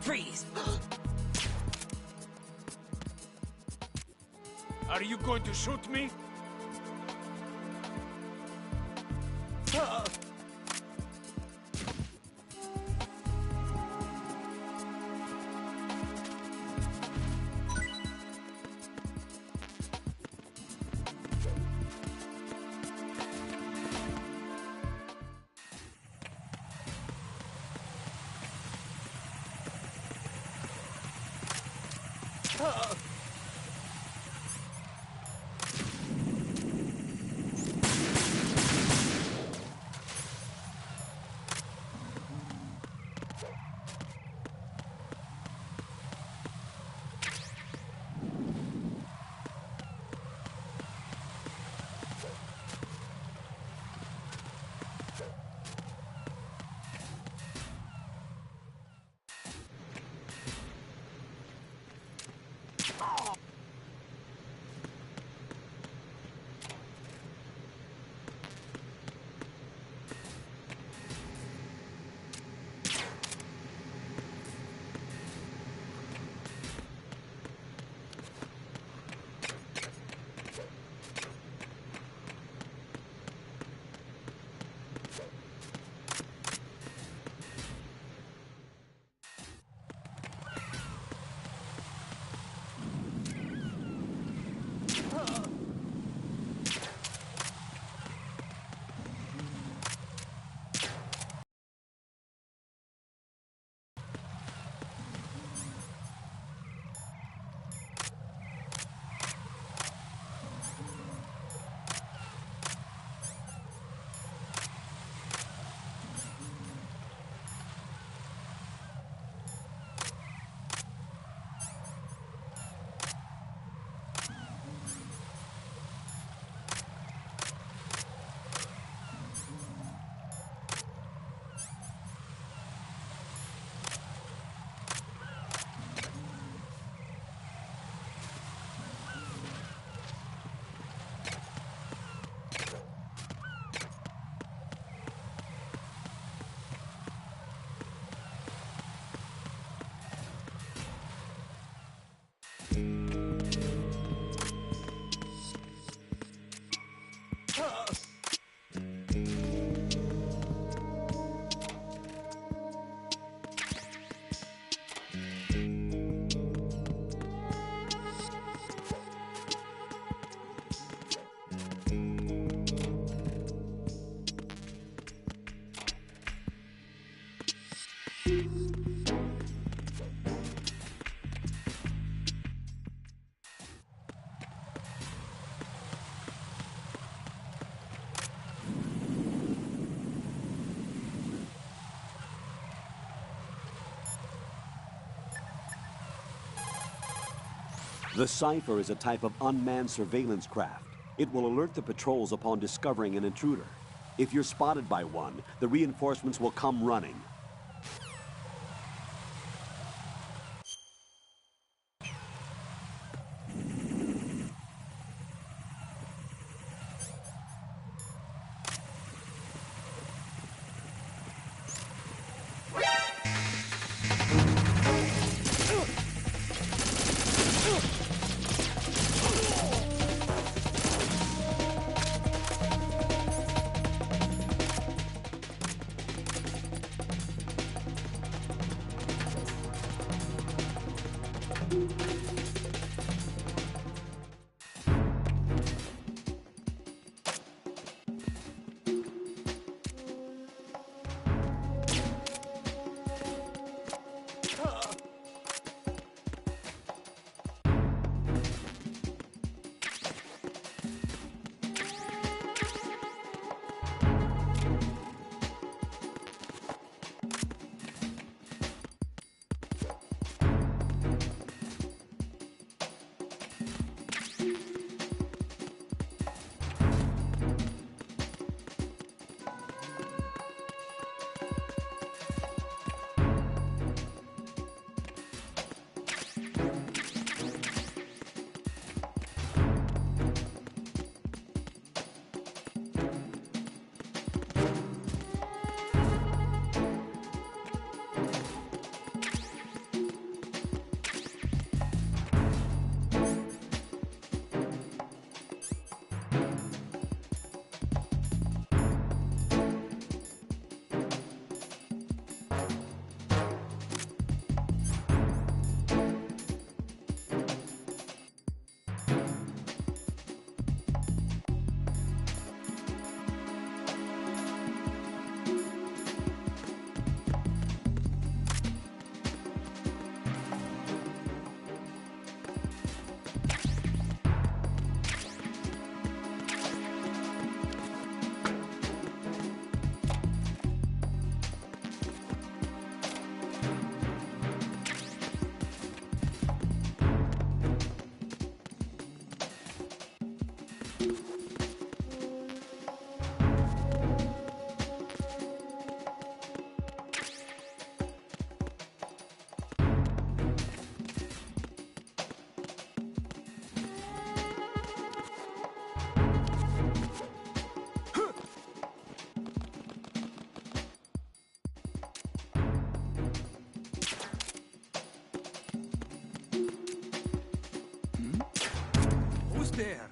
Freeze! Are you going to shoot me? The Cypher is a type of unmanned surveillance craft. It will alert the patrols upon discovering an intruder. If you're spotted by one, the reinforcements will come running. there.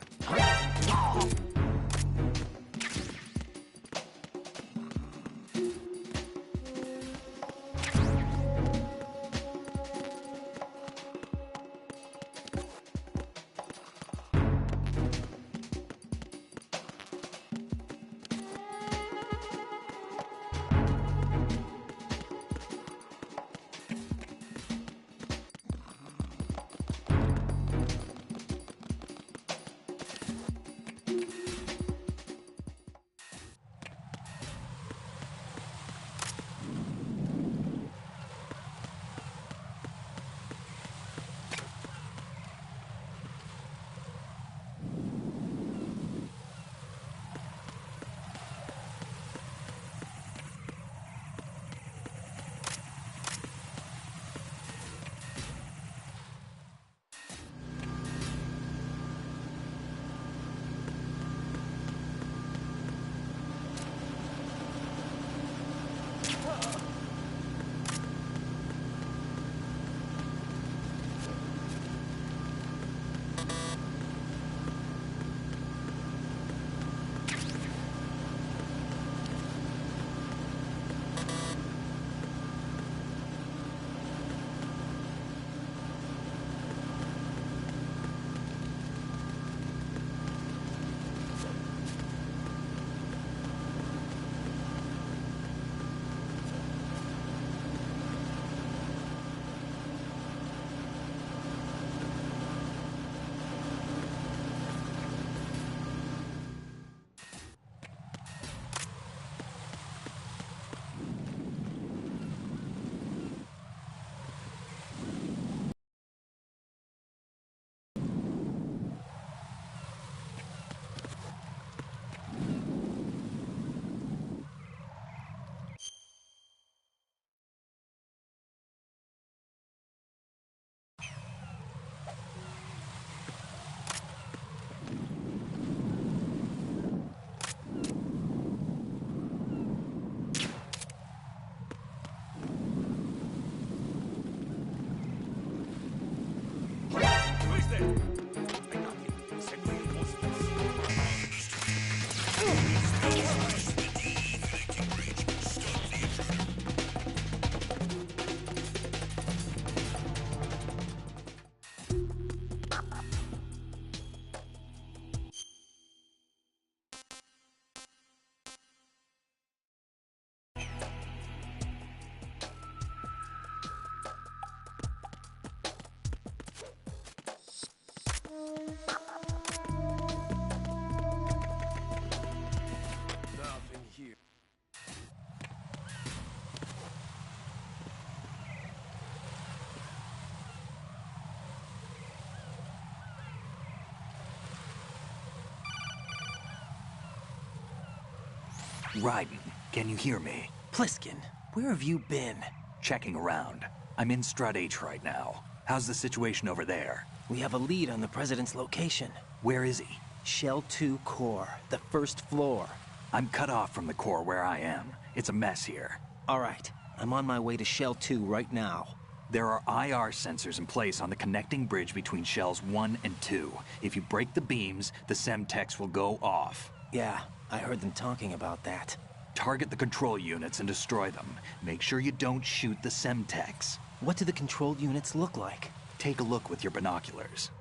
Raiden, can you hear me? Pliskin, where have you been? Checking around. I'm in Strut H right now. How's the situation over there? We have a lead on the President's location. Where is he? Shell 2 core, the first floor. I'm cut off from the core where I am. It's a mess here. All right, I'm on my way to Shell 2 right now. There are IR sensors in place on the connecting bridge between Shells 1 and 2. If you break the beams, the Semtex will go off. Yeah, I heard them talking about that. Target the control units and destroy them. Make sure you don't shoot the Semtex. What do the control units look like? Take a look with your binoculars.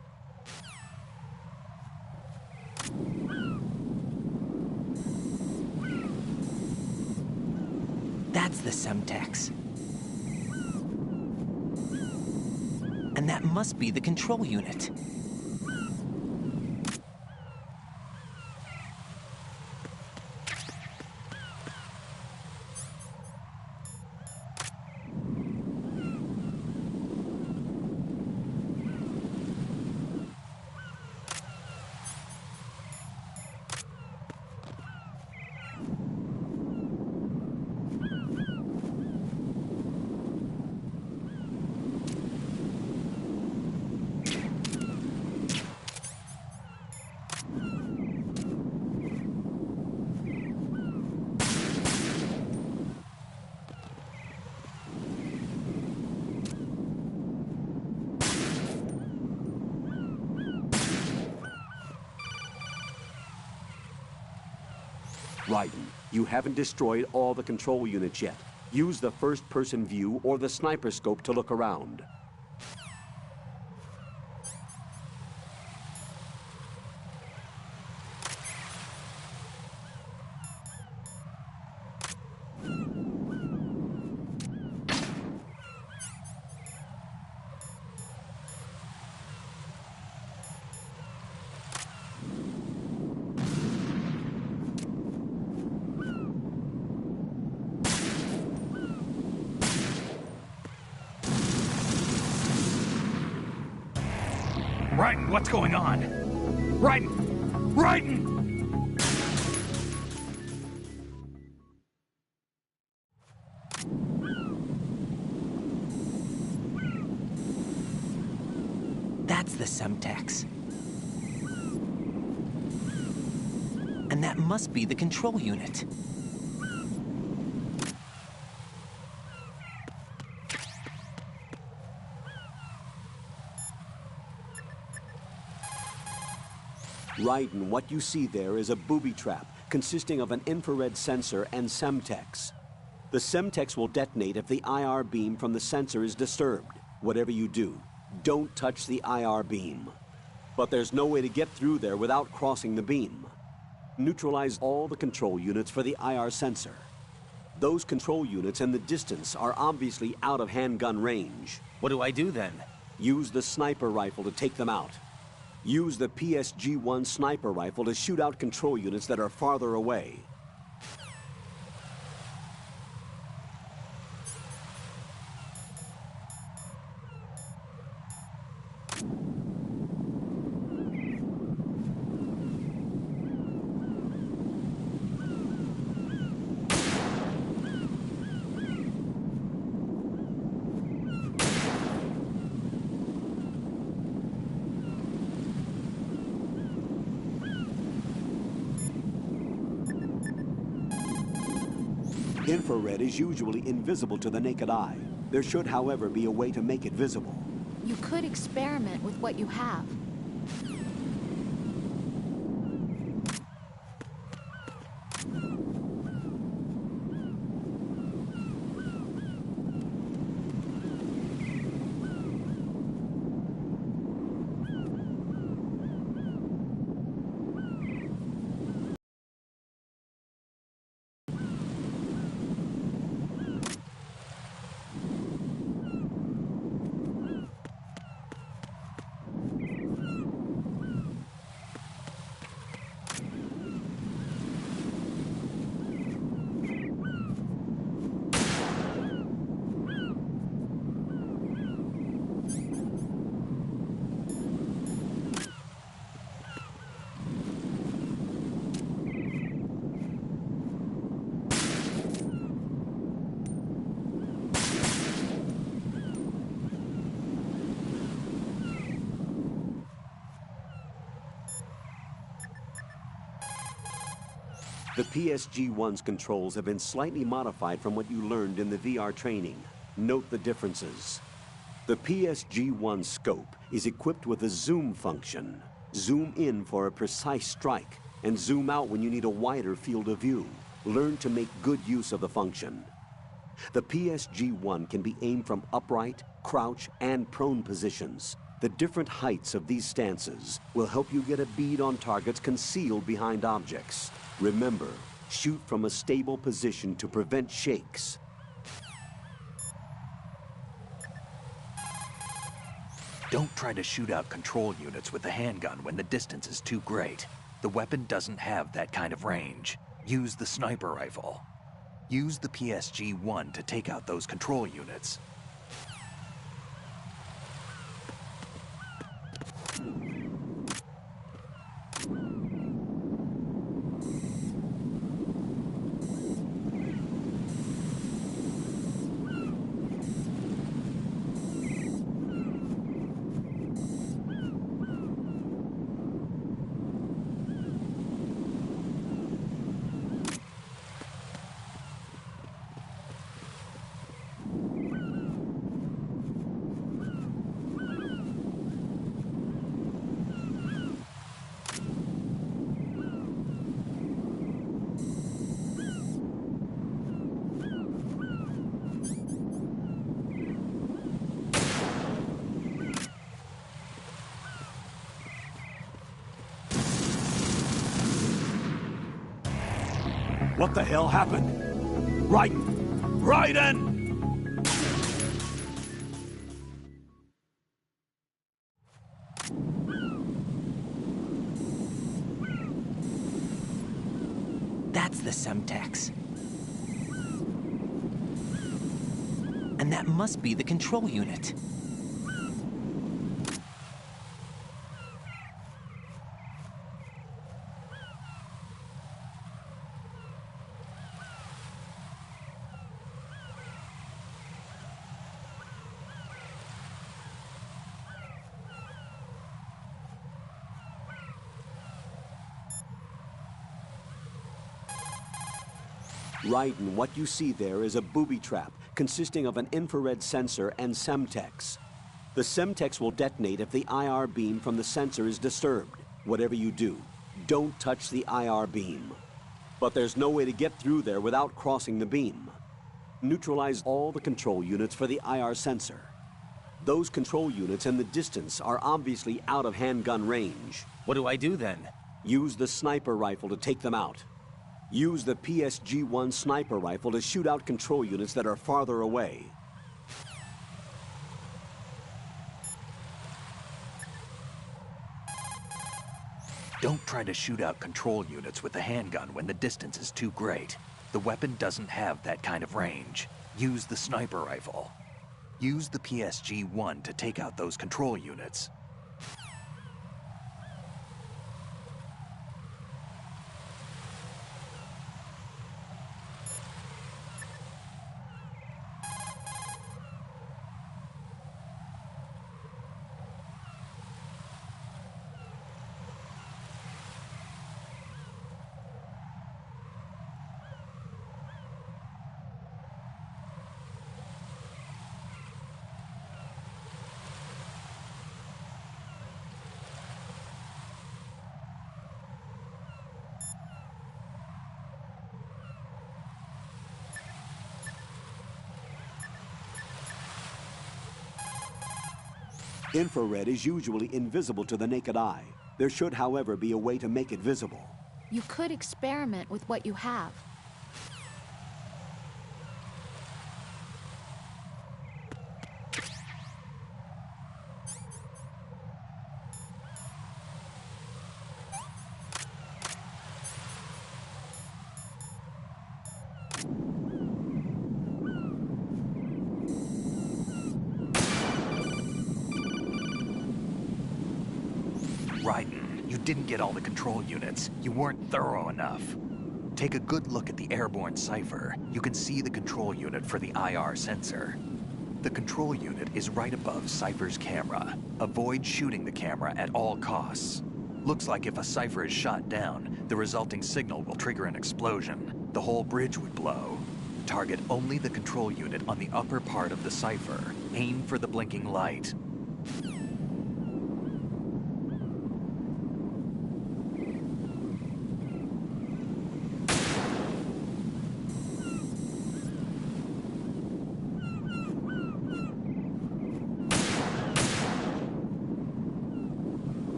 That's the Semtex. And that must be the control unit. Raiden, you haven't destroyed all the control units yet. Use the first-person view or the sniper scope to look around. Raiden, what's going on? Raiden! Raiden! That's the Semtex. And that must be the control unit. Raiden, what you see there is a booby trap consisting of an infrared sensor and Semtex. The Semtex will detonate if the IR beam from the sensor is disturbed. Whatever you do, don't touch the IR beam. But there's no way to get through there without crossing the beam. Neutralize all the control units for the IR sensor. Those control units and the distance are obviously out of handgun range. What do I do then? Use the sniper rifle to take them out. Use the PSG-1 sniper rifle to shoot out control units that are farther away. Infrared is usually invisible to the naked eye. There should, however, be a way to make it visible. You could experiment with what you have. The PSG-1's controls have been slightly modified from what you learned in the VR training. Note the differences. The PSG-1 scope is equipped with a zoom function. Zoom in for a precise strike, and zoom out when you need a wider field of view. Learn to make good use of the function. The PSG-1 can be aimed from upright, crouch, and prone positions. The different heights of these stances will help you get a bead on targets concealed behind objects. Remember, shoot from a stable position to prevent shakes. Don't try to shoot out control units with the handgun when the distance is too great. The weapon doesn't have that kind of range. Use the sniper rifle. Use the PSG-1 to take out those control units. What the hell happened? Raiden! Raiden! That's the Semtex. And that must be the control unit. Raiden, what you see there is a booby trap consisting of an infrared sensor and Semtex. The Semtex will detonate if the IR beam from the sensor is disturbed. Whatever you do, don't touch the IR beam. But there's no way to get through there without crossing the beam. Neutralize all the control units for the IR sensor. Those control units and the distance are obviously out of handgun range. What do I do then? Use the sniper rifle to take them out. Use the PSG-1 sniper rifle to shoot out control units that are farther away. Don't try to shoot out control units with the handgun when the distance is too great. The weapon doesn't have that kind of range. Use the sniper rifle. Use the PSG-1 to take out those control units. Infrared is usually invisible to the naked eye. There should, however, be a way to make it visible. You could experiment with what you have. Raiden, you didn't get all the control units. You weren't thorough enough. Take a good look at the airborne cipher. You can see the control unit for the IR sensor. The control unit is right above Cypher's camera. Avoid shooting the camera at all costs. Looks like if a Cypher is shot down, the resulting signal will trigger an explosion. The whole bridge would blow. Target only the control unit on the upper part of the Cypher. Aim for the blinking light.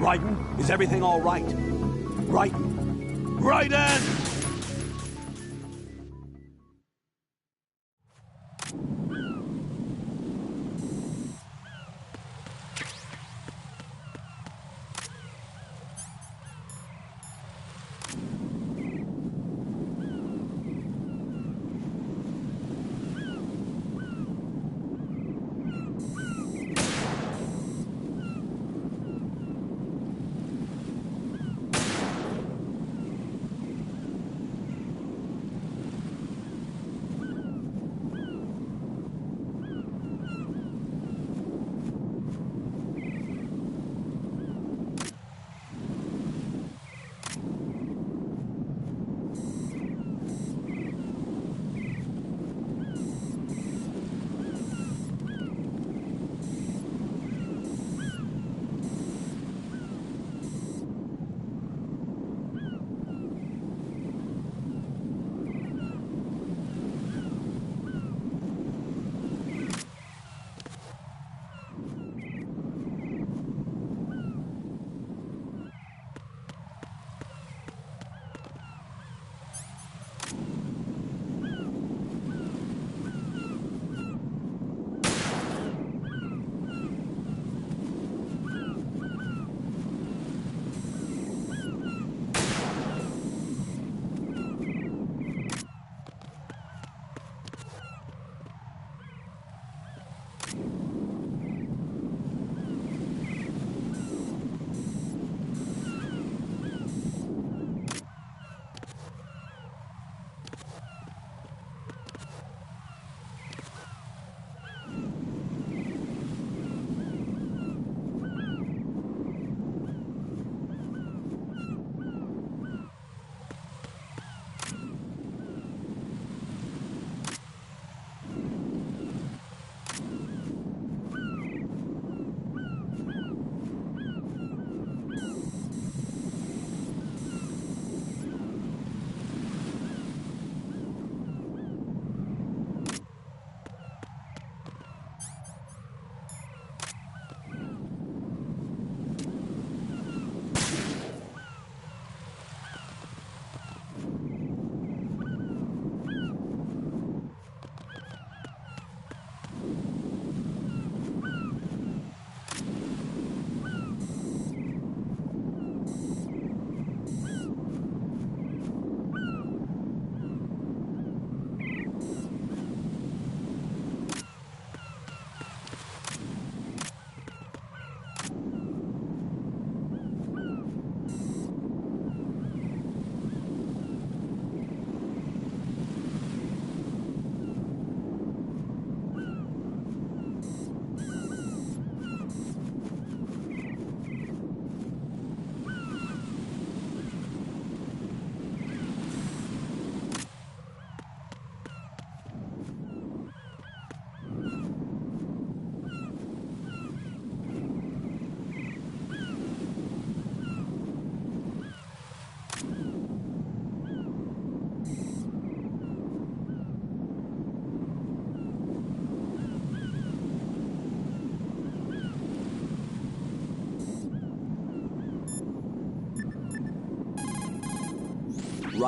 Raiden, is everything all right? Raiden! Raiden!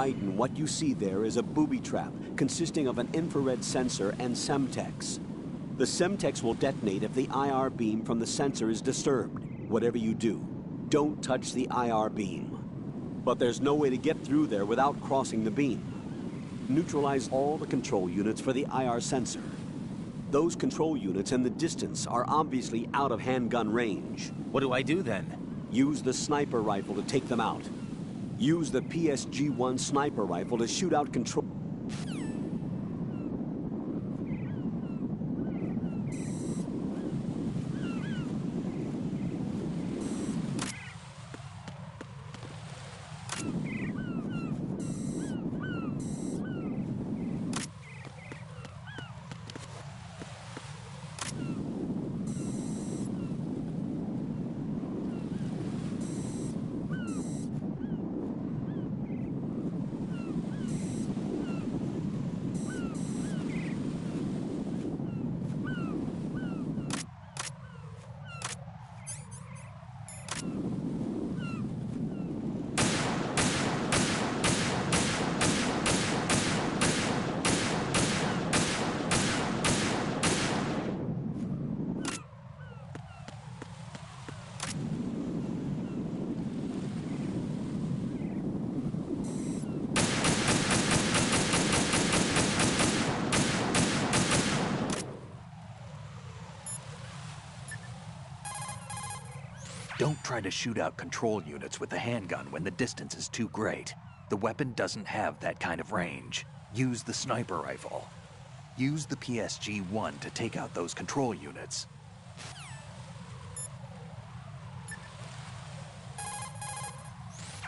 Raiden, what you see there is a booby trap consisting of an infrared sensor and Semtex. The Semtex will detonate if the IR beam from the sensor is disturbed. Whatever you do, don't touch the IR beam. But there's no way to get through there without crossing the beam. Neutralize all the control units for the IR sensor. Those control units and the distance are obviously out of handgun range. What do I do then? Use the sniper rifle to take them out. Use the PSG-1 sniper rifle to shoot out control. Don't try to shoot out control units with the handgun when the distance is too great. The weapon doesn't have that kind of range. Use the sniper rifle. Use the PSG-1 to take out those control units.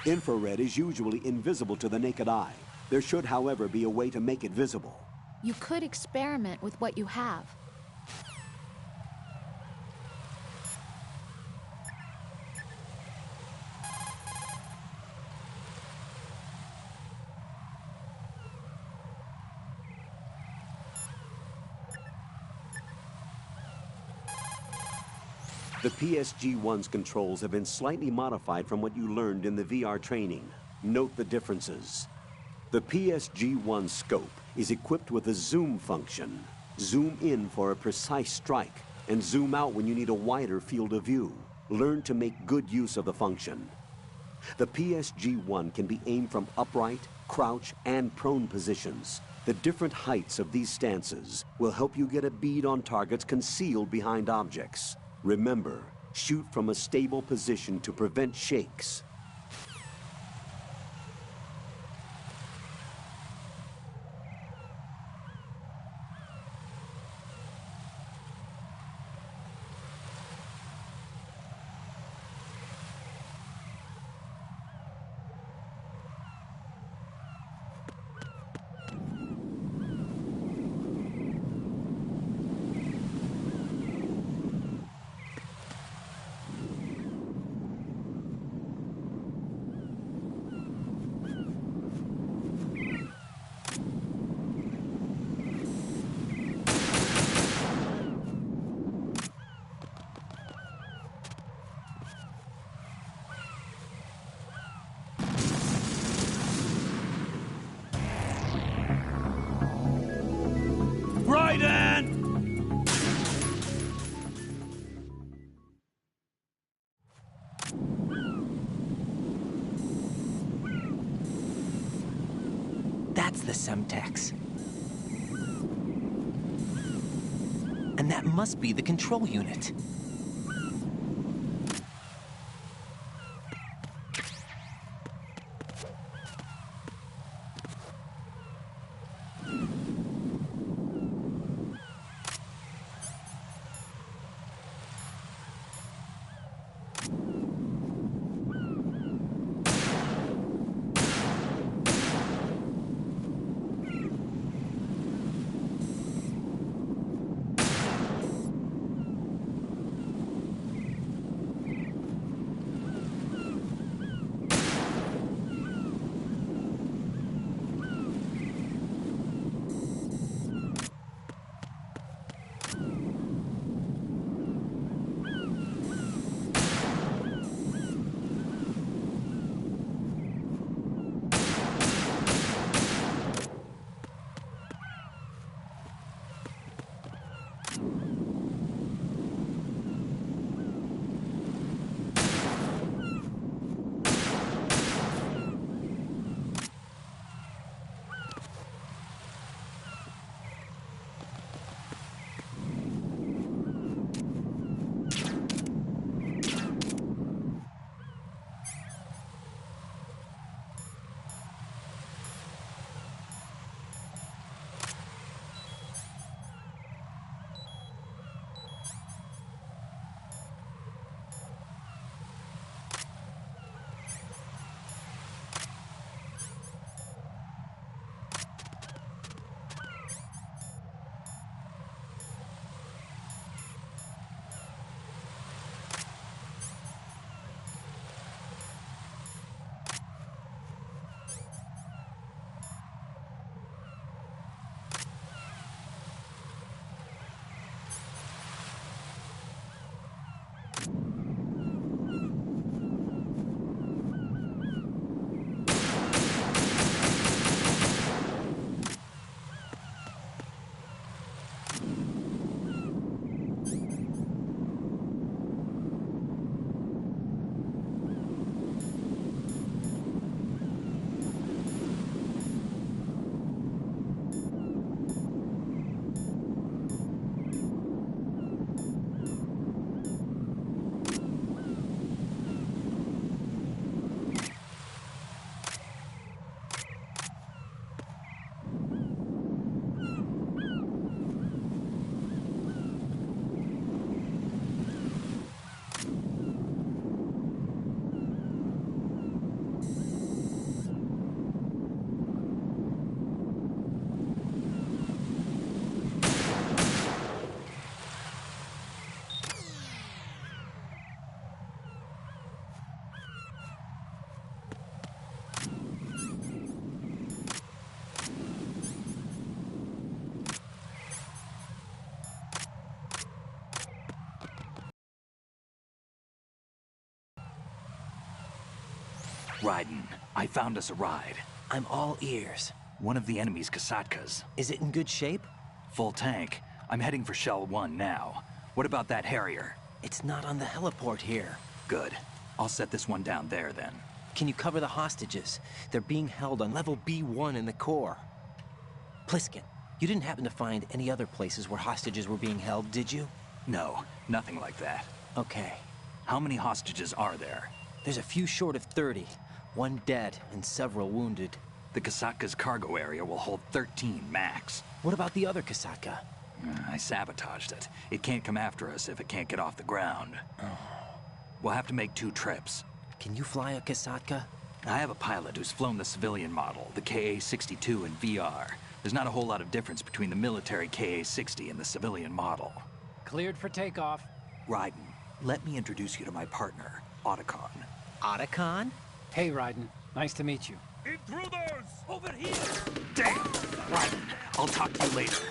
Infrared is usually invisible to the naked eye. There should, however, be a way to make it visible. You could experiment with what you have. The PSG-1's controls have been slightly modified from what you learned in the VR training. Note the differences. The PSG-1 scope is equipped with a zoom function. Zoom in for a precise strike, and zoom out when you need a wider field of view. Learn to make good use of the function. The PSG-1 can be aimed from upright, crouch, and prone positions. The different heights of these stances will help you get a bead on targets concealed behind objects. Remember, shoot from a stable position to prevent shakes. That's the Semtex. And that must be the control unit. Raiden, I found us a ride. I'm all ears. One of the enemy's Kasatkas. Is it in good shape? Full tank. I'm heading for Shell 1 now. What about that Harrier? It's not on the heliport here. Good. I'll set this one down there then. Can you cover the hostages? They're being held on level B1 in the core. Pliskin, you didn't happen to find any other places where hostages were being held, did you? No, nothing like that. Okay. How many hostages are there? There's a few short of 30. One dead and several wounded. The Kasatka's cargo area will hold 13 max. What about the other Kasaka? I sabotaged it. It can't come after us if it can't get off the ground. We'll have to make 2 trips. Can you fly a Kasatka? I have a pilot who's flown the civilian model, the KA-62 in VR. There's not a whole lot of difference between the military KA-60 and the civilian model. Cleared for takeoff. Raiden, let me introduce you to my partner, Otacon. Otacon? Hey, Raiden. Nice to meet you. Intruders! Over here! Damn! Raiden, I'll talk to you later.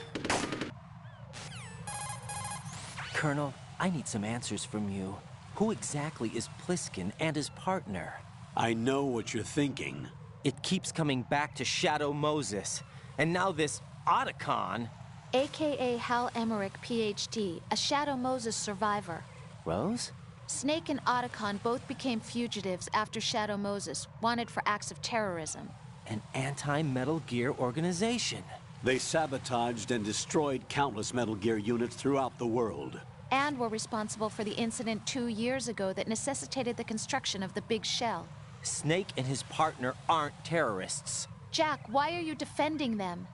Colonel, I need some answers from you. Who exactly is Pliskin and his partner? I know what you're thinking. It keeps coming back to Shadow Moses. And now this Otacon. AKA Hal Emmerich, PhD, a Shadow Moses survivor. Rose? Snake and Otacon both became fugitives after Shadow Moses, wanted for acts of terrorism. An anti-Metal Gear organization. They sabotaged and destroyed countless Metal Gear units throughout the world. And were responsible for the incident 2 years ago that necessitated the construction of the Big Shell. Snake and his partner aren't terrorists. Jack, why are you defending them?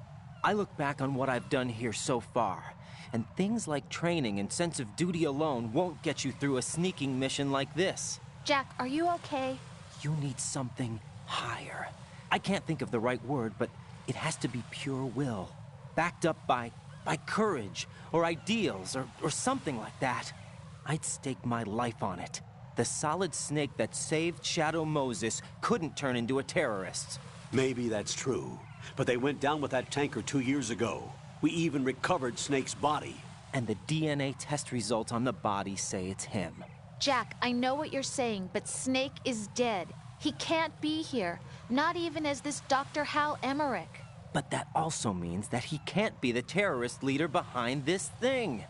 I look back on what I've done here so far, and things like training and sense of duty alone won't get you through a sneaking mission like this. Jack, are you okay? You need something higher. I can't think of the right word, but it has to be pure will, backed up by courage, or ideals, or something like that. I'd stake my life on it. The solid Snake that saved Shadow Moses couldn't turn into a terrorist. Maybe that's true, but they went down with that tanker 2 years ago. We even recovered Snake's body. And the DNA test results on the body say it's him. Jack, I know what you're saying, but Snake is dead. He can't be here, not even as this Dr. Hal Emmerich. But that also means that he can't be the terrorist leader behind this thing.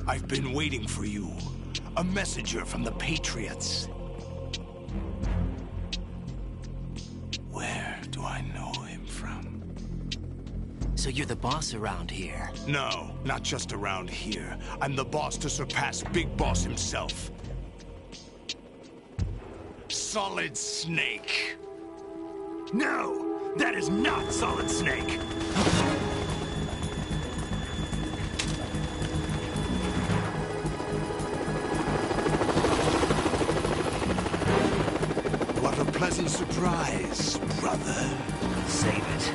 I've been waiting for you. A messenger from the Patriots. Where do I know him from? So you're the boss around here? No, not just around here. I'm the boss to surpass Big Boss himself. Solid Snake. No! That is not Solid Snake! What a pleasant surprise, brother. Save it.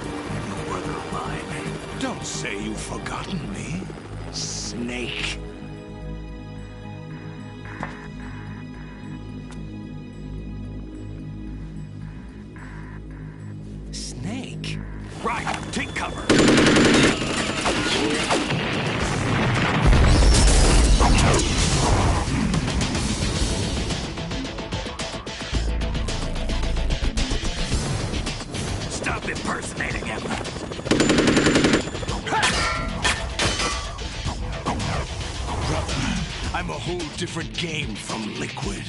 No brother of mine. Don't say you've forgotten me, Snake. Snake? Right, take cover! Stop impersonating him! Brother, I'm a whole different game from Liquid.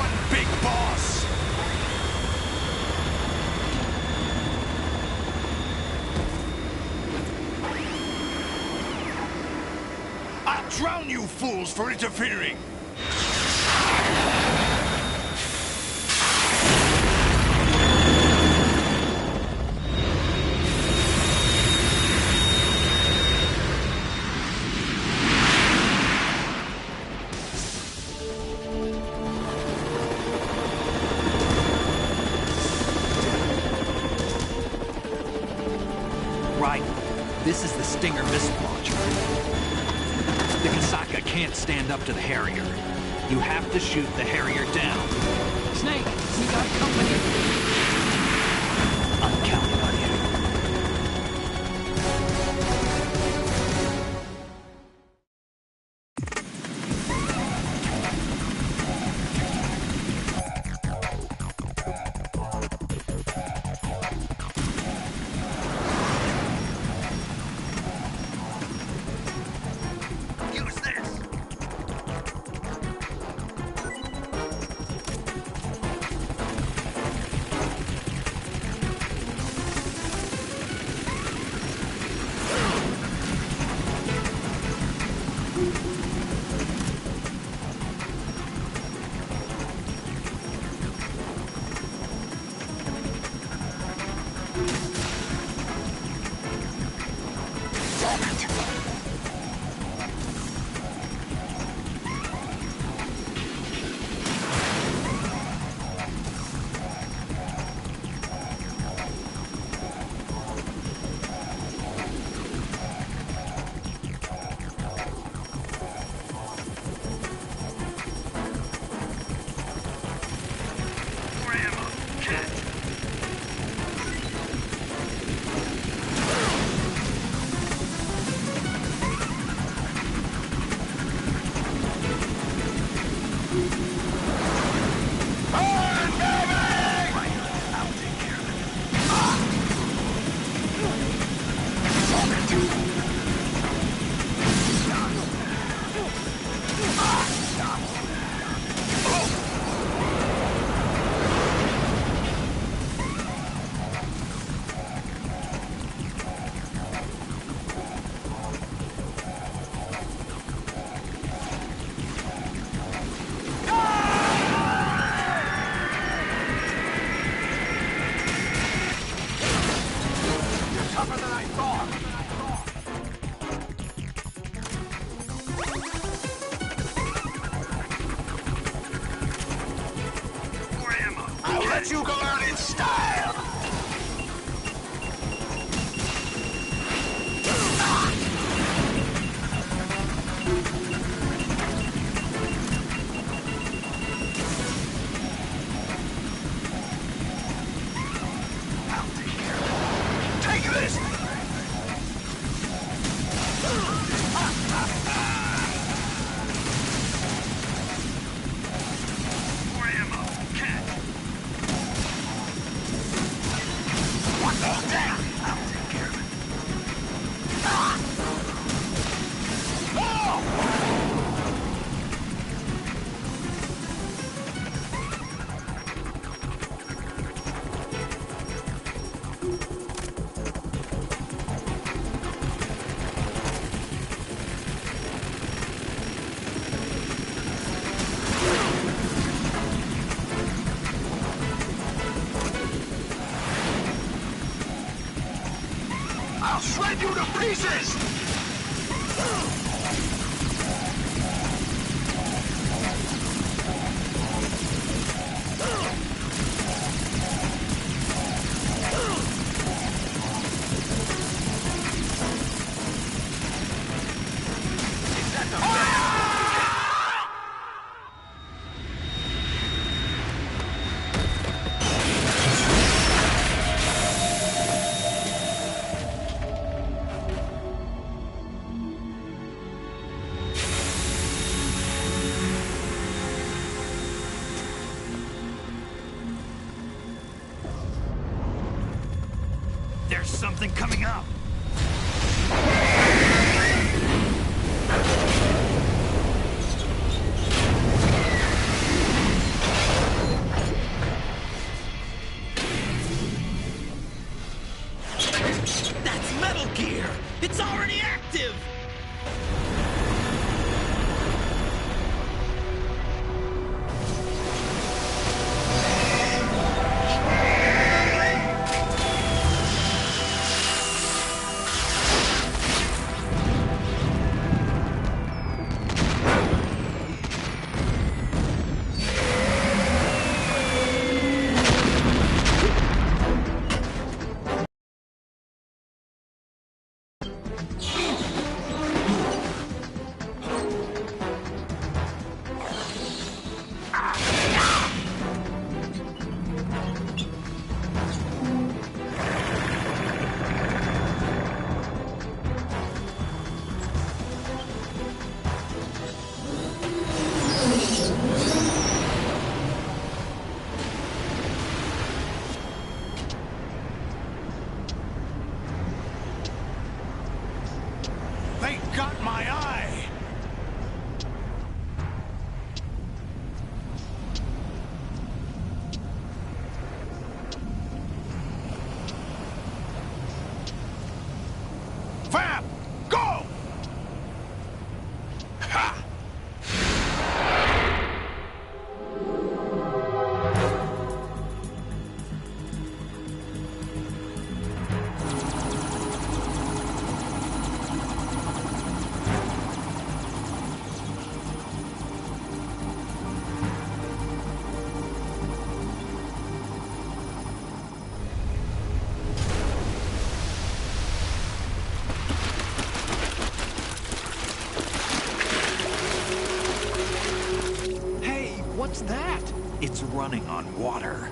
one, Big Boss! I'll drown you fools for interfering! Right. This is the Stinger missile launcher. The Kasaka can't stand up to the Harrier. You have to shoot the Harrier down. Snake, we got company. I'm counting on you. Use this! I'll let you go out in style! I'll take care of it. Take this! More ammo. Catch. What the damn? I'll take care of it. Oh! I'll shred you to pieces! There's something coming up! What's that? It's running on water.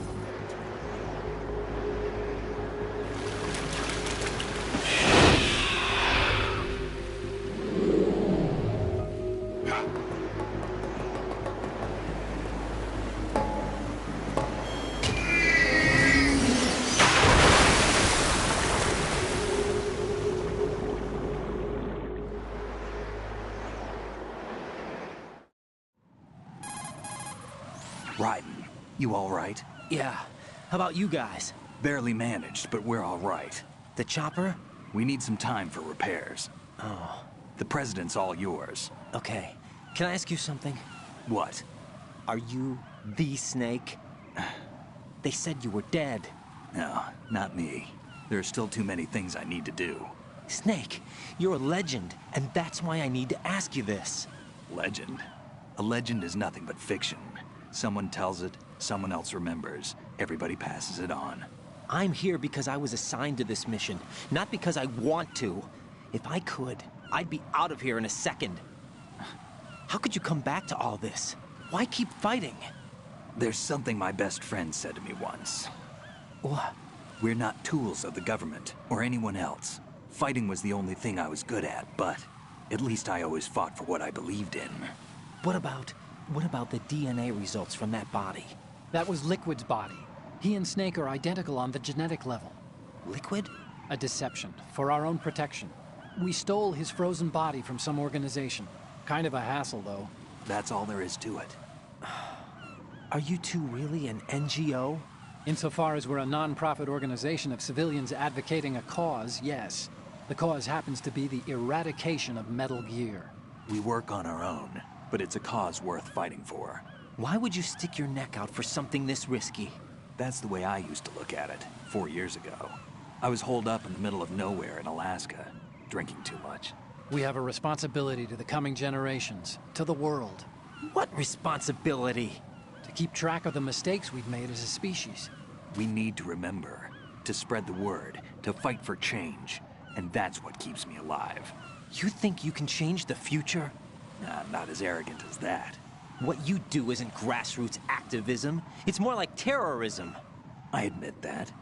Raiden, you all right? Yeah. How about you guys? Barely managed, but we're all right. The chopper? We need some time for repairs. Oh, The president's all yours. okay. Can I ask you something? What? Are you the Snake? They said you were dead. No, not me. There are still too many things I need to do. Snake, you're a legend, and that's why I need to ask you this. Legend? A legend is nothing but fiction. Someone tells it, someone else remembers. Everybody passes it on. I'm here because I was assigned to this mission, not because I want to. If I could, I'd be out of here in a second. How could you come back to all this? Why keep fighting? There's something my best friend said to me once. What? We're not tools of the government or anyone else. Fighting was the only thing I was good at, but at least I always fought for what I believed in. What about the DNA results from that body? That was Liquid's body. He and Snake are identical on the genetic level. Liquid? A deception, for our own protection. We stole his frozen body from some organization. Kind of a hassle, though. That's all there is to it. Are you two really an NGO? Insofar as we're a non-profit organization of civilians advocating a cause, yes. The cause happens to be the eradication of Metal Gear. We work on our own, but it's a cause worth fighting for. Why would you stick your neck out for something this risky? That's the way I used to look at it 4 years ago. I was holed up in the middle of nowhere in Alaska, drinking too much. We have a responsibility to the coming generations, to the world, What responsibility? to keep track of the mistakes we've made as a species. We need to remember, to spread the word, to fight for change, and that's what keeps me alive. You think you can change the future? I'm not as arrogant as that. What you do isn't grassroots activism. It's more like terrorism. I admit that.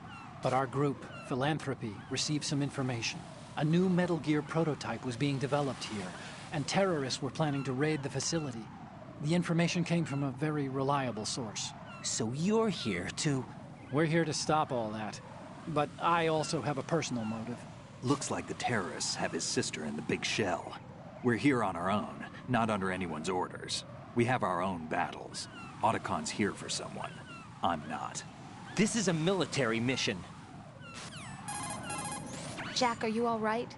But our group, Philanthropy, received some information. A new Metal Gear prototype was being developed here, and terrorists were planning to raid the facility. The information came from a very reliable source. So you're here to... We're here to stop all that. But I also have a personal motive. Looks like the terrorists have his sister in the big shell. We're here on our own, not under anyone's orders. We have our own battles. Otacon's here for someone. I'm not. This is a military mission. Jack, are you all right?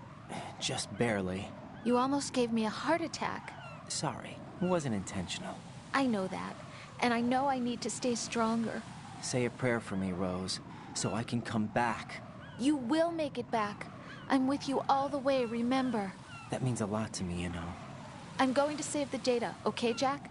Just barely. You almost gave me a heart attack. Sorry, it wasn't intentional. I know that, and I know I need to stay stronger. Say a prayer for me, Rose, so I can come back. You will make it back. I'm with you all the way, remember. That means a lot to me, you know. I'm going to save the data, okay, Jack?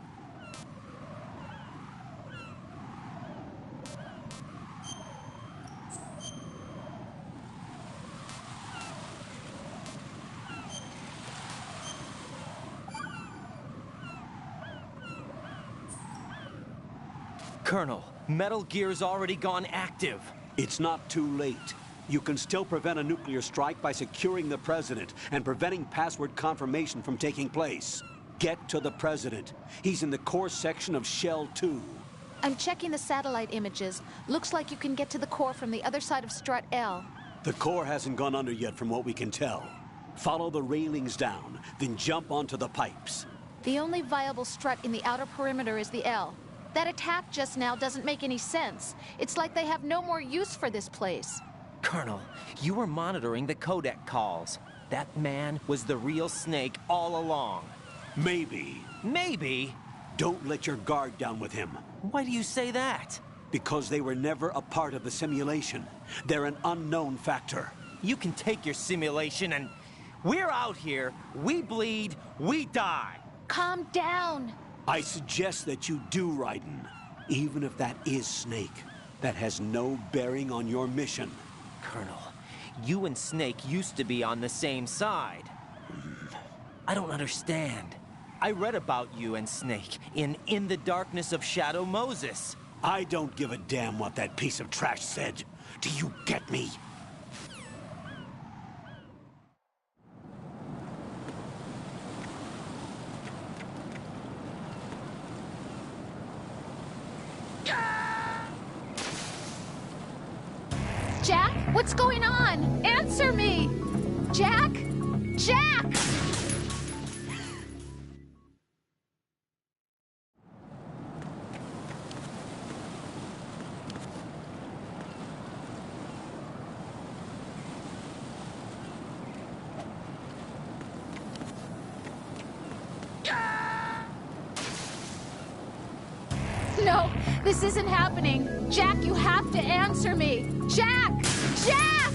Colonel, Metal Gear's already gone active. It's not too late. You can still prevent a nuclear strike by securing the president and preventing password confirmation from taking place. Get to the president. He's in the core section of Shell 2. I'm checking the satellite images. Looks like you can get to the core from the other side of Strut L. The core hasn't gone under yet from what we can tell. Follow the railings down, then jump onto the pipes. The only viable strut in the outer perimeter is the L. That attack just now doesn't make any sense. It's like they have no more use for this place. Colonel, you were monitoring the codec calls. That man was the real Snake all along. Maybe. Maybe? Don't let your guard down with him. Why do you say that? Because they were never a part of the simulation. They're an unknown factor. You can take your simulation and... We're out here, we bleed, we die. Calm down. I suggest that you do, Raiden. Even if that is Snake. That has no bearing on your mission. Colonel, you and Snake used to be on the same side. I don't understand. I read about you and Snake in the Darkness of Shadow Moses. I don't give a damn what that piece of trash said. Do you get me? Jack, what's going on? Answer me! Jack? Jack! No, this isn't happening. Jack, you have to answer me. Jack! Jack!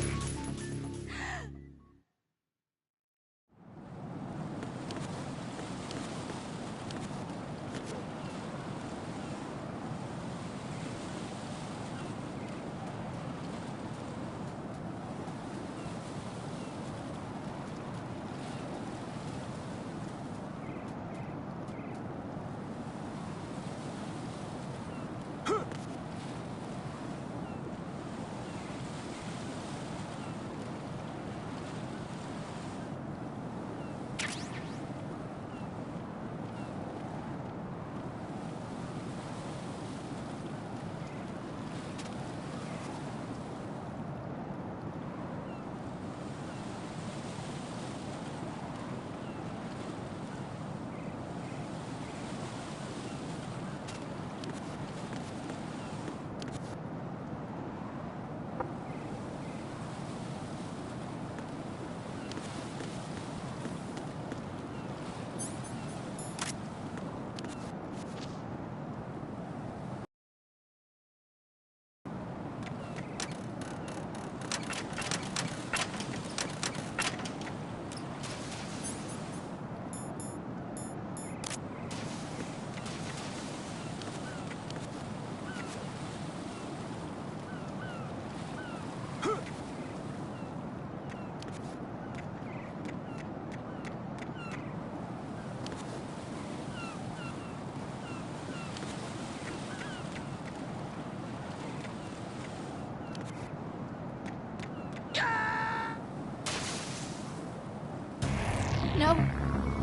No.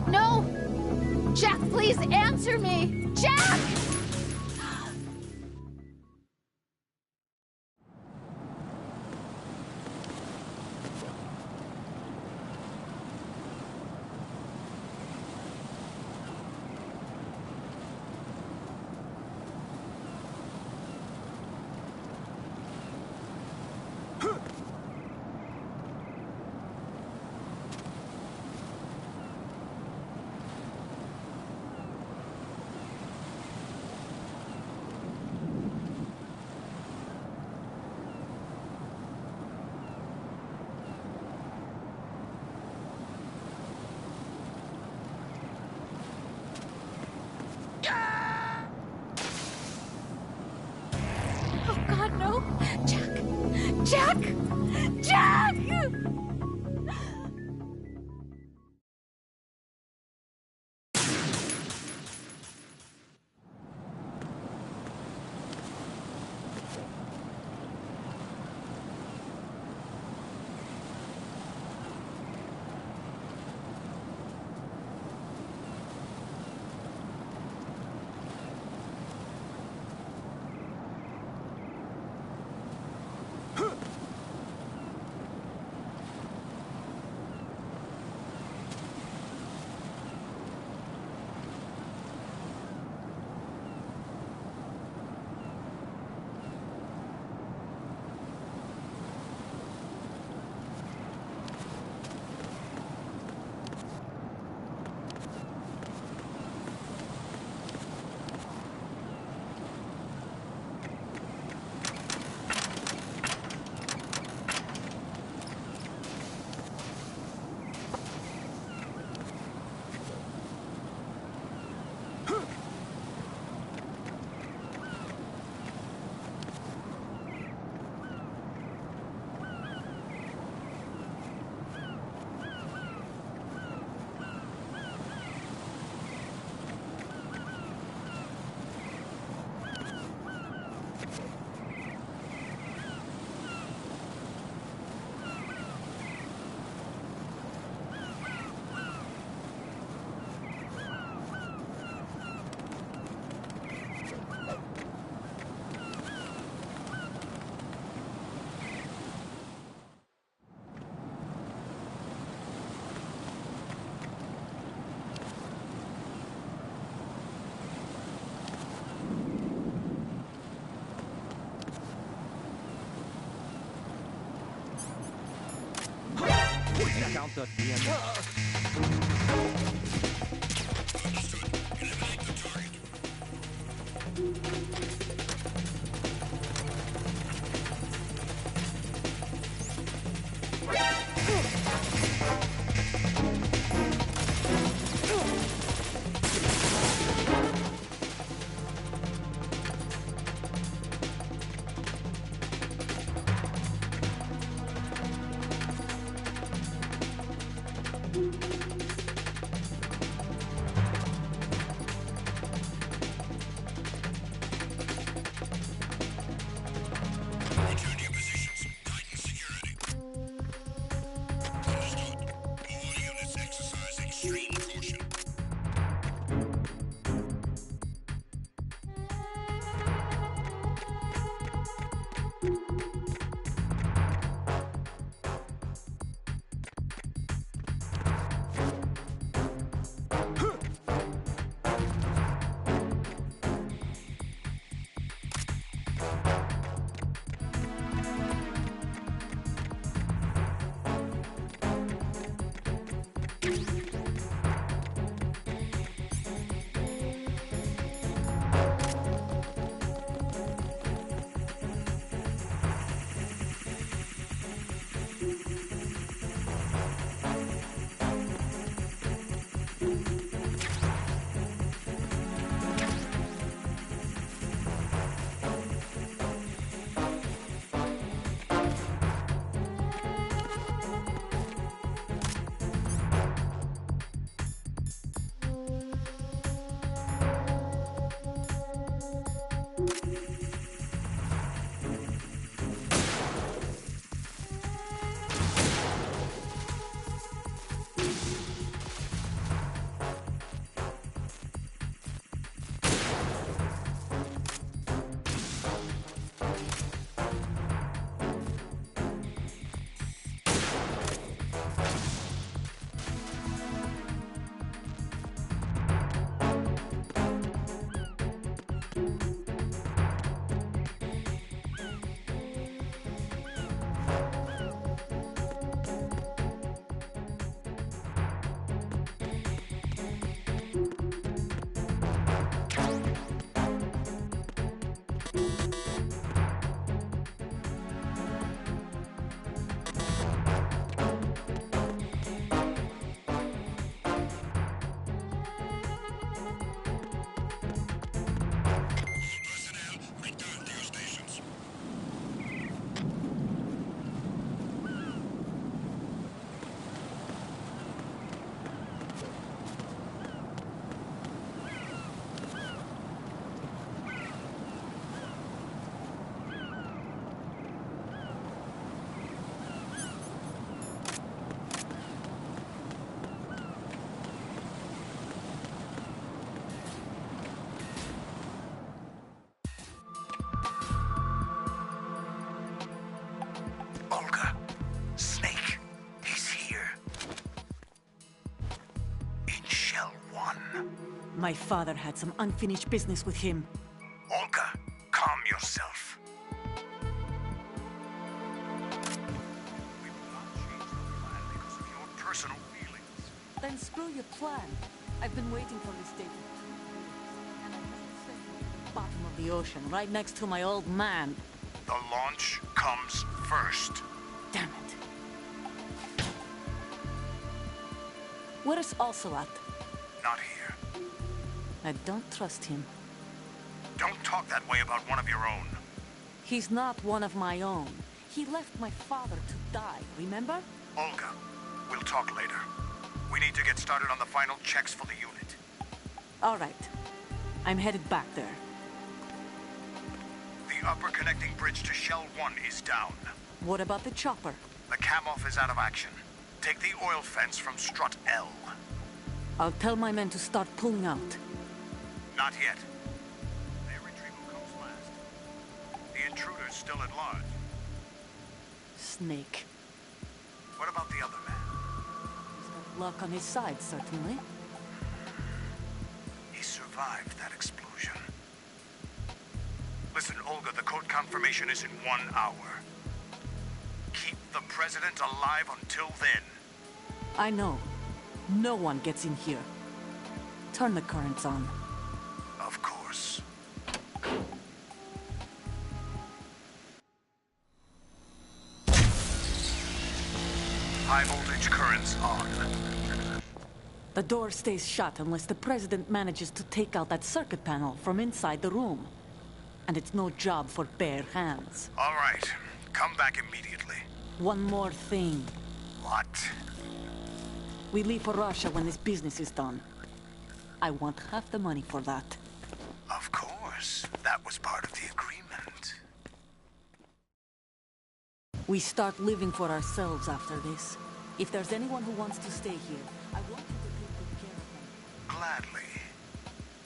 No! Jack, please answer me! Jack! Oh, God, no! Jack! Jack! Jack! Count the end. Return to your positions. Tighten security. Understood. All units exercise extreme caution. Olga, Snake, he's here. In Shell 1. My father had some unfinished business with him. Olga, calm yourself. We will not change the plan because of your personal feelings. Then screw your plan. I've been waiting for this day. And I bottom of the ocean, right next to my old man. The launch comes first. Damn it. Where is Ocelot? Not here. I don't trust him. Don't talk that way about one of your own. He's not one of my own. He left my father to die, remember? Olga, we'll talk later. We need to get started on the final checks for the unit. All right. I'm headed back there. The upper connecting bridge to Shell 1 is down. What about the chopper? The cam-off is out of action. Take the oil fence from strut L. I'll tell my men to start pulling out. Not yet. Their retrieval comes last. The intruder's still at large. Snake. What about the other man? He's got luck on his side, certainly. He survived that explosion. Listen, Olga, the code confirmation is in 1 hour. Keep the president alive until then. I know. No one gets in here. Turn the currents on. Of course. High voltage currents on. The door stays shut unless the President manages to take out that circuit panel from inside the room. And it's no job for bare hands. All right. Come back immediately. One more thing. What? We leave for Russia when this business is done. I want half the money for that. Of course. That was part of the agreement. We start living for ourselves after this. If there's anyone who wants to stay here, I want you to take good care of them. Gladly.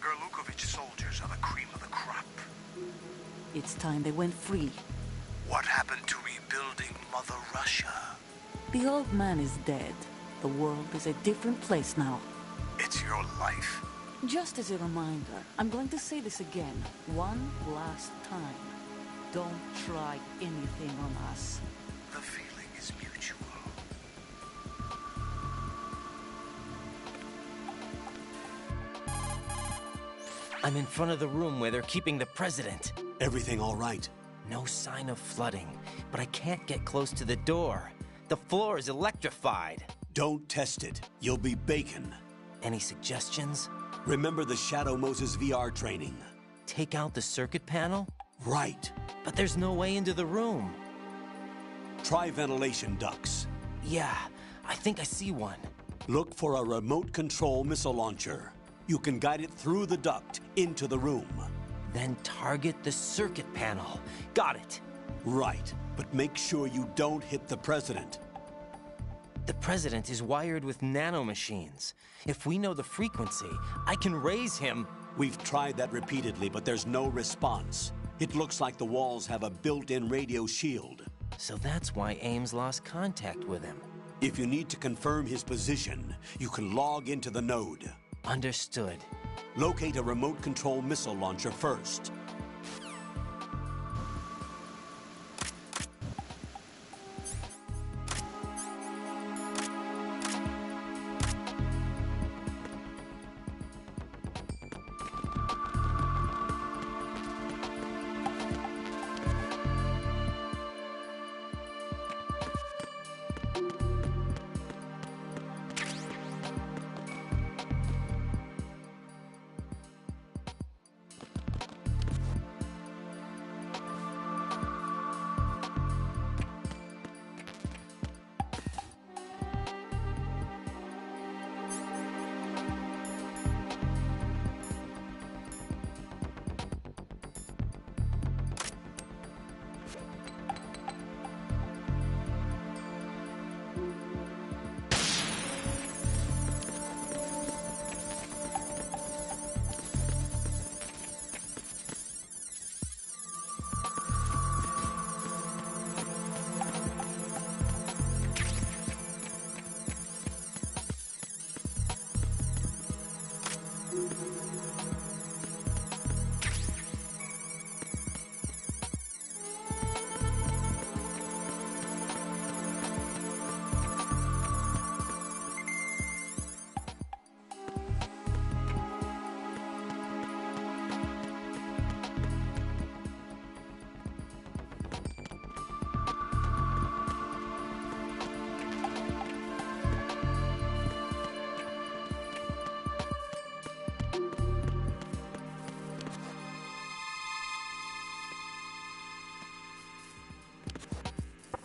Gerlukovich soldiers are the cream of the crop. It's time they went free. What happened to rebuilding Mother Russia? The old man is dead. The world is a different place now. It's your life. Just as a reminder, I'm going to say this again, one last time. Don't try anything on us. The feeling is mutual. I'm in front of the room where they're keeping the president. Everything all right? No sign of flooding, but I can't get close to the door. The floor is electrified. Don't test it. You'll be bacon. Any suggestions? Remember the Shadow Moses VR training? Take out the circuit panel? Right. But there's no way into the room. Try ventilation ducts. Yeah, I think I see one. Look for a remote control missile launcher. You can guide it through the duct into the room. Then target the circuit panel. Got it. Right, but make sure you don't hit the president. The president is wired with nanomachines. If we know the frequency, I can raise him. We've tried that repeatedly, but there's no response. It looks like the walls have a built-in radio shield. So that's why Ames lost contact with him. If you need to confirm his position, you can log into the node. Understood. Locate a remote control missile launcher first.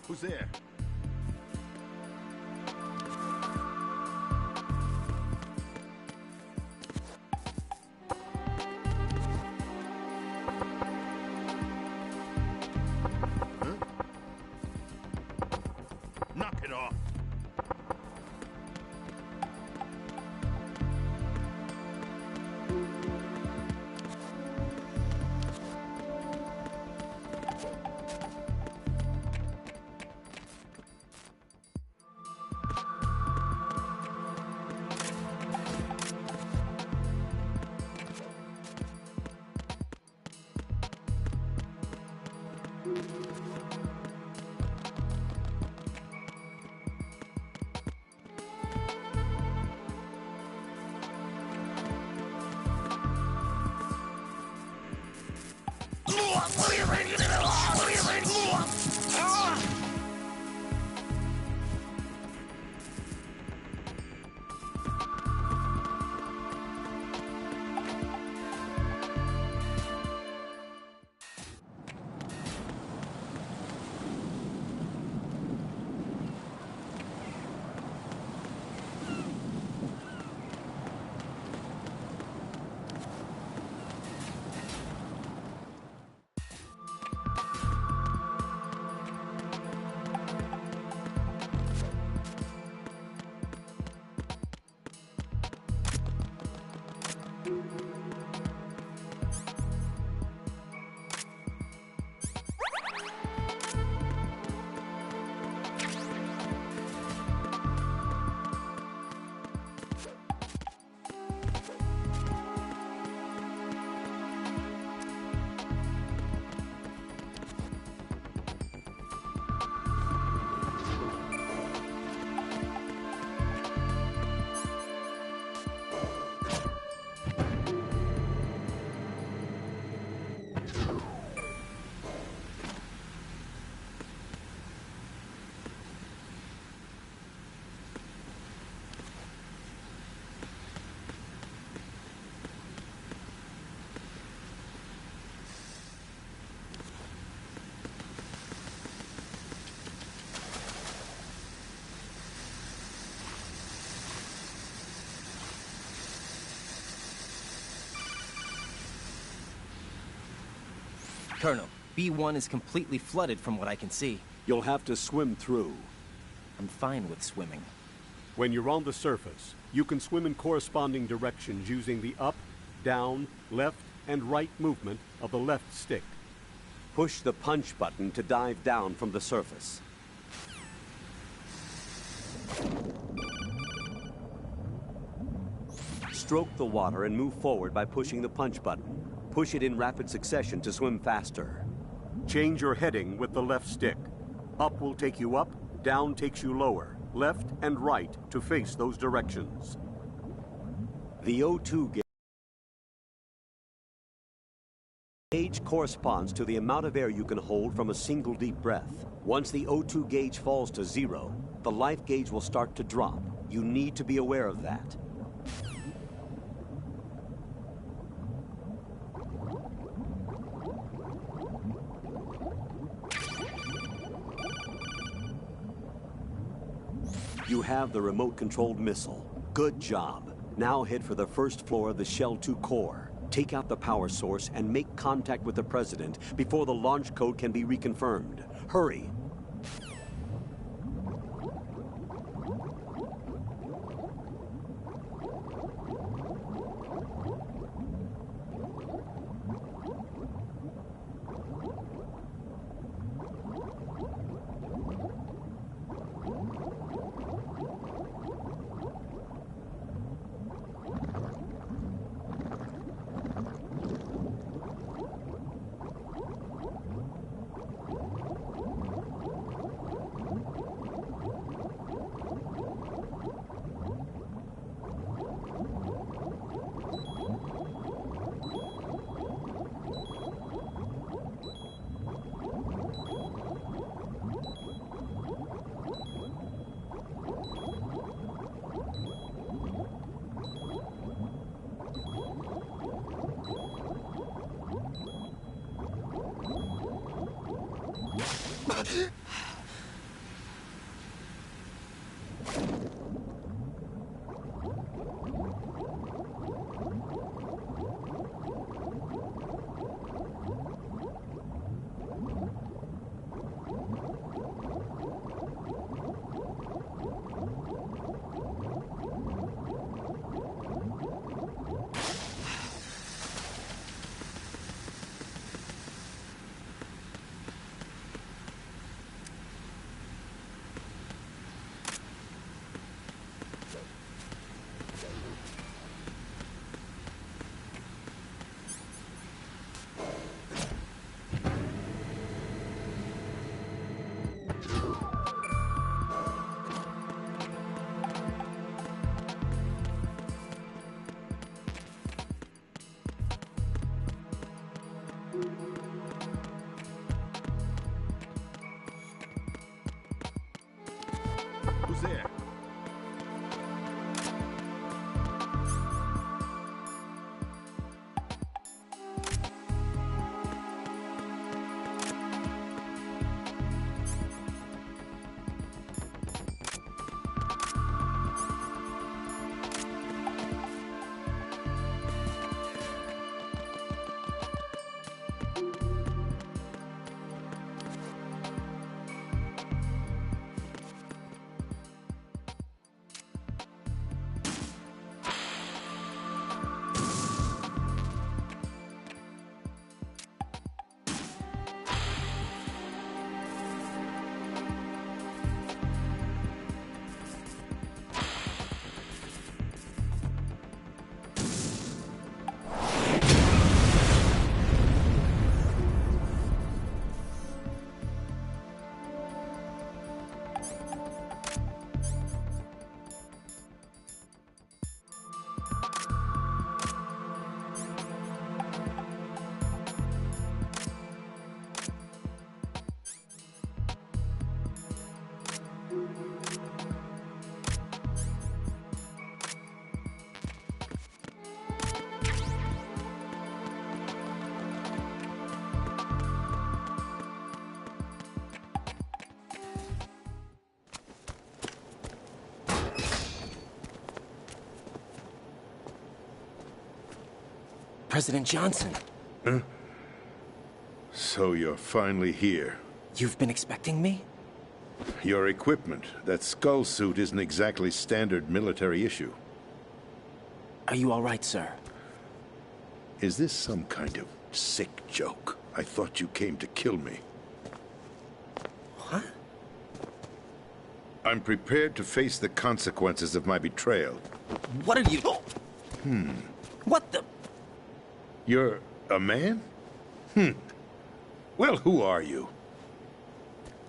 Who's there? Huh? Knock it off. Colonel, B1 is completely flooded from what I can see. You'll have to swim through. I'm fine with swimming. When you're on the surface, you can swim in corresponding directions using the up, down, left, and right movement of the left stick. Push the punch button to dive down from the surface. Stroke the water and move forward by pushing the punch button. Push it in rapid succession to swim faster. Change your heading with the left stick. Up will take you up, down takes you lower, left and right to face those directions. The O2 gauge corresponds to the amount of air you can hold from a single deep breath. Once the O2 gauge falls to 0, the life gauge will start to drop. You need to be aware of that. You have the remote-controlled missile. Good job. Now head for the first floor of the Shell 2 core. Take out the power source and make contact with the President before the launch code can be reconfirmed. Hurry. there? President Johnson. Huh? So you're finally here. You've been expecting me? Your equipment, that skull suit, isn't exactly standard military issue. Are you all right, sir? Is this some kind of sick joke? I thought you came to kill me. What? I'm prepared to face the consequences of my betrayal. What are you... What the... You're a man? Well, who are you?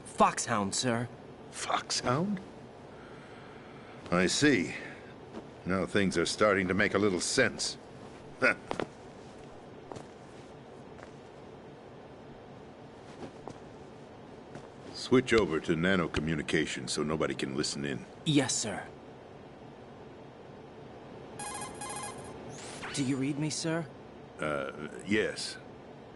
Foxhound, sir. Foxhound? I see. Now things are starting to make a little sense. Switch over to nano-communication so nobody can listen in. Yes, sir. Do you read me, sir? Yes.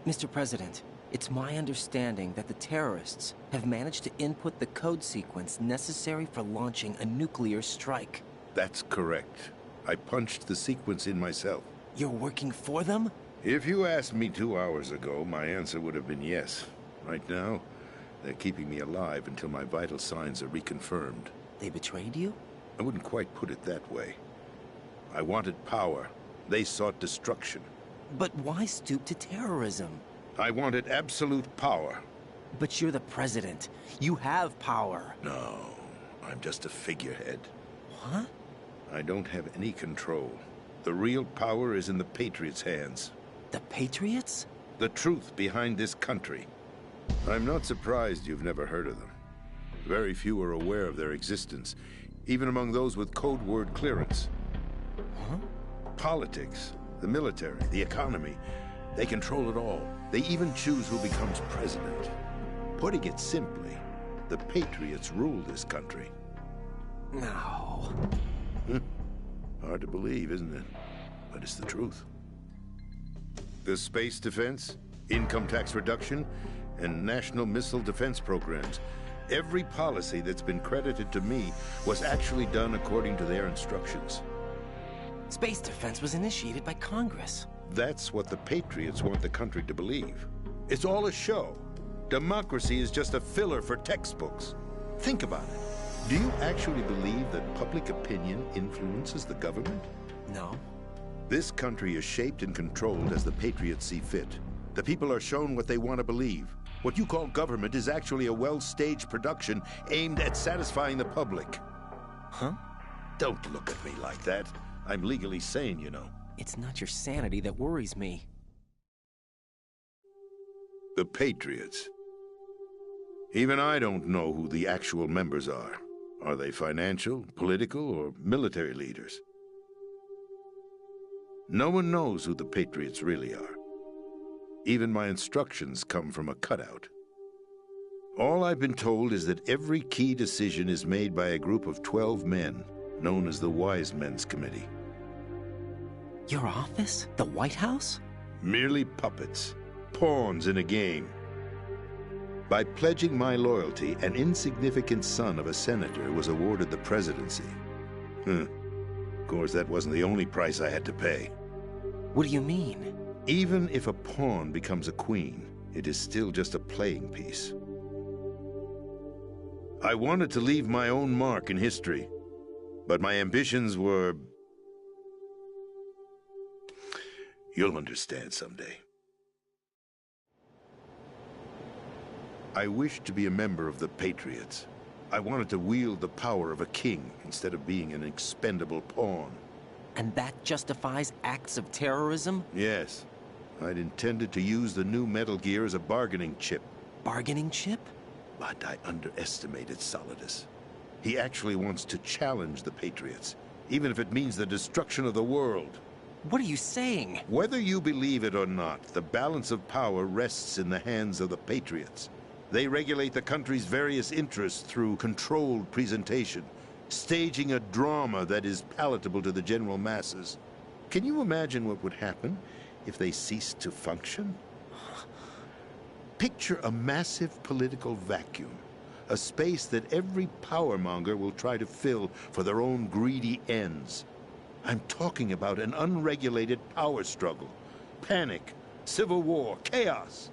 Mr. President, it's my understanding that the terrorists have managed to input the code sequence necessary for launching a nuclear strike. That's correct. I punched the sequence in myself. You're working for them? If you asked me 2 hours ago, my answer would have been yes. Right now, they're keeping me alive until my vital signs are reconfirmed. They betrayed you? I wouldn't quite put it that way. I wanted power. They sought destruction. But why stoop to terrorism? I wanted absolute power. But you're the president. You have power. No, I'm just a figurehead. What? I don't have any control. The real power is in the Patriots' hands. The Patriots? The truth behind this country. I'm not surprised you've never heard of them. Very few are aware of their existence, even among those with code word clearance. Huh? Politics, the military, the economy, they control it all. They even choose who becomes president. Putting it simply, the Patriots rule this country. No. Hard to believe, isn't it? But it's the truth. The space defense, income tax reduction, and national missile defense programs. Every policy that's been credited to me was actually done according to their instructions. Space defense was initiated by Congress. That's what the Patriots want the country to believe. It's all a show. Democracy is just a filler for textbooks. Think about it. Do you actually believe that public opinion influences the government? No. This country is shaped and controlled as the Patriots see fit. The people are shown what they want to believe. What you call government is actually a well-staged production aimed at satisfying the public. Huh? Don't look at me like that. I'm legally sane, you know. It's not your sanity that worries me. The Patriots. Even I don't know who the actual members are. Are they financial, political, or military leaders? No one knows who the Patriots really are. Even my instructions come from a cutout. All I've been told is that every key decision is made by a group of 12 men, known as the Wise Men's Committee. Your office? The White House? Merely puppets, pawns in a game. By pledging my loyalty, an insignificant son of a senator was awarded the presidency. Of course, that wasn't the only price I had to pay. What do you mean? Even if a pawn becomes a queen, it is still just a playing piece. I wanted to leave my own mark in history, but my ambitions were... You'll understand someday. I wished to be a member of the Patriots. I wanted to wield the power of a king instead of being an expendable pawn. And that justifies acts of terrorism? Yes. I'd intended to use the new Metal Gear as a bargaining chip. Bargaining chip? But I underestimated Solidus. He actually wants to challenge the Patriots, even if it means the destruction of the world. What are you saying? Whether you believe it or not, the balance of power rests in the hands of the Patriots. They regulate the country's various interests through controlled presentation, staging a drama that is palatable to the general masses. Can you imagine what would happen if they ceased to function? Picture a massive political vacuum, a space that every powermonger will try to fill for their own greedy ends. I'm talking about an unregulated power struggle, panic, civil war, chaos.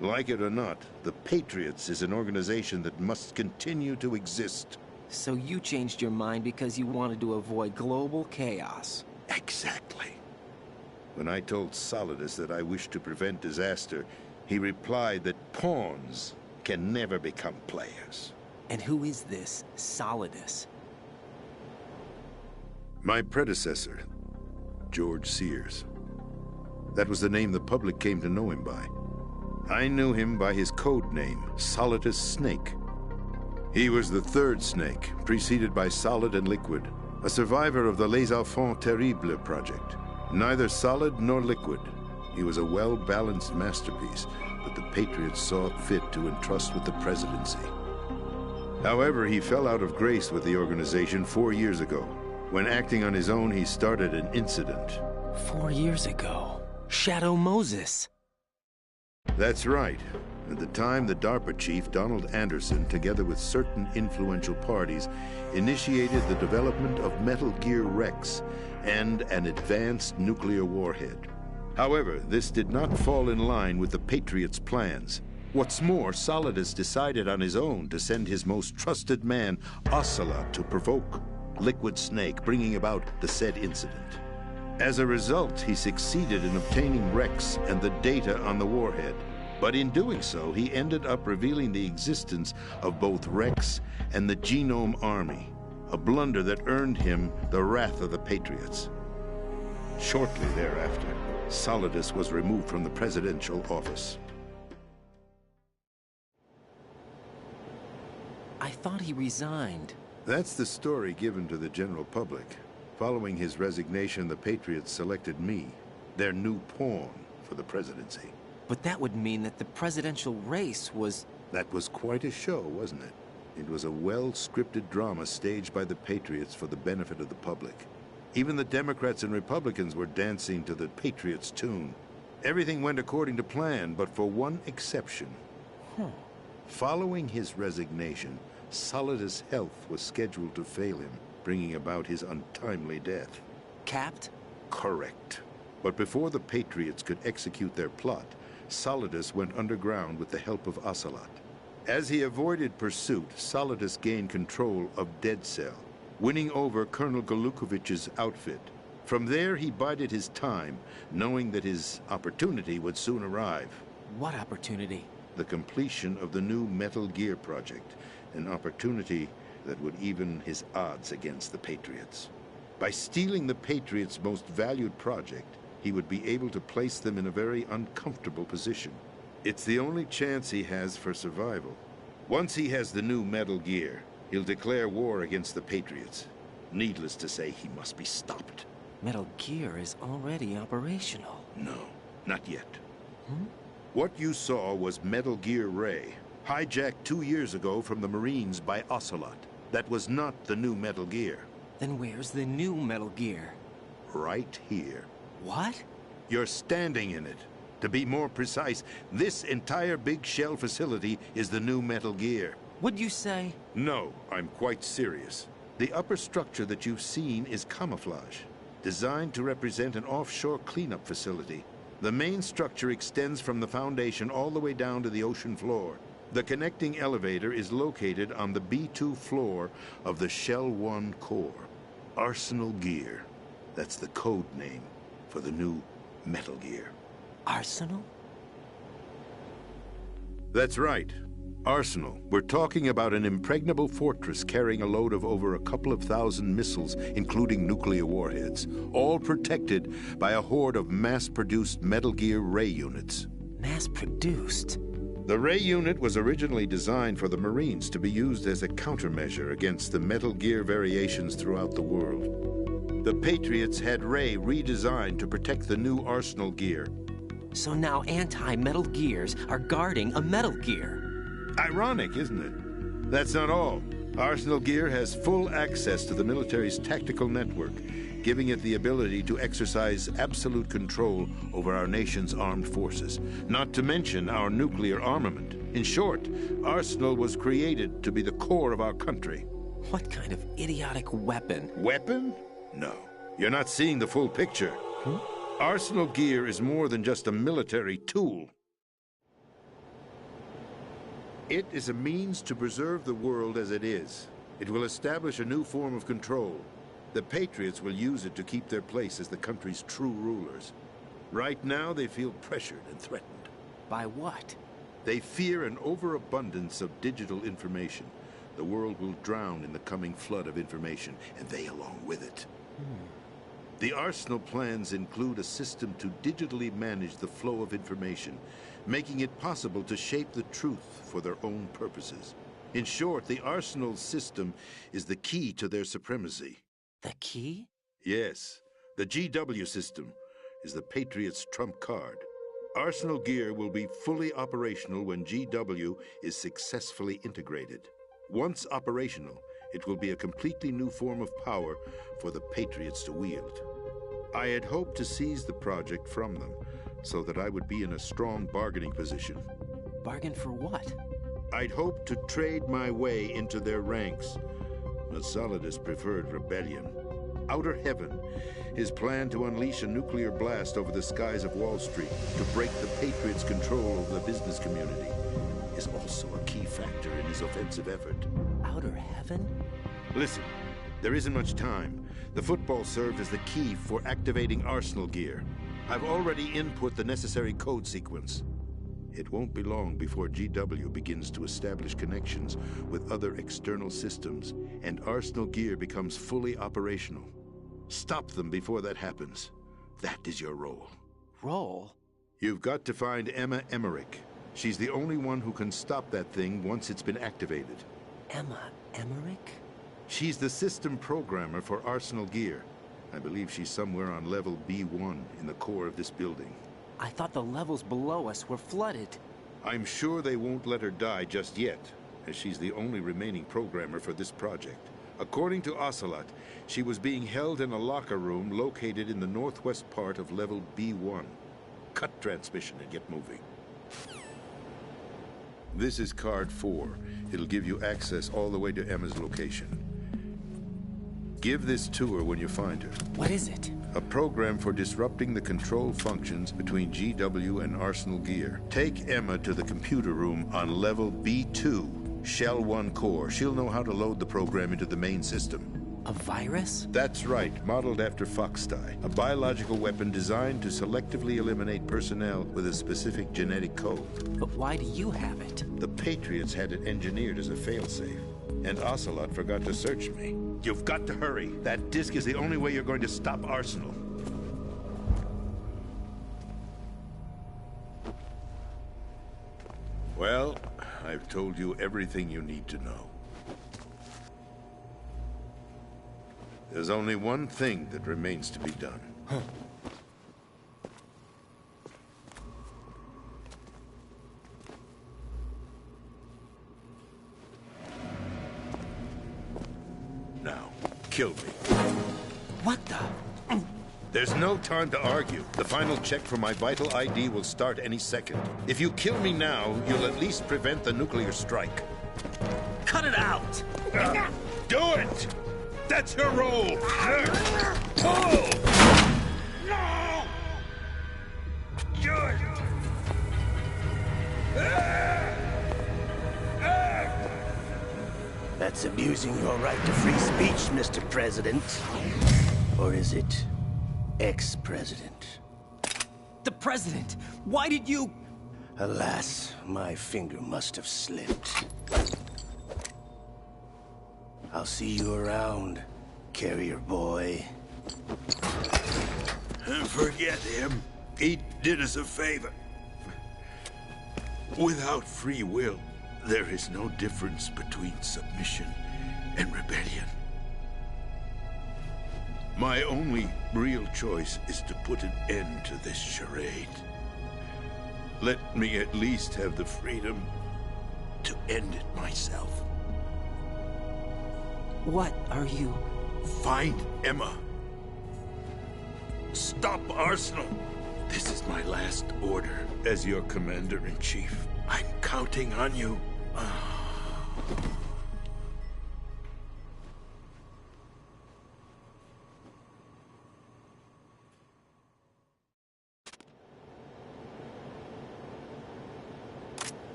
Like it or not, the Patriots is an organization that must continue to exist. So you changed your mind because you wanted to avoid global chaos. Exactly. When I told Solidus that I wished to prevent disaster, he replied that pawns can never become players. And who is this Solidus? My predecessor, George Sears. That was the name the public came to know him by. I knew him by his code name, Solidus Snake. He was the third Snake, preceded by Solid and Liquid, a survivor of the Les Enfants Terribles project. Neither solid nor liquid, he was a well-balanced masterpiece that the Patriots saw fit to entrust with the presidency. However, he fell out of grace with the organization 4 years ago. When acting on his own, he started an incident. 4 years ago? Shadow Moses. That's right. At the time, the DARPA chief, Donald Anderson, together with certain influential parties, initiated the development of Metal Gear Rex and an advanced nuclear warhead. However, this did not fall in line with the Patriots' plans. What's more, Solidus decided on his own to send his most trusted man, Ocelot, to provoke Liquid Snake, bringing about the said incident. As a result, he succeeded in obtaining Rex and the data on the warhead. But in doing so, he ended up revealing the existence of both Rex and the Genome Army, a blunder that earned him the wrath of the Patriots. Shortly thereafter, Solidus was removed from the presidential office. I thought he resigned. That's the story given to the general public. Following his resignation, the Patriots selected me, their new pawn, for the presidency. But that would mean that the presidential race was... That was quite a show, wasn't it? It was a well-scripted drama staged by the Patriots for the benefit of the public. Even the Democrats and Republicans were dancing to the Patriots' tune. Everything went according to plan, but for one exception. Following his resignation, Solidus' health was scheduled to fail him, bringing about his untimely death. Capped? Correct. But before the Patriots could execute their plot, Solidus went underground with the help of Ocelot. As he avoided pursuit, Solidus gained control of Dead Cell, winning over Colonel Golukovich's outfit. From there, he bided his time, knowing that his opportunity would soon arrive. What opportunity? The completion of the new Metal Gear project, an opportunity that would even his odds against the Patriots. By stealing the Patriots' most valued project, he would be able to place them in a very uncomfortable position. It's the only chance he has for survival. Once he has the new Metal Gear, he'll declare war against the Patriots. Needless to say, he must be stopped. Metal Gear is already operational. No, not yet. What you saw was Metal Gear Ray, Hijacked 2 years ago from the Marines by Ocelot. That was not the new Metal Gear. Then where's the new Metal Gear? Right here. What? You're standing in it. To be more precise, this entire big shell facility is the new Metal Gear. What'd you say? No, I'm quite serious. The upper structure that you've seen is camouflage, designed to represent an offshore cleanup facility. The main structure extends from the foundation all the way down to the ocean floor. The connecting elevator is located on the B2 floor of the Shell 1 core. Arsenal Gear. That's the code name for the new Metal Gear. Arsenal? That's right. Arsenal. We're talking about an impregnable fortress carrying a load of over a couple of thousand missiles, including nuclear warheads, all protected by a horde of mass-produced Metal Gear Ray units. Mass-produced? The Ray unit was originally designed for the Marines to be used as a countermeasure against the Metal Gear variations throughout the world. The Patriots had Ray redesigned to protect the new Arsenal Gear. So now anti-Metal Gears are guarding a Metal Gear. Ironic, isn't it? That's not all. Arsenal Gear has full access to the military's tactical network, giving it the ability to exercise absolute control over our nation's armed forces, not to mention our nuclear armament. In short, Arsenal was created to be the core of our country. What kind of idiotic weapon? Weapon? No. You're not seeing the full picture. Arsenal Gear is more than just a military tool. It is a means to preserve the world as it is. It will establish a new form of control. The Patriots will use it to keep their place as the country's true rulers. Right now, they feel pressured and threatened. By what? They fear an overabundance of digital information. The world will drown in the coming flood of information, and they along with it. The Arsenal plans include a system to digitally manage the flow of information, making it possible to shape the truth for their own purposes. In short, the Arsenal system is the key to their supremacy. The key? Yes. The GW system is the Patriots' trump card. Arsenal Gear will be fully operational when GW is successfully integrated. Once operational, it will be a completely new form of power for the Patriots to wield. I had hoped to seize the project from them, so that I would be in a strong bargaining position. Bargain for what? I'd hoped to trade my way into their ranks, but Solidus preferred rebellion. Outer Heaven, his plan to unleash a nuclear blast over the skies of Wall Street to break the Patriots' control over the business community, is also a key factor in his offensive effort. Outer Heaven? Listen, there isn't much time. The football served as the key for activating Arsenal Gear. I've already input the necessary code sequence. It won't be long before GW begins to establish connections with other external systems, and Arsenal Gear becomes fully operational. Stop them before that happens. That is your role. Role? You've got to find Emma Emmerich. She's the only one who can stop that thing once it's been activated. Emma Emmerich? She's the system programmer for Arsenal Gear. I believe she's somewhere on level B1 in the core of this building. I thought the levels below us were flooded. I'm sure they won't let her die just yet, as she's the only remaining programmer for this project. According to Ocelot, she was being held in a locker room located in the northwest part of level B1. Cut transmission and get moving. This is card 4. It'll give you access all the way to Emma's location. Give this to her when you find her. What is it? A program for disrupting the control functions between GW and Arsenal Gear. Take Emma to the computer room on level B2, Shell 1 core. She'll know how to load the program into the main system. A virus? That's right, modeled after Foxdie, a biological weapon designed to selectively eliminate personnel with a specific genetic code. But why do you have it? The Patriots had it engineered as a failsafe, and Ocelot forgot to search me. You've got to hurry. That disk is the only way you're going to stop Arsenal. Well, I've told you everything you need to know. There's only one thing that remains to be done. kill me. What the? There's no time to argue. The final check for my vital ID will start any second. If you kill me now, you'll at least prevent the nuclear strike. Cut it out! Do it! That's your role! Pull! No! Good! That's abusing your right to free speech, Mr. President. Or is it ex-president? The president! Why did you... Alas, my finger must have slipped. I'll see you around, carrier boy. Forget him. He did us a favor. Without free will, there is no difference between submission and rebellion. My only real choice is to put an end to this charade. Let me at least have the freedom to end it myself. What are you... Find Emma. Stop Arsenal. This is my last order as your commander-in-chief. I'm counting on you.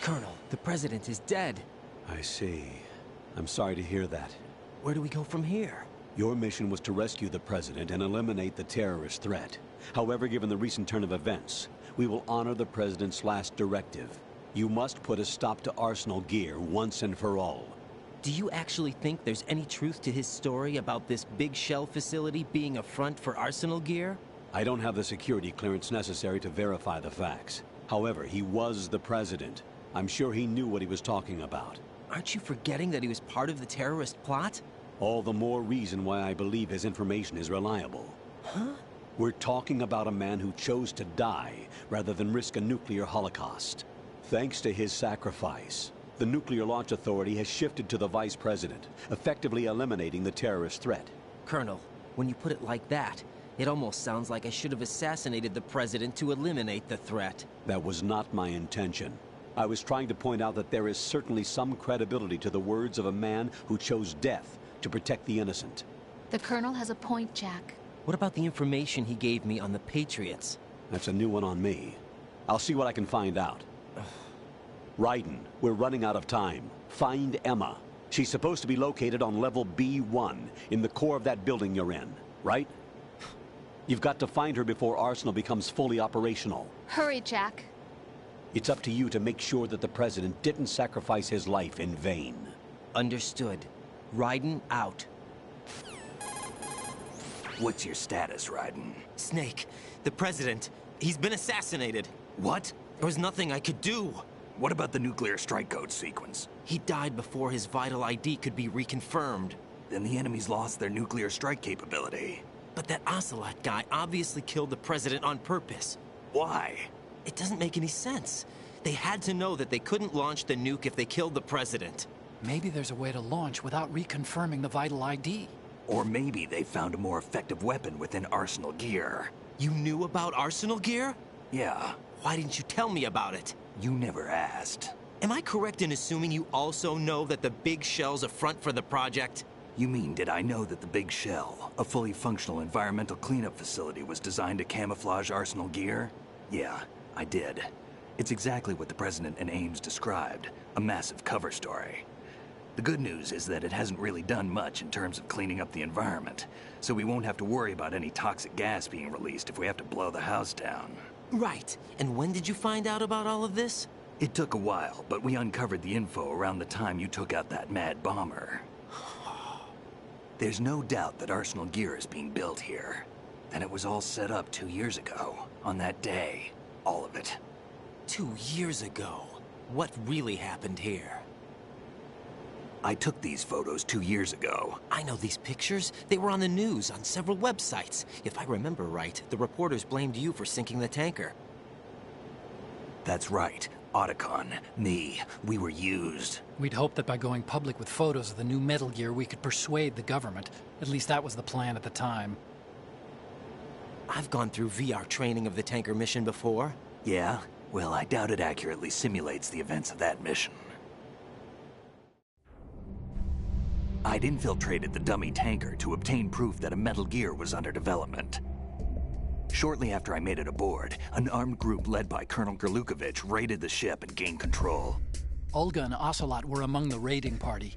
Colonel, the president is dead. I see. I'm sorry to hear that. Where do we go from here? Your mission was to rescue the president and eliminate the terrorist threat. However, given the recent turn of events, we will honor the president's last directive. You must put a stop to Arsenal Gear once and for all. Do you actually think there's any truth to his story about this big shell facility being a front for Arsenal Gear? I don't have the security clearance necessary to verify the facts. However, he was the president. I'm sure he knew what he was talking about. Aren't you forgetting that he was part of the terrorist plot? All the more reason why I believe his information is reliable. Huh? We're talking about a man who chose to die rather than risk a nuclear holocaust. Thanks to his sacrifice, the Nuclear Launch Authority has shifted to the vice president, effectively eliminating the terrorist threat. Colonel, when you put it like that, it almost sounds like I should have assassinated the president to eliminate the threat. That was not my intention. I was trying to point out that there is certainly some credibility to the words of a man who chose death to protect the innocent. The Colonel has a point, Jack. What about the information he gave me on the Patriots? That's a new one on me. I'll see what I can find out. Raiden, we're running out of time. Find Emma. She's supposed to be located on level B1, in the core of that building you're in, right? You've got to find her before Arsenal becomes fully operational. Hurry, Jack. It's up to you to make sure that the president didn't sacrifice his life in vain. Understood. Raiden out. What's your status, Raiden? Snake, the president, he's been assassinated. What? There was nothing I could do. What about the nuclear strike code sequence? He died before his vital ID could be reconfirmed. Then the enemy's lost their nuclear strike capability. But that Ocelot guy obviously killed the president on purpose. Why? It doesn't make any sense. They had to know that they couldn't launch the nuke if they killed the president. Maybe there's a way to launch without reconfirming the vital ID. Or maybe they found a more effective weapon within Arsenal Gear. You knew about Arsenal Gear? Yeah. Why didn't you tell me about it? You never asked. Am I correct in assuming you also know that the Big Shell's a front for the project? You mean, did I know that the Big Shell, a fully functional environmental cleanup facility, was designed to camouflage Arsenal Gear? Yeah, I did. It's exactly what the President and Ames described, a massive cover story. The good news is that it hasn't really done much in terms of cleaning up the environment, so we won't have to worry about any toxic gas being released if we have to blow the house down. Right. And when did you find out about all of this? It took a while, but we uncovered the info around the time you took out that mad bomber. There's no doubt that Arsenal gear is being built here. And it was all set up 2 years ago, on that day. All of it. 2 years ago? What really happened here? I took these photos 2 years ago. I know these pictures. They were on the news, on several websites. If I remember right, the reporters blamed you for sinking the tanker. That's right. Otacon, me, we were used. We'd hoped that by going public with photos of the new Metal Gear, we could persuade the government. At least that was the plan at the time. I've gone through VR training of the tanker mission before. Yeah? Well, I doubt it accurately simulates the events of that mission. I'd infiltrated the dummy tanker to obtain proof that a Metal Gear was under development. Shortly after I made it aboard, an armed group led by Colonel Gerlukovich raided the ship and gained control. Olga and Ocelot were among the raiding party.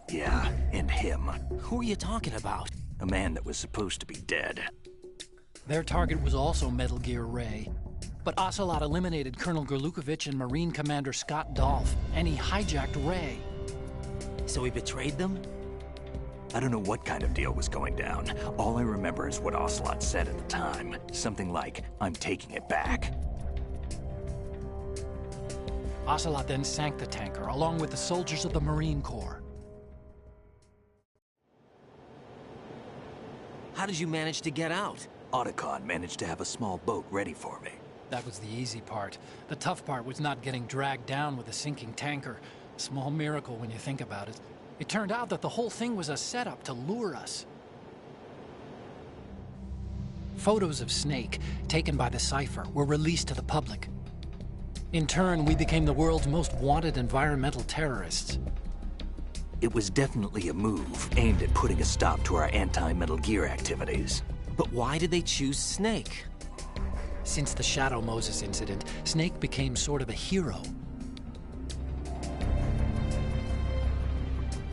Yeah, and him. Who are you talking about? A man that was supposed to be dead. Their target was also Metal Gear Ray. But Ocelot eliminated Colonel Gerlukovich and Marine Commander Scott Dolph, and he hijacked Ray. So he betrayed them? I don't know what kind of deal was going down. All I remember is what Ocelot said at the time. Something like, "I'm taking it back." Ocelot then sank the tanker, along with the soldiers of the Marine Corps. How did you manage to get out? Otacon managed to have a small boat ready for me. That was the easy part. The tough part was not getting dragged down with a sinking tanker. A small miracle when you think about it. It turned out that the whole thing was a setup to lure us. Photos of Snake, taken by the Cypher, were released to the public. In turn, we became the world's most wanted environmental terrorists. It was definitely a move aimed at putting a stop to our anti-Metal Gear activities. But why did they choose Snake? Since the Shadow Moses incident, Snake became sort of a hero.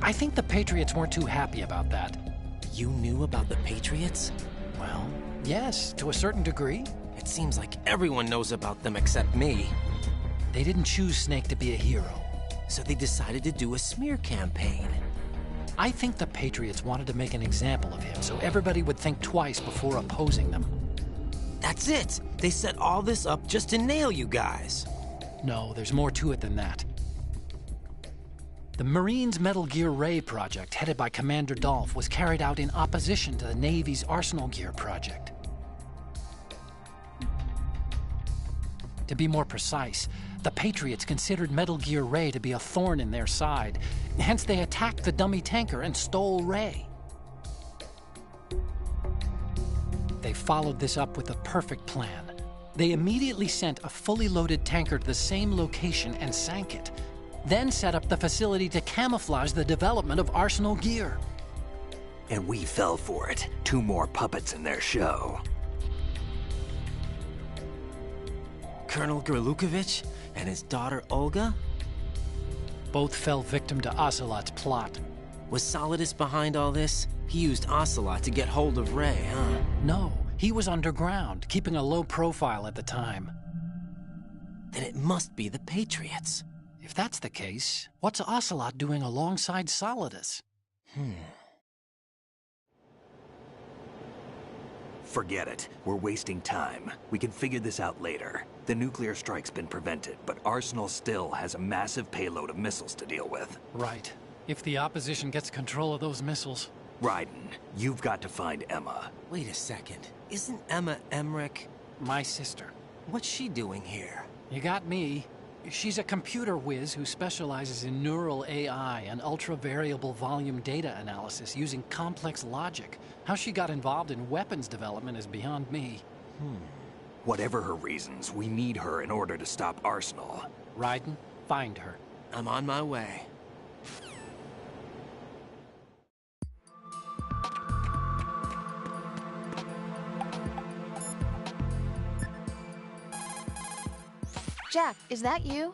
I think the Patriots weren't too happy about that. You knew about the Patriots? Well, yes, to a certain degree. It seems like everyone knows about them except me. They didn't choose Snake to be a hero. So they decided to do a smear campaign. I think the Patriots wanted to make an example of him so everybody would think twice before opposing them. That's it! They set all this up just to nail you guys. No, there's more to it than that. The Marines' Metal Gear Ray project, headed by Commander Dolph, was carried out in opposition to the Navy's Arsenal Gear project. To be more precise, the Patriots considered Metal Gear Ray to be a thorn in their side. Hence, they attacked the dummy tanker and stole Ray. They followed this up with a perfect plan. They immediately sent a fully loaded tanker to the same location and sank it. Then set up the facility to camouflage the development of Arsenal Gear. And we fell for it. 2 more puppets in their show. Colonel Gerlukovich and his daughter Olga? Both fell victim to Ocelot's plot. Was Solidus behind all this? He used Ocelot to get hold of Ray, huh? No, he was underground, keeping a low profile at the time. Then it must be the Patriots. If that's the case, what's Ocelot doing alongside Solidus? Forget it. We're wasting time. We can figure this out later. The nuclear strike's been prevented, but Arsenal still has a massive payload of missiles to deal with. Right. If the opposition gets control of those missiles. Raiden, you've got to find Emma. Wait a second. Isn't Emma Emmerich? My sister. What's she doing here? You got me. She's a computer whiz who specializes in neural AI and ultra-variable volume data analysis using complex logic. How she got involved in weapons development is beyond me. Whatever her reasons, we need her in order to stop Arsenal. Raiden, find her. I'm on my way. Jack, is that you?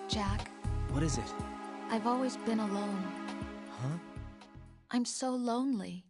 Jack, What is it? I've always been alone. Huh? I'm so lonely.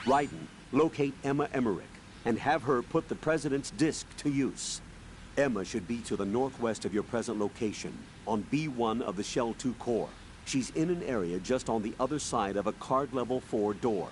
Raiden, locate Emma Emmerich and have her put the President's disc to use. Emma should be to the northwest of your present location, on B1 of the Shell 2 core. She's in an area just on the other side of a card level 4 door.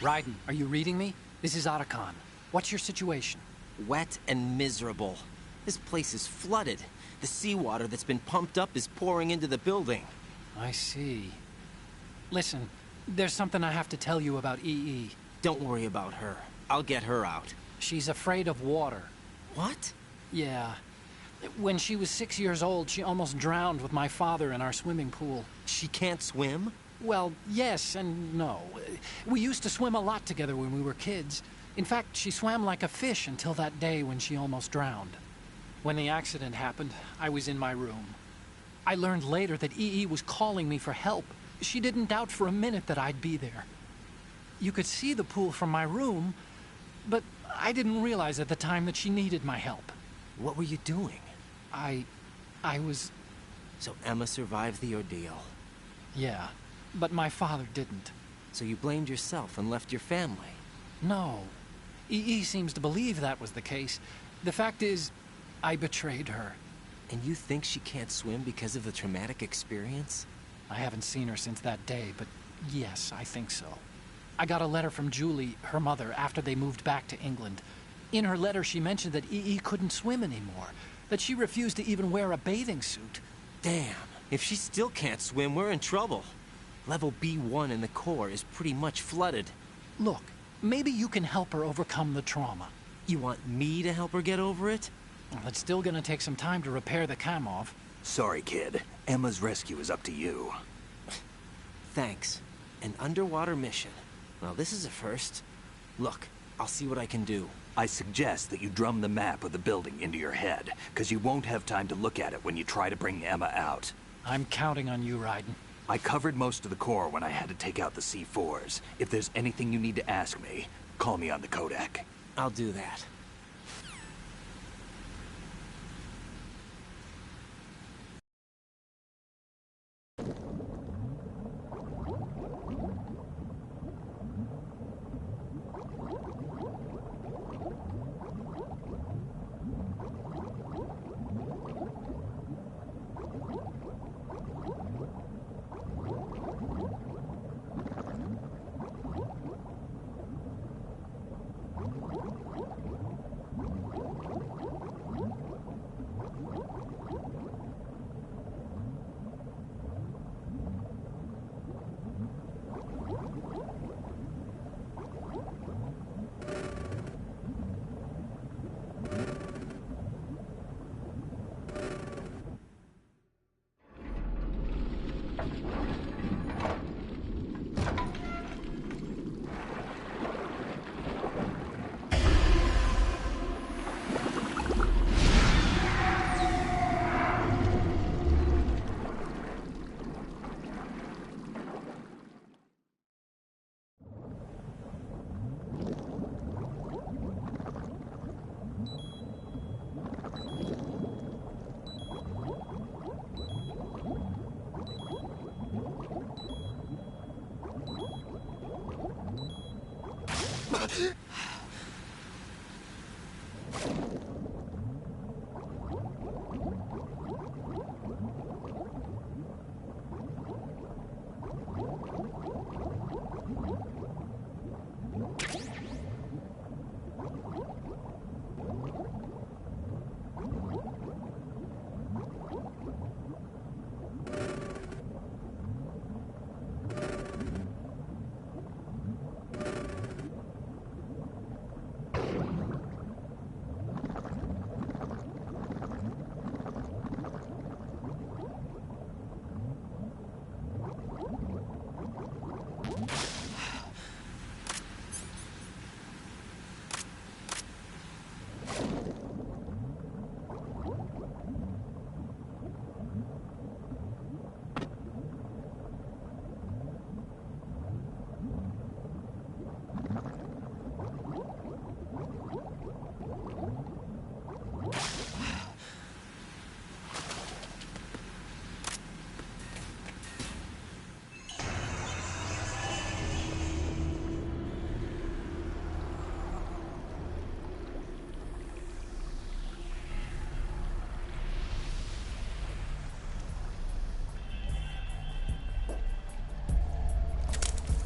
Raiden, are you reading me? This is Otacon. What's your situation? Wet and miserable. This place is flooded. The seawater that's been pumped up is pouring into the building. I see. Listen, there's something I have to tell you about EE. Don't worry about her. I'll get her out. She's afraid of water. What? Yeah. When she was 6 years old, she almost drowned with my father in our swimming pool. She can't swim? Well, yes and no. We used to swim a lot together when we were kids. In fact, she swam like a fish until that day when she almost drowned. When the accident happened, I was in my room. I learned later that EE was calling me for help. She didn't doubt for a minute that I'd be there. You could see the pool from my room, but I didn't realize at the time that she needed my help. What were you doing? I was... So Emma survived the ordeal. Yeah, but my father didn't. So you blamed yourself and left your family? No. EE seems to believe that was the case. The fact is, I betrayed her. And you think she can't swim because of the traumatic experience? I haven't seen her since that day, but yes, I think so. I got a letter from Julie, her mother, after they moved back to England. In her letter, she mentioned that EE couldn't swim anymore, that she refused to even wear a bathing suit. Damn, if she still can't swim, we're in trouble. Level B1 in the core is pretty much flooded. Look, maybe you can help her overcome the trauma. You want me to help her get over it? Well, it's still gonna take some time to repair the Kamov. Sorry, kid. Emma's rescue is up to you. Thanks. An underwater mission. Well, this is a first. Look, I'll see what I can do. I suggest that you drum the map of the building into your head, because you won't have time to look at it when you try to bring Emma out. I'm counting on you, Raiden. I covered most of the core when I had to take out the C4s. If there's anything you need to ask me, call me on the codec. I'll do that.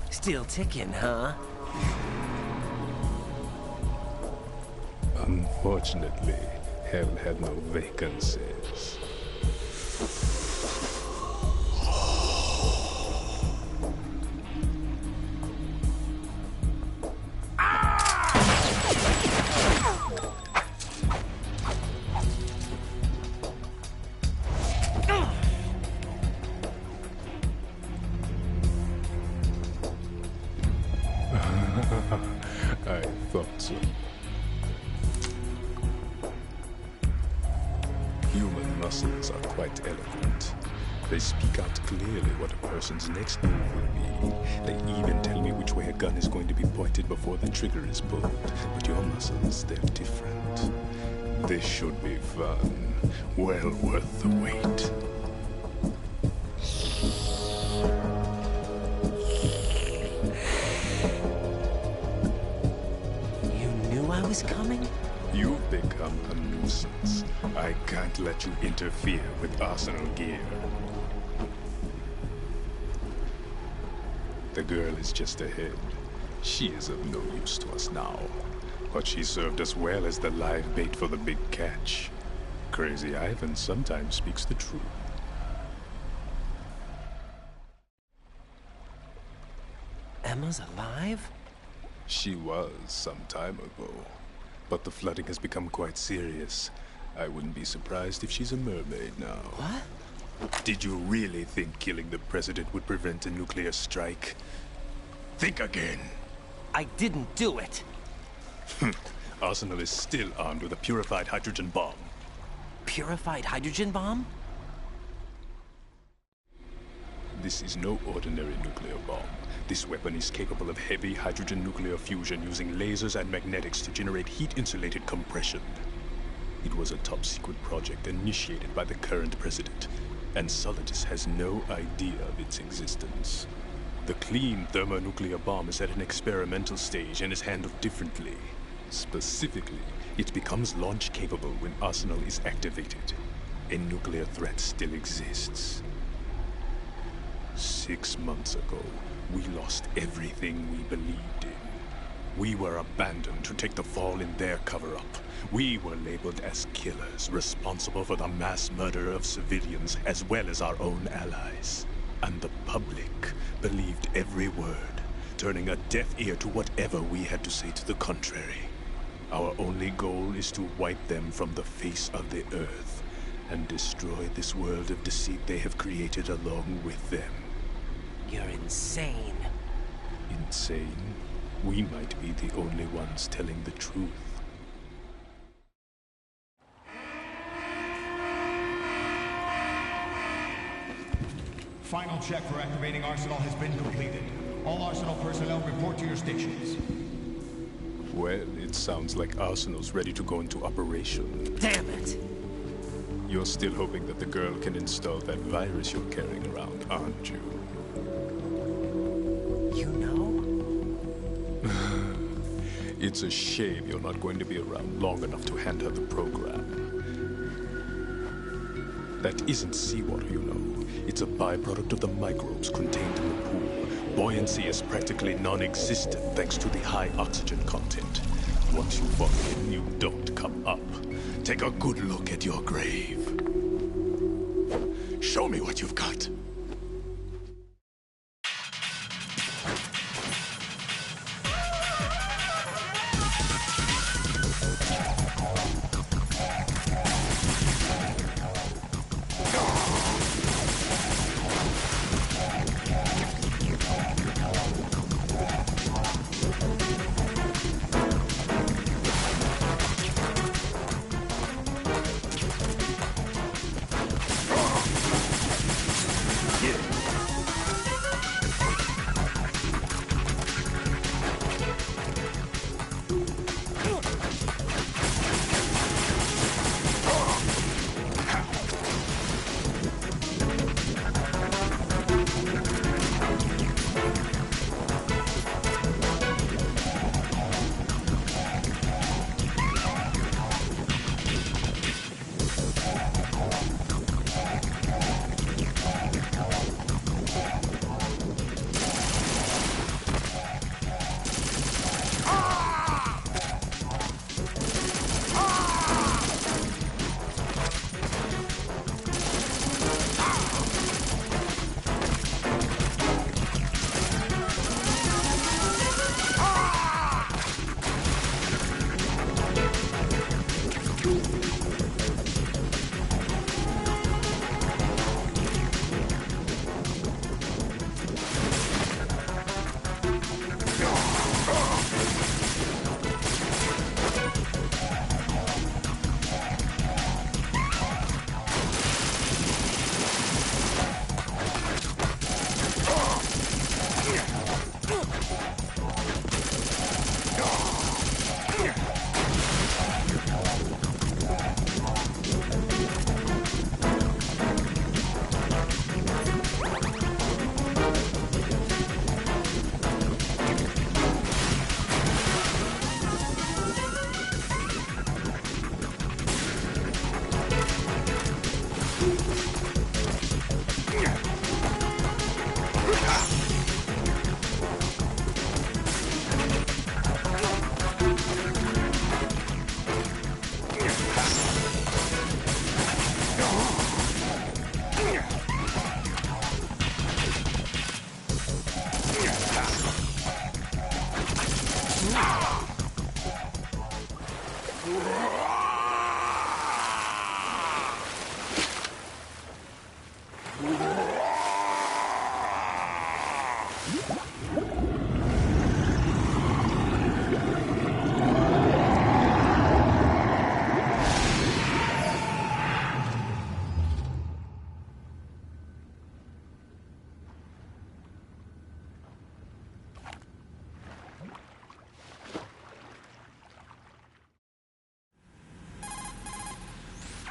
Still ticking, huh? Unfortunately, hell had no vacancies. I thought so. Human muscles are quite eloquent. They speak out clearly what a person's next move will be. They even tell me which way a gun is going to be pointed before the trigger is pulled. But your muscles, they're different. This should be fun. Well worth the wait. I was coming? You've become a nuisance. I can't let you interfere with Arsenal gear. The girl is just ahead. She is of no use to us now. But she served us well as the live bait for the big catch. Crazy Ivan sometimes speaks the truth. Emma's alive? She was some time ago. But the flooding has become quite serious. I wouldn't be surprised if she's a mermaid now. What? Did you really think killing the president would prevent a nuclear strike? Think again. I didn't do it. Arsenal is still armed with a purified hydrogen bomb. Purified hydrogen bomb? This is no ordinary nuclear bomb. This weapon is capable of heavy hydrogen nuclear fusion using lasers and magnetics to generate heat-insulated compression. It was a top-secret project initiated by the current president, and Solidus has no idea of its existence. The clean thermonuclear bomb is at an experimental stage and is handled differently. Specifically, it becomes launch-capable when Arsenal is activated. A nuclear threat still exists. 6 months ago, we lost everything we believed in. We were abandoned to take the fall in their cover-up. We were labeled as killers, responsible for the mass murder of civilians as well as our own allies. And the public believed every word, turning a deaf ear to whatever we had to say to the contrary. Our only goal is to wipe them from the face of the earth and destroy this world of deceit they have created along with them. You're insane. Insane? We might be the only ones telling the truth. Final check for activating Arsenal has been completed. All Arsenal personnel report to your stations. Well, it sounds like Arsenal's ready to go into operation. Damn it! You're still hoping that the girl can install that virus you're carrying around, aren't you? You know? It's a shame you're not going to be around long enough to hand her the program. That isn't seawater, you know. It's a byproduct of the microbes contained in the pool. Buoyancy is practically non-existent thanks to the high oxygen content. Once you fall in, you don't come up. Take a good look at your grave. Show me what you've got.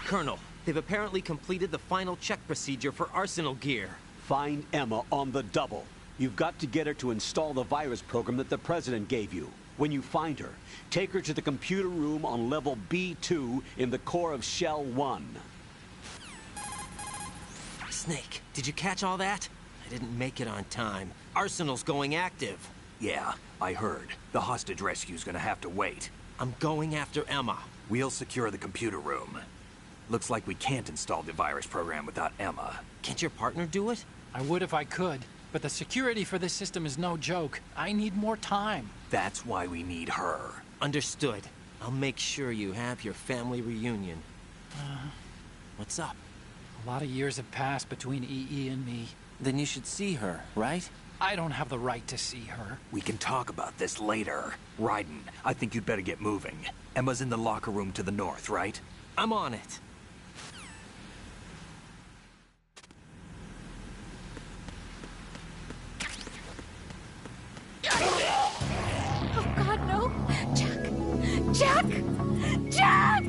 Colonel, they've apparently completed the final check procedure for arsenal gear. Find Emma on the double. You've got to get her to install the virus program that the President gave you. When you find her, take her to the computer room on level B2 in the core of Shell 1. Snake, did you catch all that? I didn't make it on time. Arsenal's going active. Yeah, I heard. The hostage rescue's gonna have to wait. I'm going after Emma. We'll secure the computer room. Looks like we can't install the virus program without Emma. Can't your partner do it? I would if I could, but the security for this system is no joke. I need more time. That's why we need her. Understood. I'll make sure you have your family reunion. What's up? A lot of years have passed between EE and me. Then you should see her, right? I don't have the right to see her. We can talk about this later. Raiden, I think you'd better get moving. Emma's in the locker room to the north, right? I'm on it. Oh, God, no! Jack! Jack! Jack!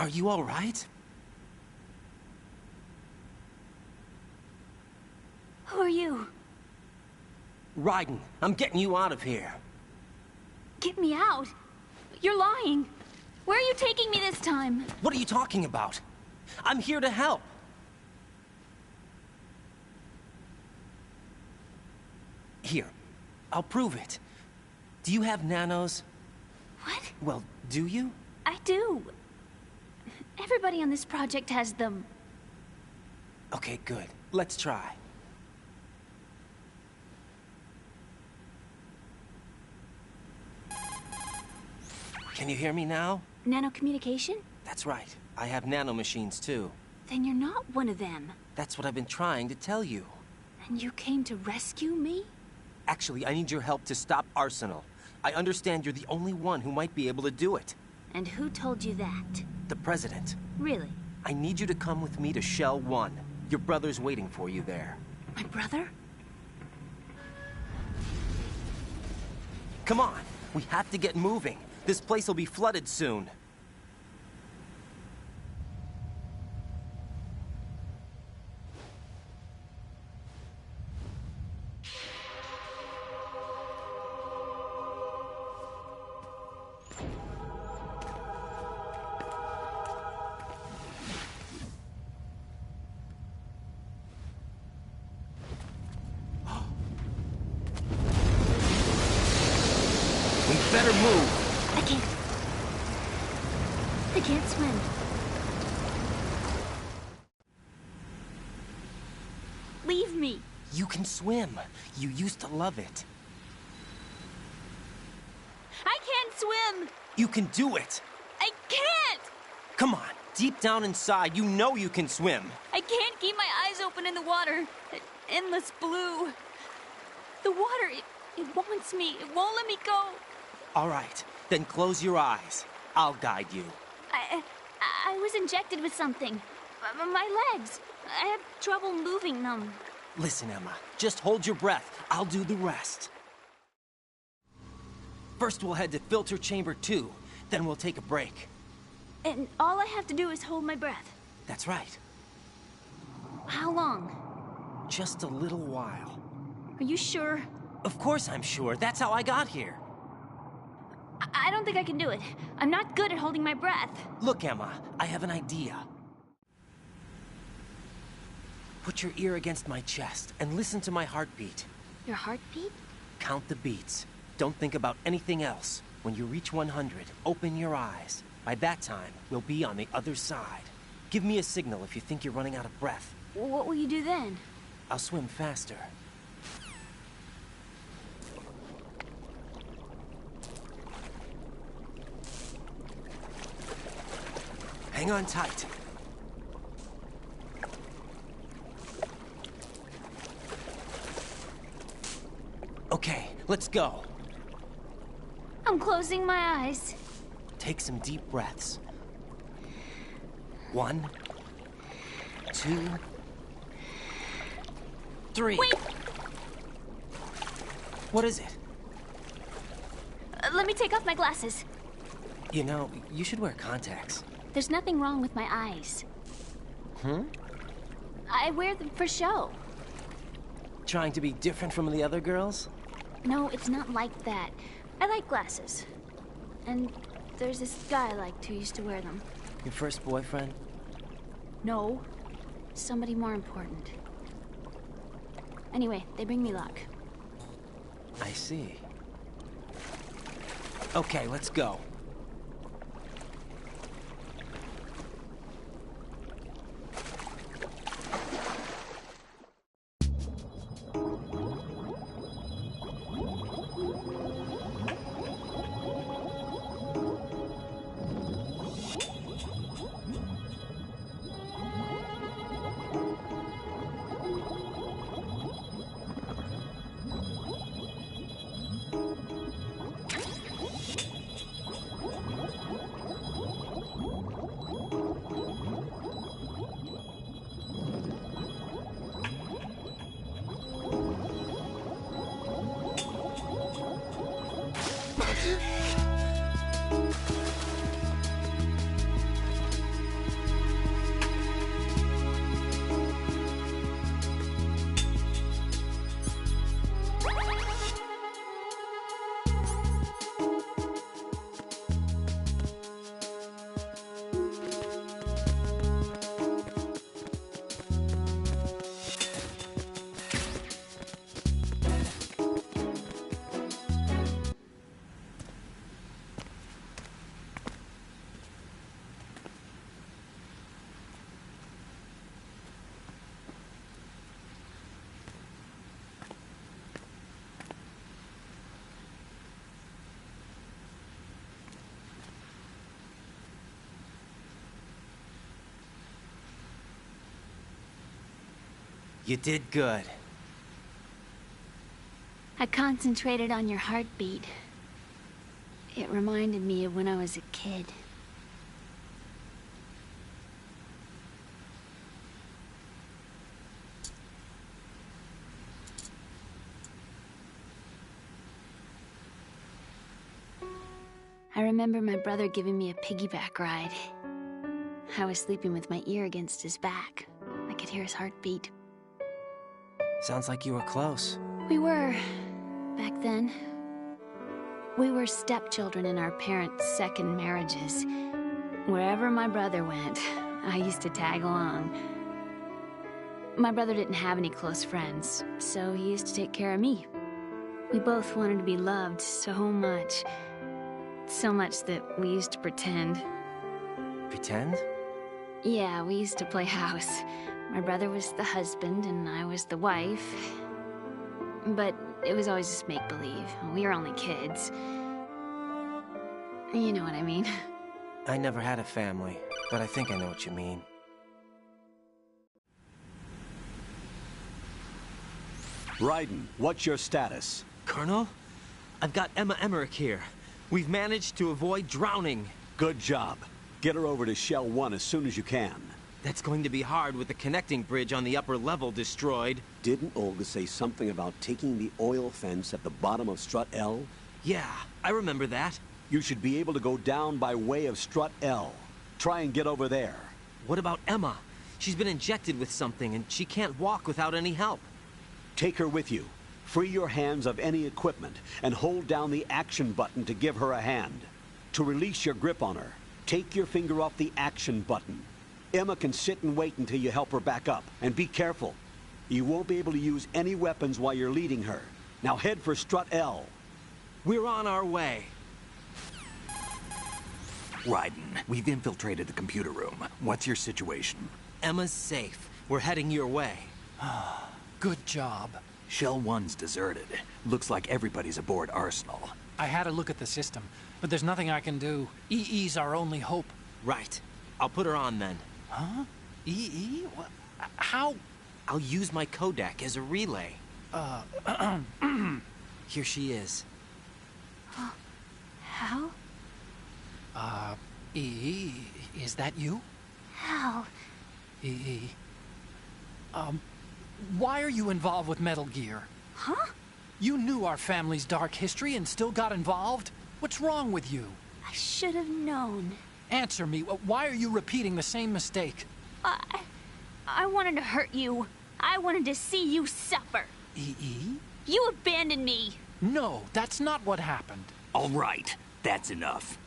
Are you all right? Who are you? Raiden, I'm getting you out of here. Get me out. You're lying. Where are you taking me this time? What are you talking about? I'm here to help. Here, I'll prove it. Do you have nanos? What? Well, do you? I do. Everybody on this project has them. Okay, good. Let's try. Can you hear me now? Nanocommunication? That's right. I have nanomachines too. Then you're not one of them. That's what I've been trying to tell you. And you came to rescue me? Actually, I need your help to stop Arsenal. I understand you're the only one who might be able to do it. And who told you that? The President. Really? I need you to come with me to Shell 1. Your brother's waiting for you there. My brother? Come on, we have to get moving. This place will be flooded soon. Better move. I can't swim. Leave me. You can swim. You used to love it. swim. You can do it. I can't. Come on, deep down inside, you know you can swim. I can't keep my eyes open in the water. That endless blue. The water, it wants me. It won't let me go. All right, then close your eyes. I'll guide you. I was injected with something. My legs. I have trouble moving them. Listen, Emma, just hold your breath. I'll do the rest. First, we'll head to filter chamber 2. Then we'll take a break. And all I have to do is hold my breath. That's right. How long? Just a little while. Are you sure? Of course I'm sure. That's how I got here. I don't think I can do it. I'm not good at holding my breath. Look, Emma, I have an idea. Put your ear against my chest and listen to my heartbeat. Your heartbeat? Count the beats. Don't think about anything else. When you reach 100, open your eyes. By that time, we'll be on the other side. Give me a signal if you think you're running out of breath. What will you do then? I'll swim faster. Hang on tight. Okay, let's go. I'm closing my eyes. Take some deep breaths. 1, 2, 3. Wait! What is it? Let me take off my glasses. You know, you should wear contacts. There's nothing wrong with my eyes. I wear them for show. Trying to be different from the other girls? No, it's not like that. I like glasses. And there's this guy I liked who used to wear them. Your first boyfriend? No. Somebody more important. Anyway, they bring me luck. I see. Okay, let's go. You did good. I concentrated on your heartbeat. It reminded me of when I was a kid. I remember my brother giving me a piggyback ride. I was sleeping with my ear against his back. I could hear his heartbeat. Sounds like you were close. We were, back then. We were stepchildren in our parents' second marriages. Wherever my brother went, I used to tag along. My brother didn't have any close friends, so he used to take care of me. We both wanted to be loved so much. So much that we used to pretend. Pretend? Yeah, we used to play house. My brother was the husband, and I was the wife. But it was always just make-believe. We were only kids. You know what I mean. I never had a family, but I think I know what you mean. Raiden, what's your status? Colonel? I've got Emma Emmerich here. We've managed to avoid drowning. Good job. Get her over to Shell 1 as soon as you can. That's going to be hard with the connecting bridge on the upper level destroyed. Didn't Olga say something about taking the oil fence at the bottom of Strut L? Yeah, I remember that. You should be able to go down by way of Strut L. Try and get over there. What about Emma? She's been injected with something and she can't walk without any help. Take her with you. Free your hands of any equipment and hold down the action button to give her a hand. To release your grip on her, take your finger off the action button. Emma can sit and wait until you help her back up. And be careful. You won't be able to use any weapons while you're leading her. Now head for Strut L. We're on our way. Raiden, we've infiltrated the computer room. What's your situation? Emma's safe. We're heading your way. Good job. Shell 1's deserted. Looks like everybody's aboard Arsenal. I had a look at the system, but there's nothing I can do. EE's our only hope. Right. I'll put her on then. Huh? EE? What? How? I'll use my Kodak as a relay. Here she is. How? EE, is that you? How? EE. Why are you involved with Metal Gear? Huh? You knew our family's dark history and still got involved? What's wrong with you? I should have known. Answer me. Why are you repeating the same mistake? I wanted to hurt you. I wanted to see you suffer. EE? You abandoned me. No, that's not what happened. All right, that's enough.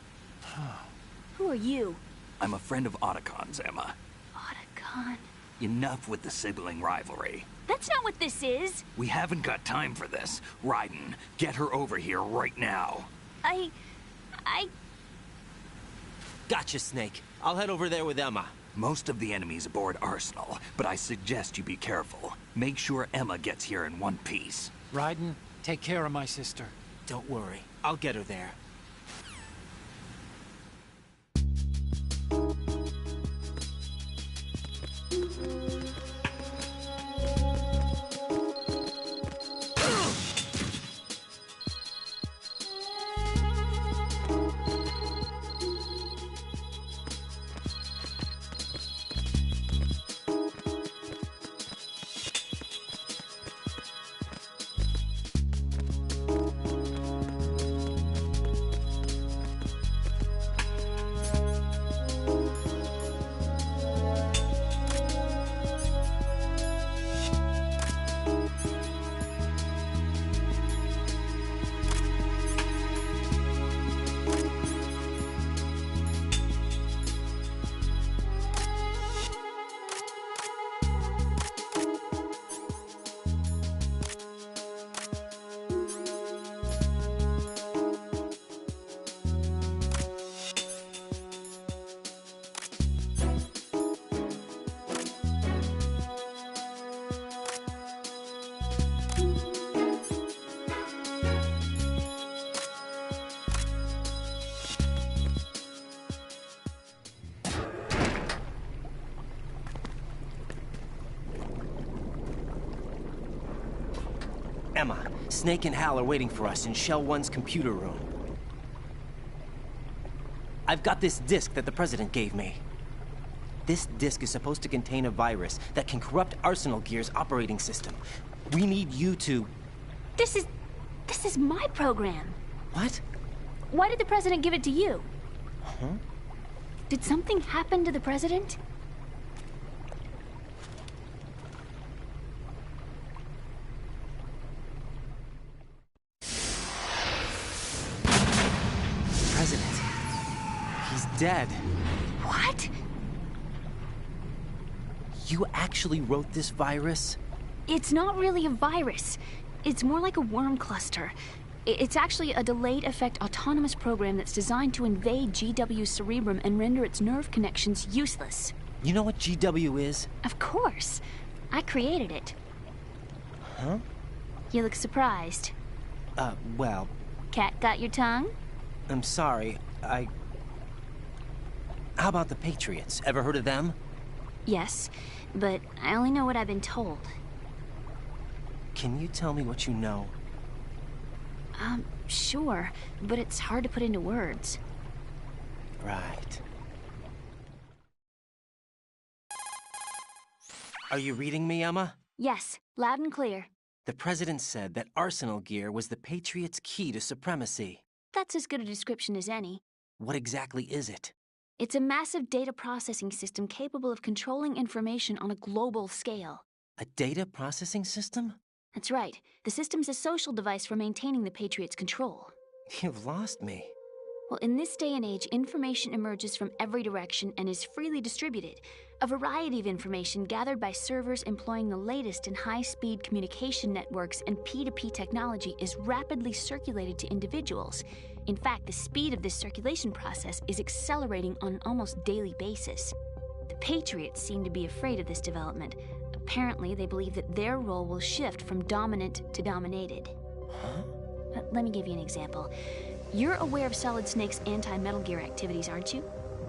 Who are you? I'm a friend of Otacon's, Emma. Otacon? Enough with the sibling rivalry. That's not what this is. We haven't got time for this. Raiden, get her over here right now. I... Gotcha, Snake. I'll head over there with Emma. Most of the enemy's aboard Arsenal, but I suggest you be careful. Make sure Emma gets here in one piece. Raiden, take care of my sister. Don't worry. I'll get her there. Emma, Snake and Hal are waiting for us in Shell 1's computer room. I've got this disk that the President gave me. This disk is supposed to contain a virus that can corrupt Arsenal Gear's operating system. We need you to... This is my program. What? Why did the President give it to you? Huh? Did something happen to the President? President. He's dead. What? You actually wrote this virus? It's not really a virus. It's more like a worm cluster. It's actually a delayed effect autonomous program that's designed to invade GW's cerebrum and render its nerve connections useless. You know what GW is? Of course. I created it. Huh? You look surprised. Well... Cat got your tongue? I'm sorry. How about the Patriots? Ever heard of them? Yes, but I only know what I've been told. Can you tell me what you know? Sure, but it's hard to put into words. Right. Are you reading me, Emma? Yes, loud and clear. The President said that Arsenal gear was the Patriots' key to supremacy. That's as good a description as any. What exactly is it? It's a massive data processing system capable of controlling information on a global scale. A data processing system? That's right. The system's a social device for maintaining the Patriots' control. You've lost me. Well, in this day and age, information emerges from every direction and is freely distributed. A variety of information gathered by servers employing the latest in high-speed communication networks and P2P technology is rapidly circulated to individuals. In fact, the speed of this circulation process is accelerating on an almost daily basis. The Patriots seem to be afraid of this development. Apparently, they believe that their role will shift from dominant to dominated. Huh? Let me give you an example. You're aware of Solid Snake's anti-Metal Gear activities, aren't you?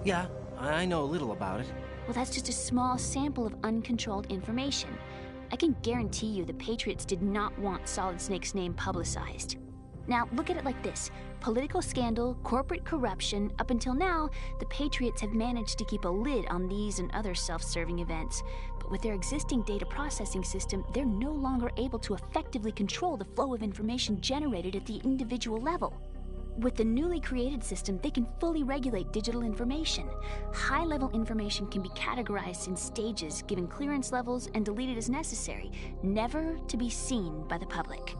Yeah, I know a little about it. Well, that's just a small sample of uncontrolled information. I can guarantee you the Patriots did not want Solid Snake's name publicized. Now, look at it like this. Political scandal, corporate corruption, up until now, the Patriots have managed to keep a lid on these and other self-serving events. But with their existing data processing system, they're no longer able to effectively control the flow of information generated at the individual level. With the newly created system, they can fully regulate digital information. High-level information can be categorized in stages, given clearance levels, and deleted as necessary, never to be seen by the public.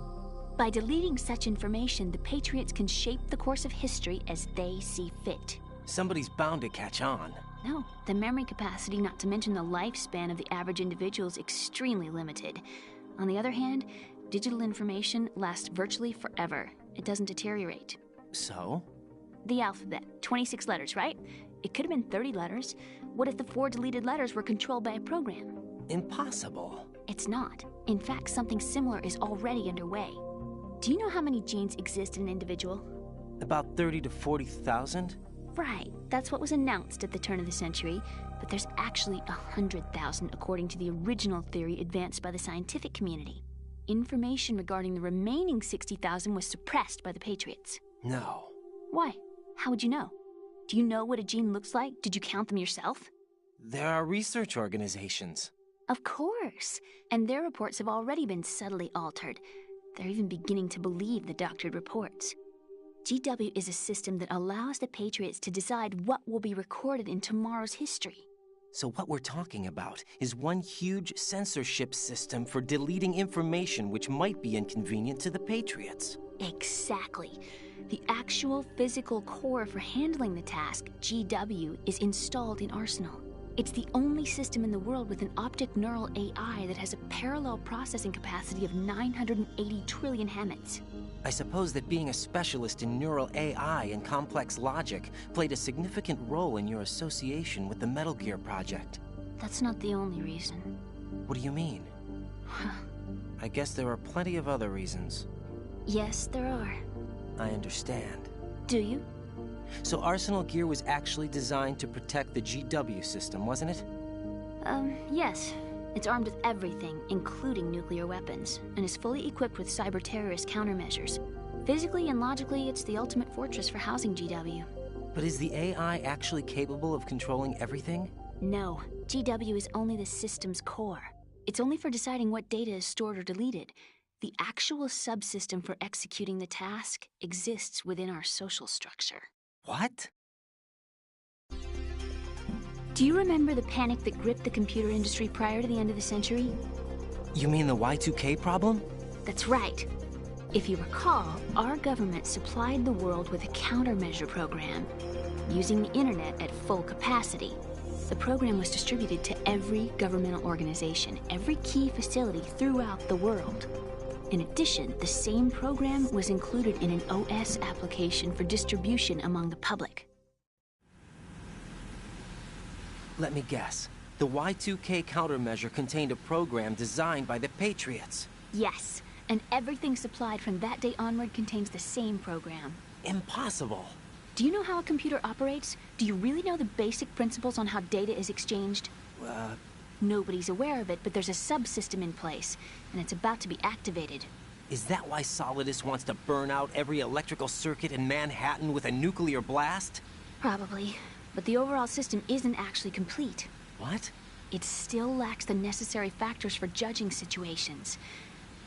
By deleting such information, the Patriots can shape the course of history as they see fit. Somebody's bound to catch on. No, the memory capacity, not to mention the lifespan of the average individual, is extremely limited. On the other hand, digital information lasts virtually forever. It doesn't deteriorate. So? The alphabet, 26 letters, right? It could have been 30 letters. What if the 4 deleted letters were controlled by a program? Impossible. It's not. In fact, something similar is already underway. Do you know how many genes exist in an individual? About 30 to 40,000? Right, that's what was announced at the turn of the century, but there's actually 100,000 according to the original theory advanced by the scientific community. Information regarding the remaining 60,000 was suppressed by the Patriots. No. Why? How would you know? Do you know what a gene looks like? Did you count them yourself? There are research organizations. Of course, and their reports have already been subtly altered. They're even beginning to believe the doctored reports. GW is a system that allows the Patriots to decide what will be recorded in tomorrow's history. So what we're talking about is one huge censorship system for deleting information which might be inconvenient to the Patriots. Exactly. The actual physical core for handling the task, GW, is installed in Arsenal. It's the only system in the world with an optic neural AI that has a parallel processing capacity of 980 trillion Hammets. I suppose that being a specialist in neural AI and complex logic played a significant role in your association with the Metal Gear project. That's not the only reason. What do you mean? I guess there are plenty of other reasons. Yes, there are. I understand. Do you? So Arsenal gear was actually designed to protect the GW system, wasn't it? Yes. It's armed with everything, including nuclear weapons, and is fully equipped with cyber-terrorist countermeasures. Physically and logically, it's the ultimate fortress for housing GW. But is the AI actually capable of controlling everything? No. GW is only the system's core. It's only for deciding what data is stored or deleted. The actual subsystem for executing the task exists within our social structure. What? Do you remember the panic that gripped the computer industry prior to the end of the century? You mean the Y2K problem? That's right. If you recall, our government supplied the world with a countermeasure program, using the internet at full capacity. The program was distributed to every governmental organization, every key facility throughout the world. In addition, the same program was included in an OS application for distribution among the public. Let me guess. The Y2K countermeasure contained a program designed by the Patriots. Yes, and everything supplied from that day onward contains the same program. Impossible. Do you know how a computer operates? Do you really know the basic principles on how data is exchanged? Nobody's aware of it, but there's a subsystem in place, and it's about to be activated. Is that why Solidus wants to burn out every electrical circuit in Manhattan with a nuclear blast? Probably. But the overall system isn't actually complete. What? It still lacks the necessary factors for judging situations.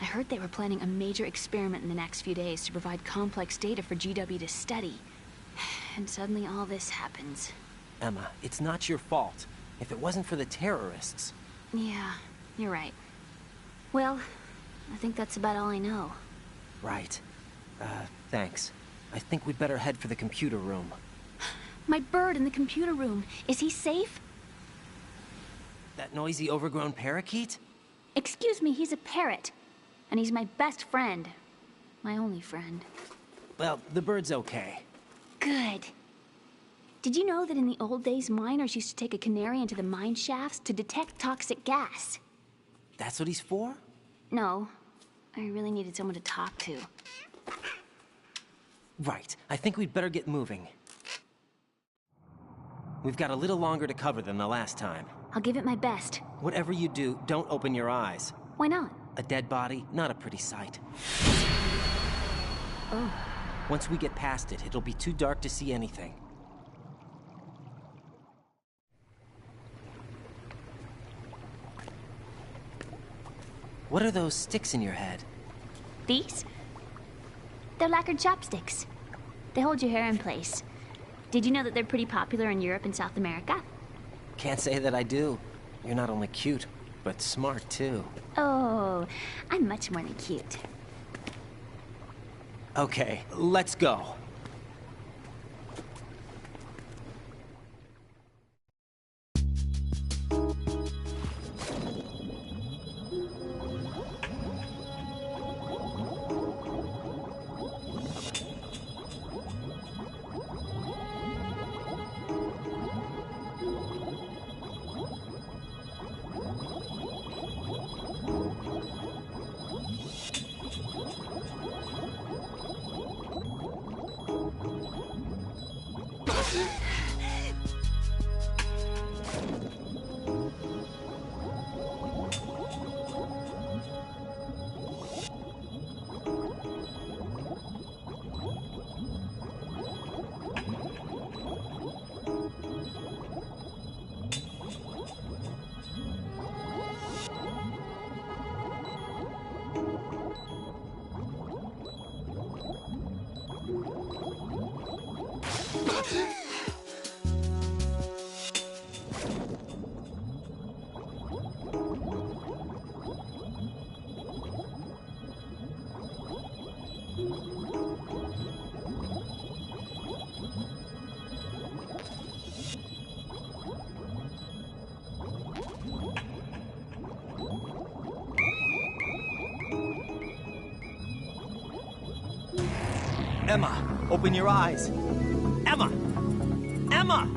I heard they were planning a major experiment in the next few days to provide complex data for GW to study. And suddenly all this happens. Emma, it's not your fault. If it wasn't for the terrorists... Yeah, you're right. Well, I think that's about all I know. Right. Thanks. I think we'd better head for the computer room. My bird in the computer room. Is he safe? That noisy, overgrown parakeet? Excuse me, he's a parrot. And he's my best friend. My only friend. Well, the bird's okay. Good. Did you know that in the old days, miners used to take a canary into the mine shafts to detect toxic gas? That's what he's for? No. I really needed someone to talk to. Right. I think we'd better get moving. We've got a little longer to cover than the last time. I'll give it my best. Whatever you do, don't open your eyes. Why not? A dead body, not a pretty sight. Oh. Once we get past it, it'll be too dark to see anything. What are those sticks in your head? These? They're lacquered chopsticks. They hold your hair in place. Did you know that they're pretty popular in Europe and South America? Can't say that I do. You're not only cute, but smart too. Oh, I'm much more than cute. Okay, let's go. Emma, open your eyes. Emma! Emma!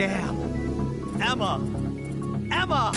Damn! Emma! Emma!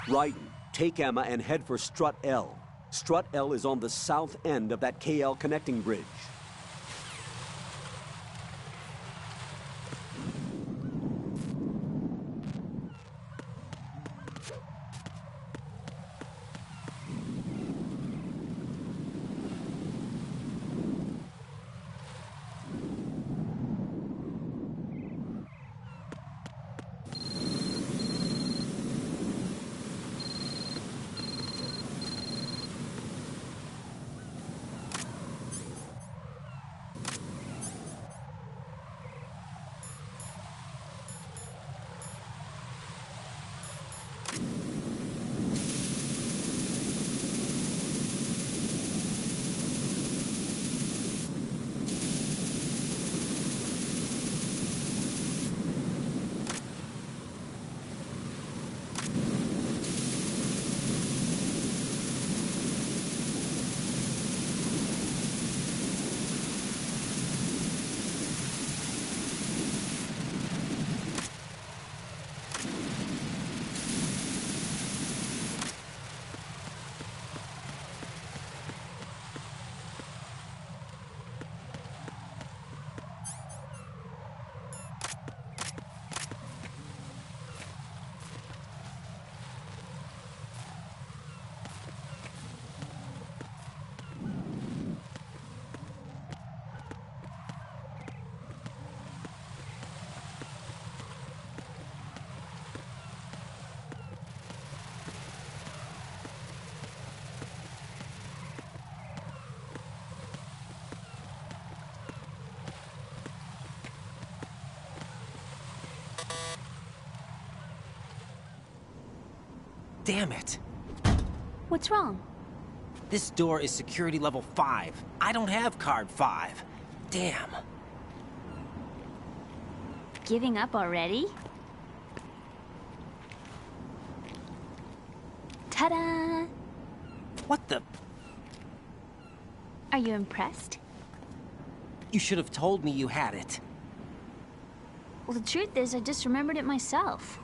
Raiden, take Emma and head for Strut L. Strut L is on the south end of that KL connecting bridge. Damn it! What's wrong? This door is security level 5. I don't have card 5. Damn. Giving up already? Ta-da! What the? Are you impressed? You should have told me you had it. Well, the truth is, I just remembered it myself.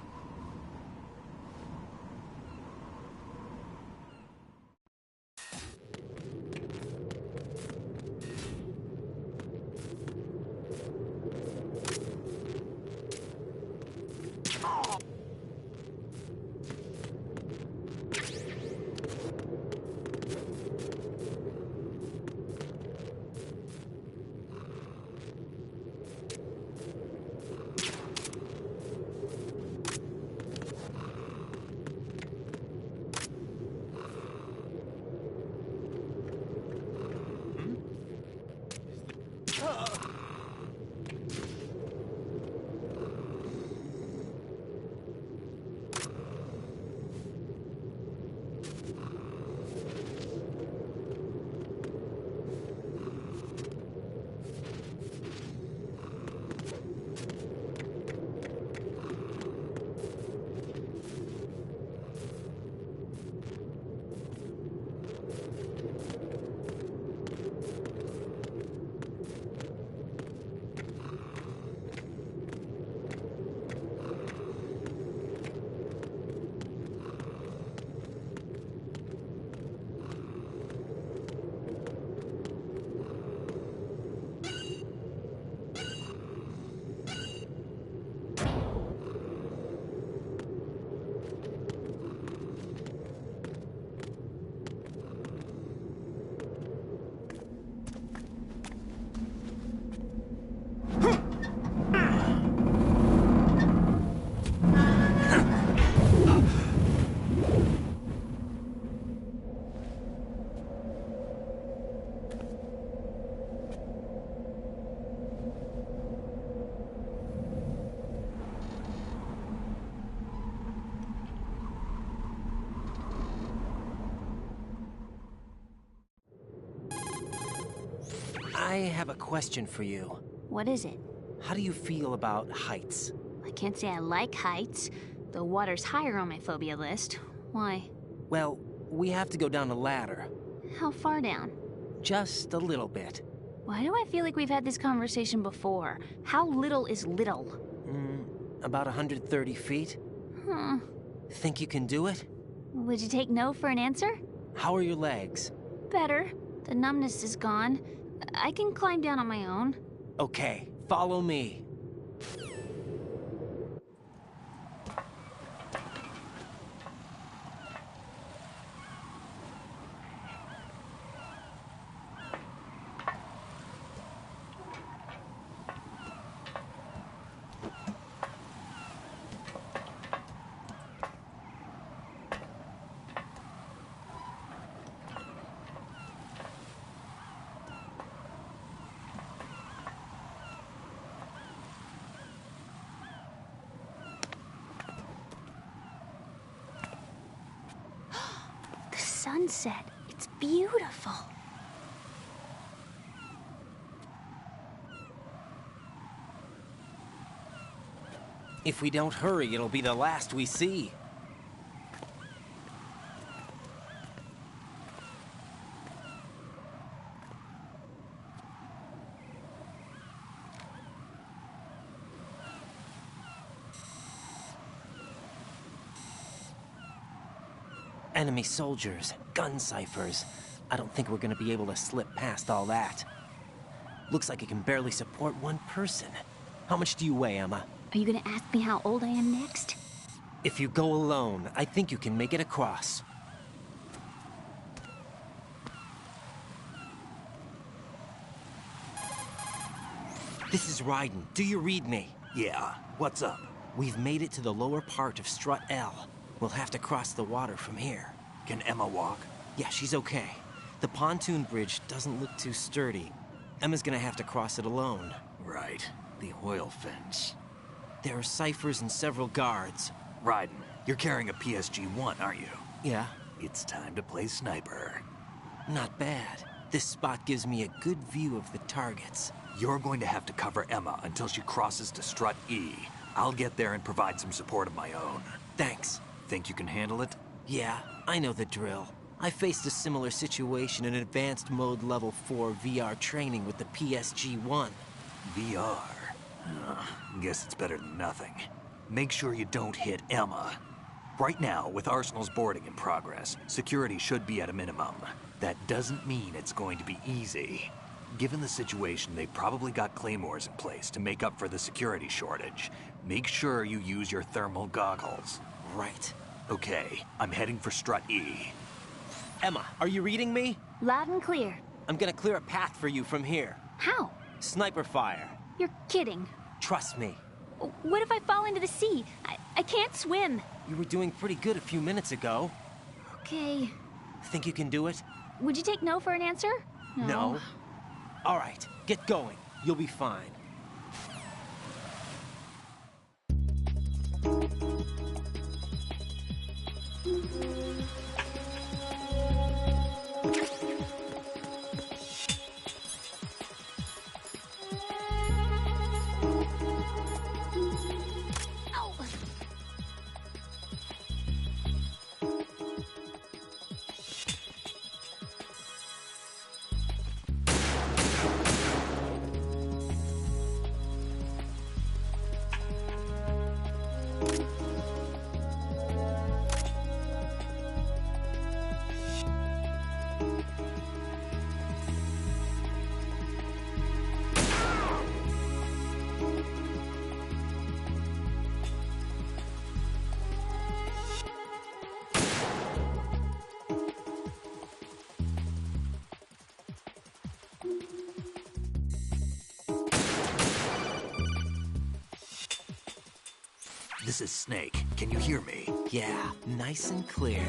I have a question for you. What is it? How do you feel about heights? I can't say I like heights. The water's higher on my phobia list. Why? Well, we have to go down a ladder. How far down? Just a little bit. Why do I feel like we've had this conversation before? How little is little? About 130 feet. Huh. Think you can do it? Would you take no for an answer? How are your legs? Better. The numbness is gone. I can climb down on my own. Okay, follow me. The sunset. It's beautiful. If we don't hurry, it'll be the last we see. Enemy soldiers, gun ciphers. I don't think we're gonna be able to slip past all that. Looks like it can barely support one person. How much do you weigh, Emma? Are you gonna ask me how old I am next? If you go alone, I think you can make it across. This is Raiden. Do you read me? Yeah, what's up? We've made it to the lower part of Strut L. We'll have to cross the water from here. Can Emma walk? Yeah, she's okay. The pontoon bridge doesn't look too sturdy. Emma's gonna have to cross it alone. Right. The oil fence. There are ciphers and several guards. Raiden, you're carrying a PSG-1, aren't you? Yeah. It's time to play sniper. Not bad. This spot gives me a good view of the targets. You're going to have to cover Emma until she crosses to Strut E. I'll get there and provide some support of my own. Thanks. Think you can handle it? Yeah, I know the drill. I faced a similar situation in Advanced Mode Level 4 VR training with the PSG-1. VR? Guess it's better than nothing. Make sure you don't hit Emma. Right now, with Arsenal's boarding in progress, security should be at a minimum. That doesn't mean it's going to be easy. Given the situation, they've probably got claymores in place to make up for the security shortage. Make sure you use your thermal goggles. Right. Okay, I'm heading for Strut E. Emma, are you reading me? Loud and clear. I'm gonna clear a path for you from here. How? Sniper fire. You're kidding. Trust me. What if I fall into the sea? I can't swim. You were doing pretty good a few minutes ago. Okay. Think you can do it? Would you take no for an answer? No. All right, get going. You'll be fine. This is Snake. Can you hear me? Yeah, nice and clear.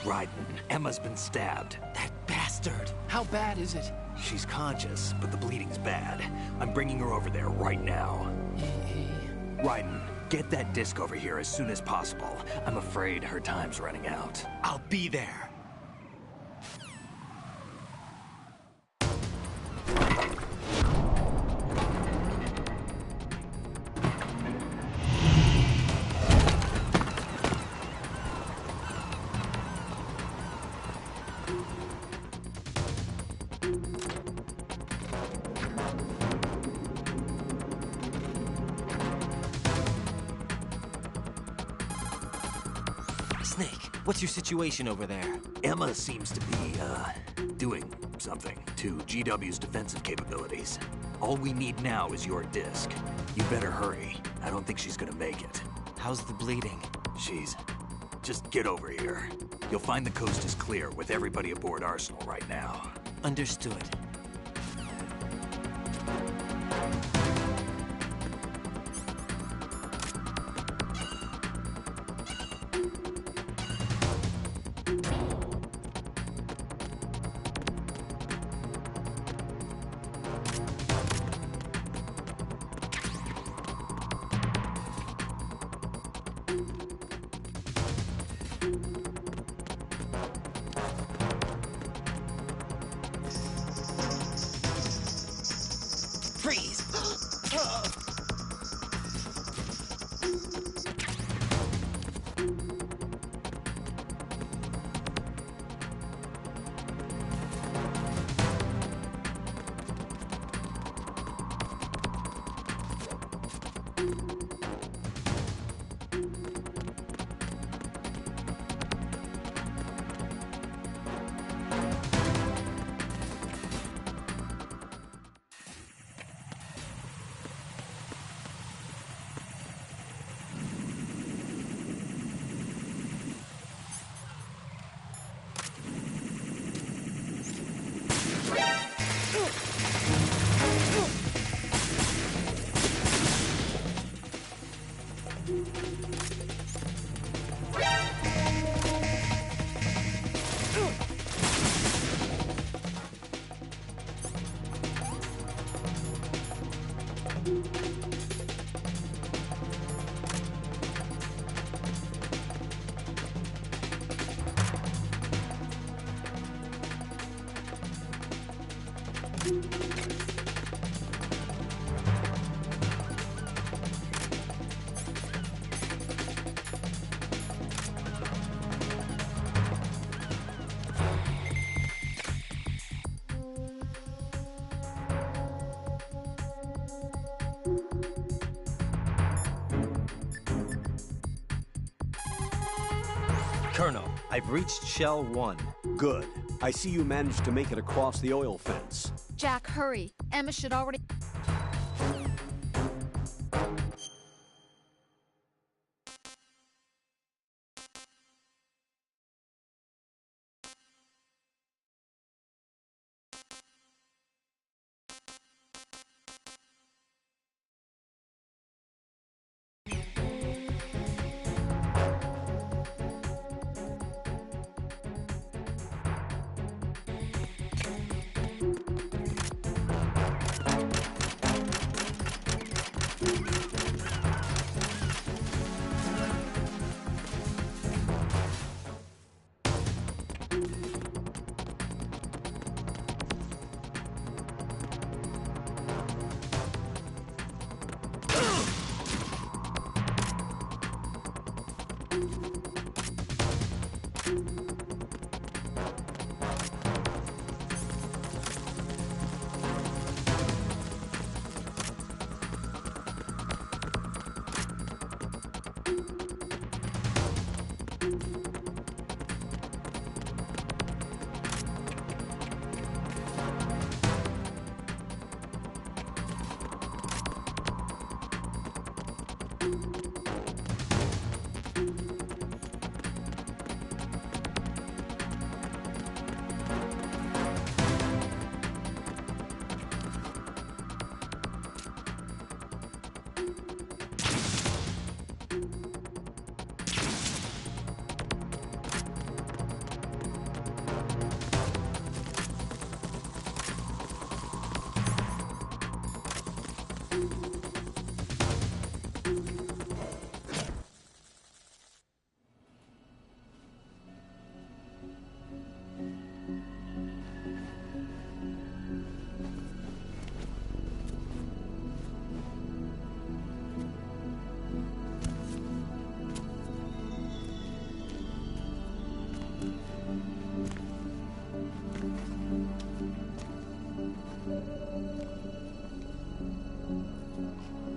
Right, Emma's been stabbed. That bastard! How bad is it? She's conscious, but the bleeding's bad. I'm bringing her over there right now. Raiden, get that disc over here as soon as possible. I'm afraid her time's running out. I'll be there. Snake, what's your situation over there? Emma seems to be, doing something to GW's defensive capabilities. All we need now is your disc. You better hurry. I don't think she's gonna make it. How's the bleeding? Just get over here. You'll find the coast is clear with everybody aboard Arsenal right now. Understood. Freeze! Colonel, I've reached Shell 1. Good. I see you managed to make it across the oil fence. Jack, hurry. Emma should already...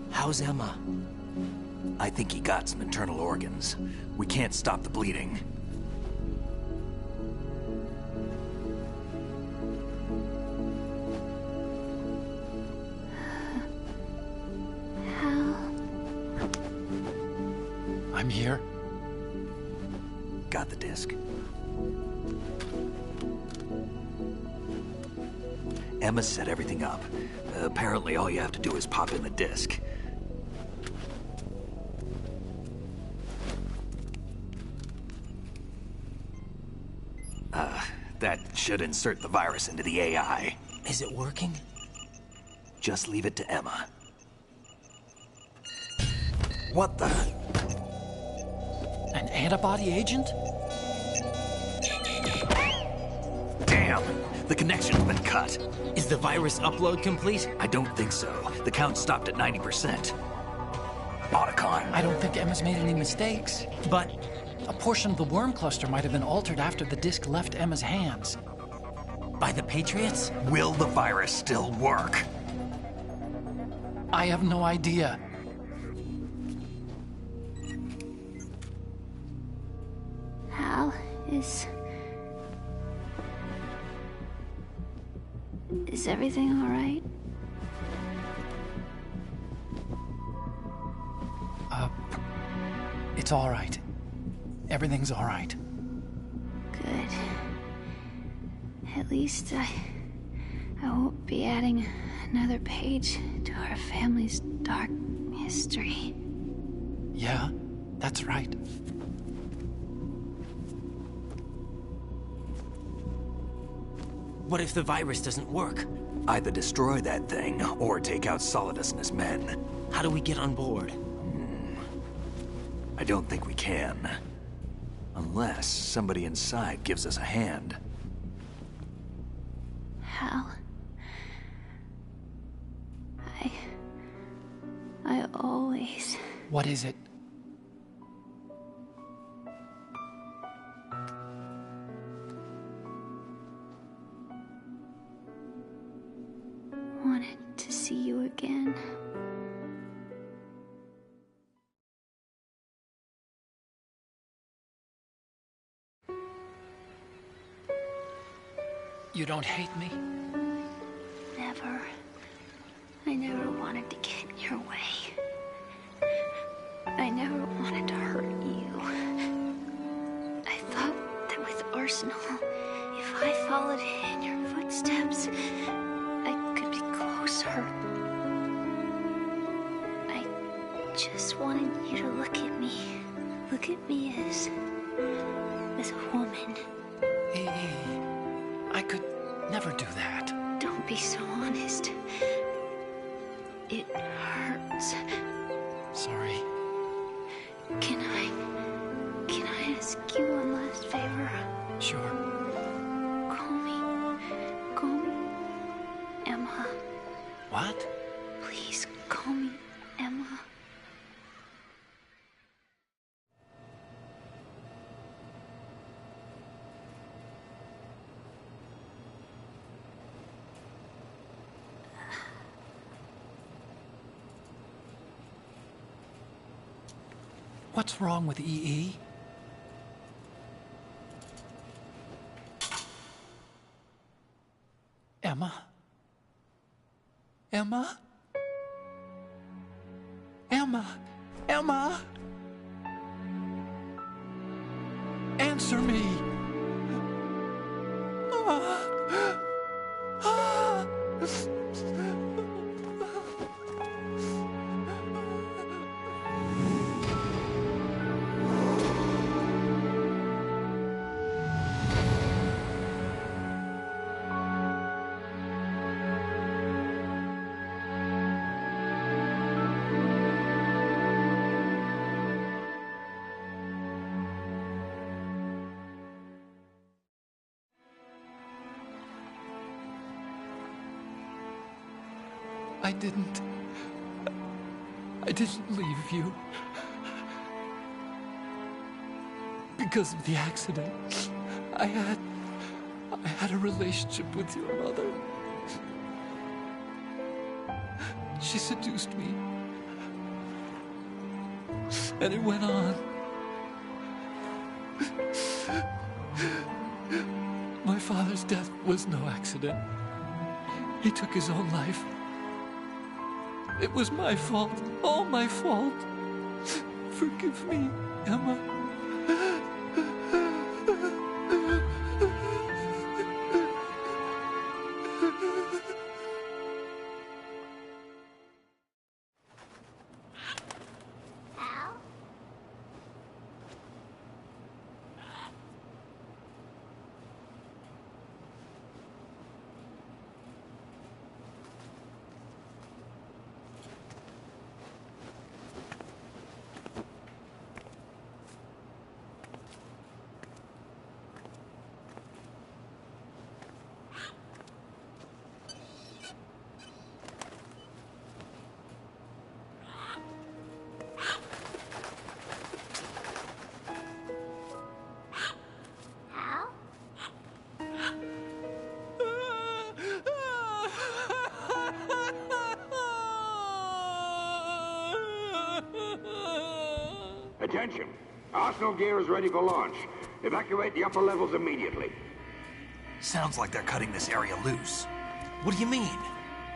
How's Emma? I think he got some internal organs. We can't stop the bleeding. I'm here. Got the disc. Emma set everything up. Apparently all you have to do is pop in the disc. That should insert the virus into the AI. Is it working? Just leave it to Emma. What the? An antibody agent? Damn! The connection's been cut. Is the virus upload complete? I don't think so. The count stopped at 90%. Otacon. I don't think Emma's made any mistakes. But a portion of the worm cluster might have been altered after the disc left Emma's hands. by the Patriots? Will the virus still work? I have no idea. Hal, is everything all right? It's all right. Everything's all right. Good. At least I won't be adding another page to our family's dark history. Yeah, that's right. What if the virus doesn't work? Either destroy that thing, or take out Solidus and his men. How do we get on board? I don't think we can. Unless somebody inside gives us a hand. Hal. I always... What is it? wanted to see you again. You don't hate me? Never. I never wanted to get in your way. I never wanted to hurt you. I thought that with Arsenal, if I followed in your footsteps, I could be closer. I just wanted you to look at me. Look at me as a woman. I could never do that. Don't be so honest. It hurts. Sorry. Can I ask you one last favor? Sure. Call me Emma. What? Please call me Emma. What's wrong with EE? Emma? Emma? Emma? Emma? Answer me! I didn't leave you. Because of the accident, I had a relationship with your mother. She seduced me. And it went on. My father's death was no accident. He took his own life. It was my fault, all my fault. Forgive me, Emma. Attention! Arsenal gear is ready for launch. Evacuate the upper levels immediately. Sounds like they're cutting this area loose. What do you mean?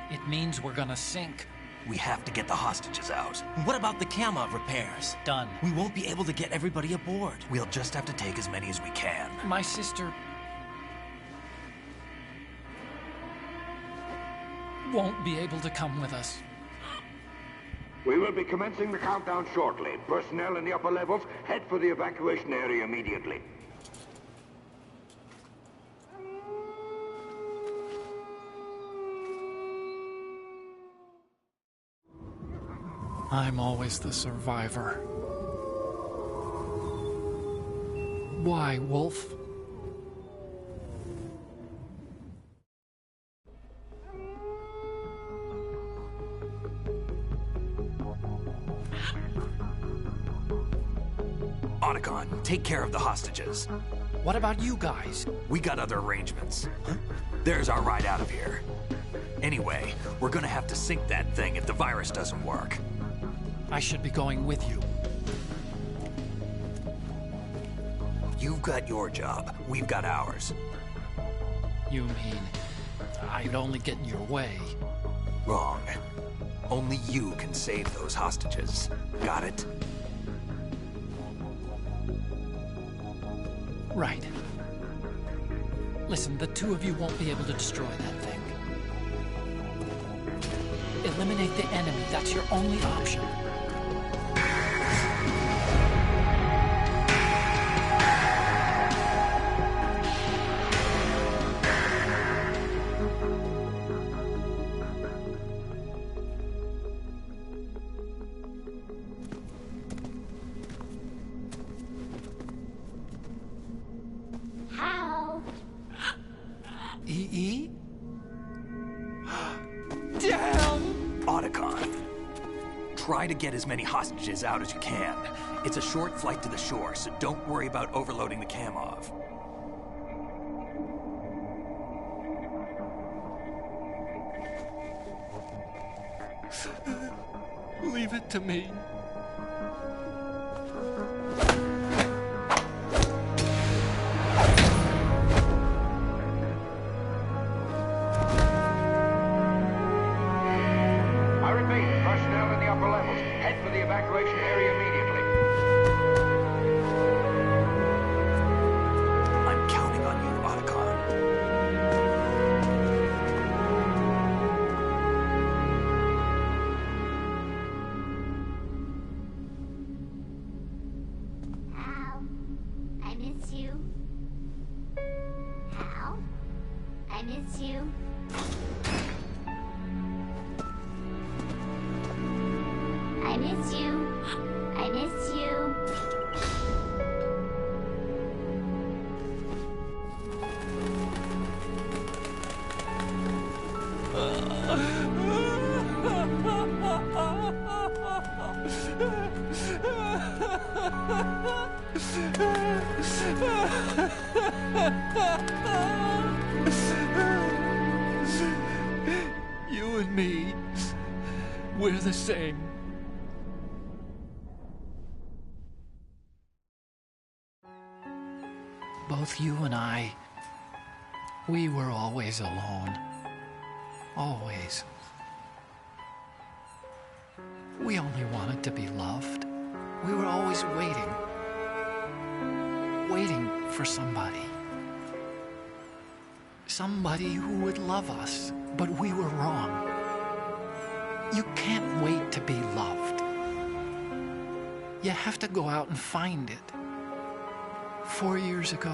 It means we're gonna sink. We have to get the hostages out. What about the camera repairs? Done. We won't be able to get everybody aboard. We'll just have to take as many as we can. My sister won't be able to come with us. We will be commencing the countdown shortly. Personnel in the upper levels, head for the evacuation area immediately. I'm always the survivor. Why, Wolf? Otacon, take care of the hostages. What about you guys? We got other arrangements. There's our ride out of here. Anyway, we're gonna have to sink that thing if the virus doesn't work. I should be going with you. You've got your job. We've got ours. You mean I'd only get in your way? Wrong. Only you can save those hostages. Got it? Right. Listen, the two of you won't be able to destroy that thing. Eliminate the enemy. That's your only option. EE? Damn! Otacon, try to get as many hostages out as you can. It's a short flight to the shore, so don't worry about overloading the Kamov. Leave it to me. You and me, we're the same. Both you and I, we were always alone. Always. We only wanted to be loved. We were always waiting. Waiting for somebody. Somebody who would love us, but we were wrong. You can't wait to be loved. You have to go out and find it. 4 years ago,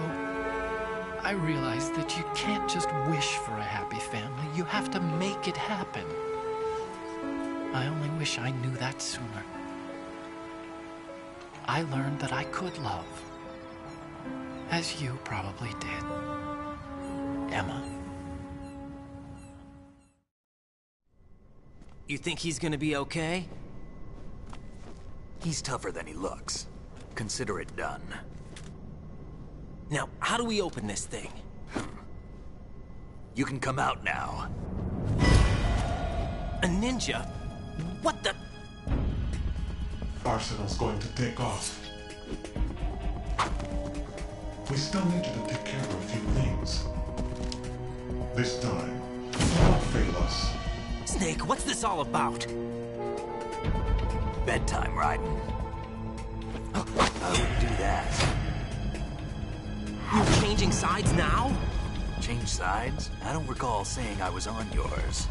I realized that you can't just wish for a happy family. You have to make it happen. I only wish I knew that sooner. I learned that I could love, as you probably did, Emma. You think he's gonna be okay? He's tougher than he looks. Consider it done. Now, how do we open this thing? You can come out now. A ninja? What the? Arsenal's going to take off. We still need you to take care of a few things. This time, don't fail us. Snake, what's this all about? Bedtime, Raiden. I wouldn't do that. You're changing sides now? Change sides? I don't recall saying I was on yours.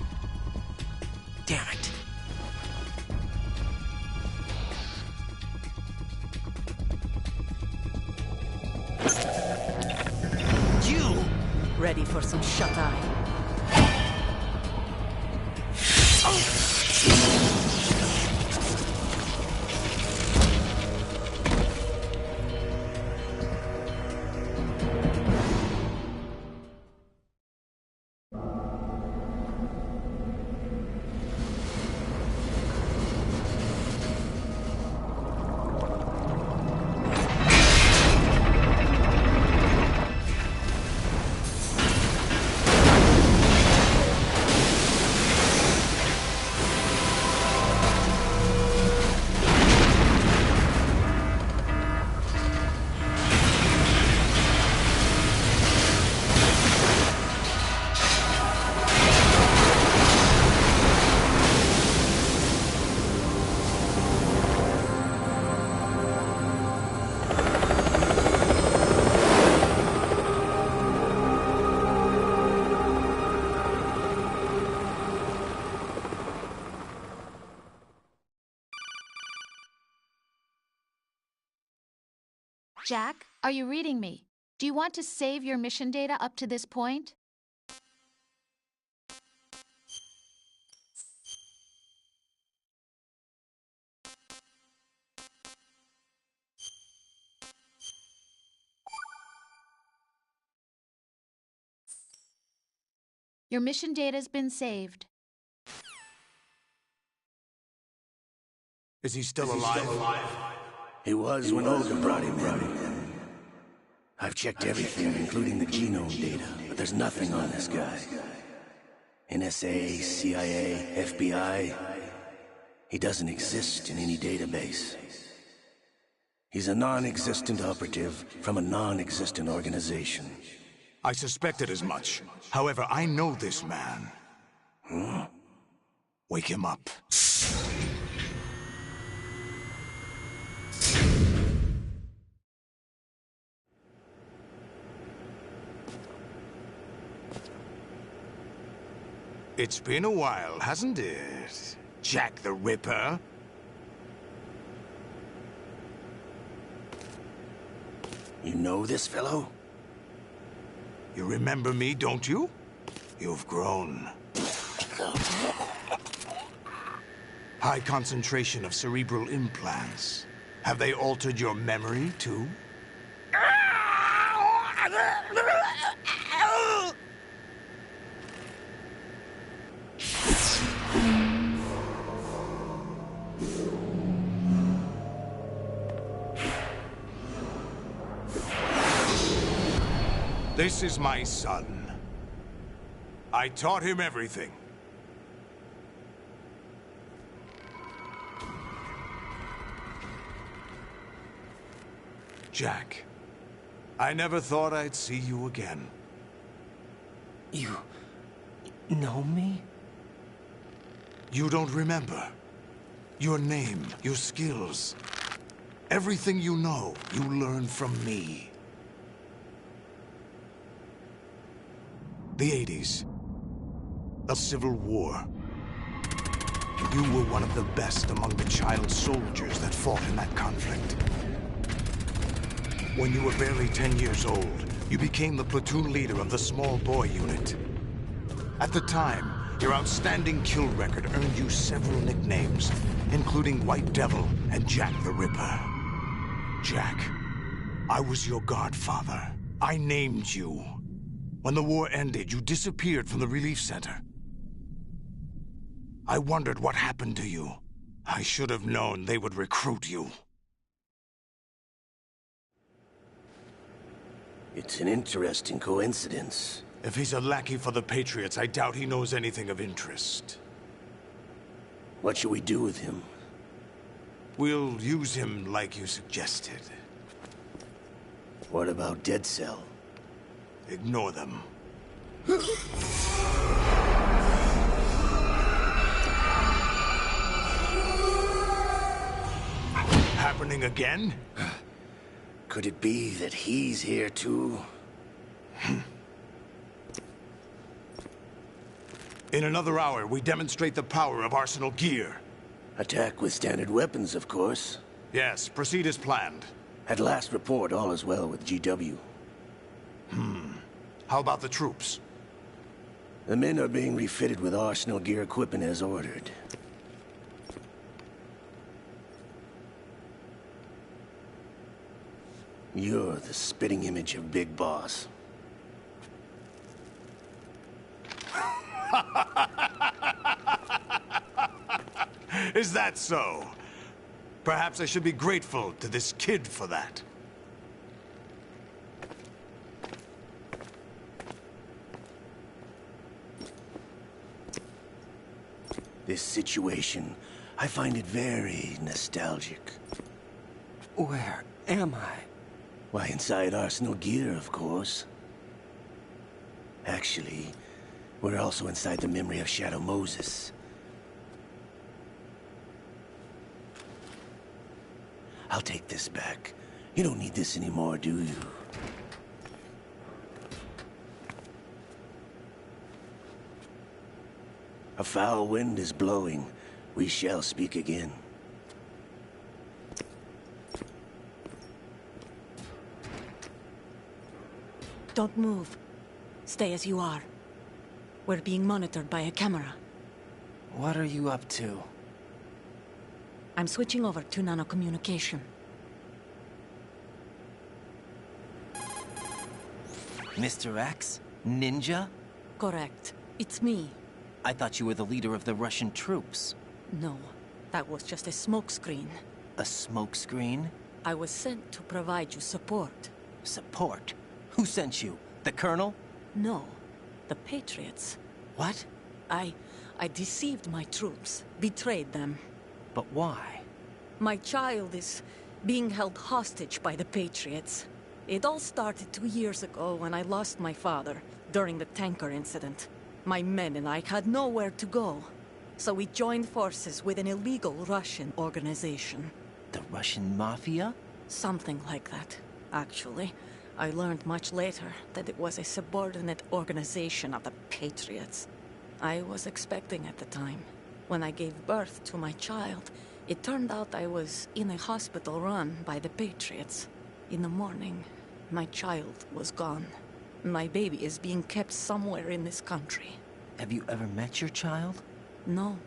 Damn it. ready for some shut-eye. Jack, are you reading me? Do you want to save your mission data up to this point? Your mission data's been saved. Is he still alive? He was when Olga brought him in. I've checked everything, including the genome data, but there's nothing on this guy. NSA, CIA, FBI. He doesn't exist in any database. He's a non-existent operative from a non-existent organization. I suspected as much. However, I know this man. Huh? Wake him up. It's been a while, hasn't it? Jack the Ripper? You know this fellow? You remember me, don't you? You've grown. High concentration of cerebral implants. Have they altered your memory, too? This is my son. I taught him everything. Jack, I never thought I'd see you again. You know me? You don't remember. Your name, your skills. Everything you know, you learned from me. The 80s. The Civil War. You were one of the best among the child soldiers that fought in that conflict. When you were barely 10 years old, you became the platoon leader of the small boy unit. At the time, your outstanding kill record earned you several nicknames, including White Devil and Jack the Ripper. Jack, I was your godfather. I named you. When the war ended, you disappeared from the relief center. I wondered what happened to you. I should have known they would recruit you. It's an interesting coincidence. If he's a lackey for the Patriots, I doubt he knows anything of interest. What should we do with him? We'll use him like you suggested. What about Dead Cell? Ignore them. Happening again? Could it be that he's here too? In another hour, we demonstrate the power of Arsenal gear. Attack with standard weapons, of course. Yes, proceed as planned. At last report, all is well with GW. How about the troops? The men are being refitted with arsenal gear equipment as ordered. You're the spitting image of Big Boss. Is that so? Perhaps I should be grateful to this kid for that. This situation, I find it very nostalgic. Where am I? Why, inside Arsenal gear, of course. Actually, we're also inside the memory of Shadow Moses. I'll take this back. You don't need this anymore, do you? A foul wind is blowing. We shall speak again. Don't move. Stay as you are. We're being monitored by a camera. What are you up to? I'm switching over to nanocommunication. Mr. X? Ninja? Correct. It's me. I thought you were the leader of the Russian troops. No, that was just a smokescreen. A smokescreen? I was sent to provide you support. Support? Who sent you? The Colonel? No, the Patriots. What? I deceived my troops, betrayed them. But why? My child is being held hostage by the Patriots. It all started 2 years ago when I lost my father during the tanker incident. My men and I had nowhere to go, so we joined forces with an illegal Russian organization. The Russian Mafia? Something like that, actually. I learned much later that it was a subordinate organization of the Patriots. I was expecting at the time. When I gave birth to my child, it turned out I was in a hospital run by the Patriots. In the morning, my child was gone. My baby is being kept somewhere in this country. Have you ever met your child? No.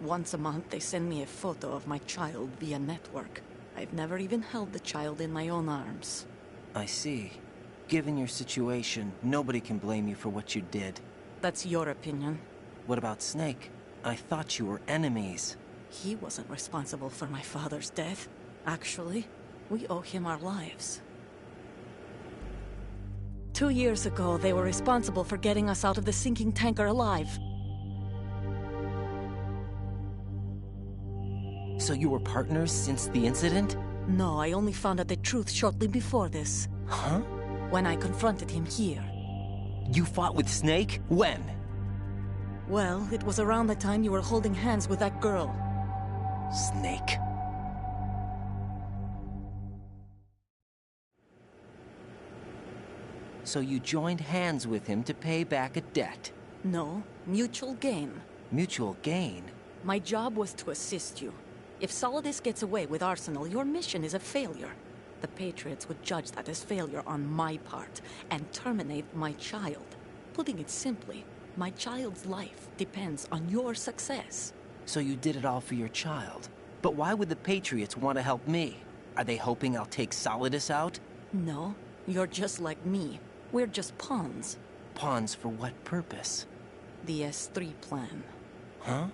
Once a month, they send me a photo of my child via network. I've never even held the child in my own arms. I see. Given your situation, nobody can blame you for what you did. That's your opinion. What about Snake? I thought you were enemies. He wasn't responsible for my father's death. Actually, we owe him our lives. 2 years ago, they were responsible for getting us out of the sinking tanker alive. So you were partners since the incident? No, I only found out the truth shortly before this. Huh? When I confronted him here. You fought with Snake? When? Well, it was around the time you were holding hands with that girl. Snake. So you joined hands with him to pay back a debt? No, mutual gain. Mutual gain? My job was to assist you. If Solidus gets away with Arsenal, your mission is a failure. The Patriots would judge that as failure on my part, and terminate my child. Putting it simply, my child's life depends on your success. So you did it all for your child. But why would the Patriots want to help me? Are they hoping I'll take Solidus out? No, you're just like me. We're just pawns. Pawns for what purpose? The S3 plan. Huh?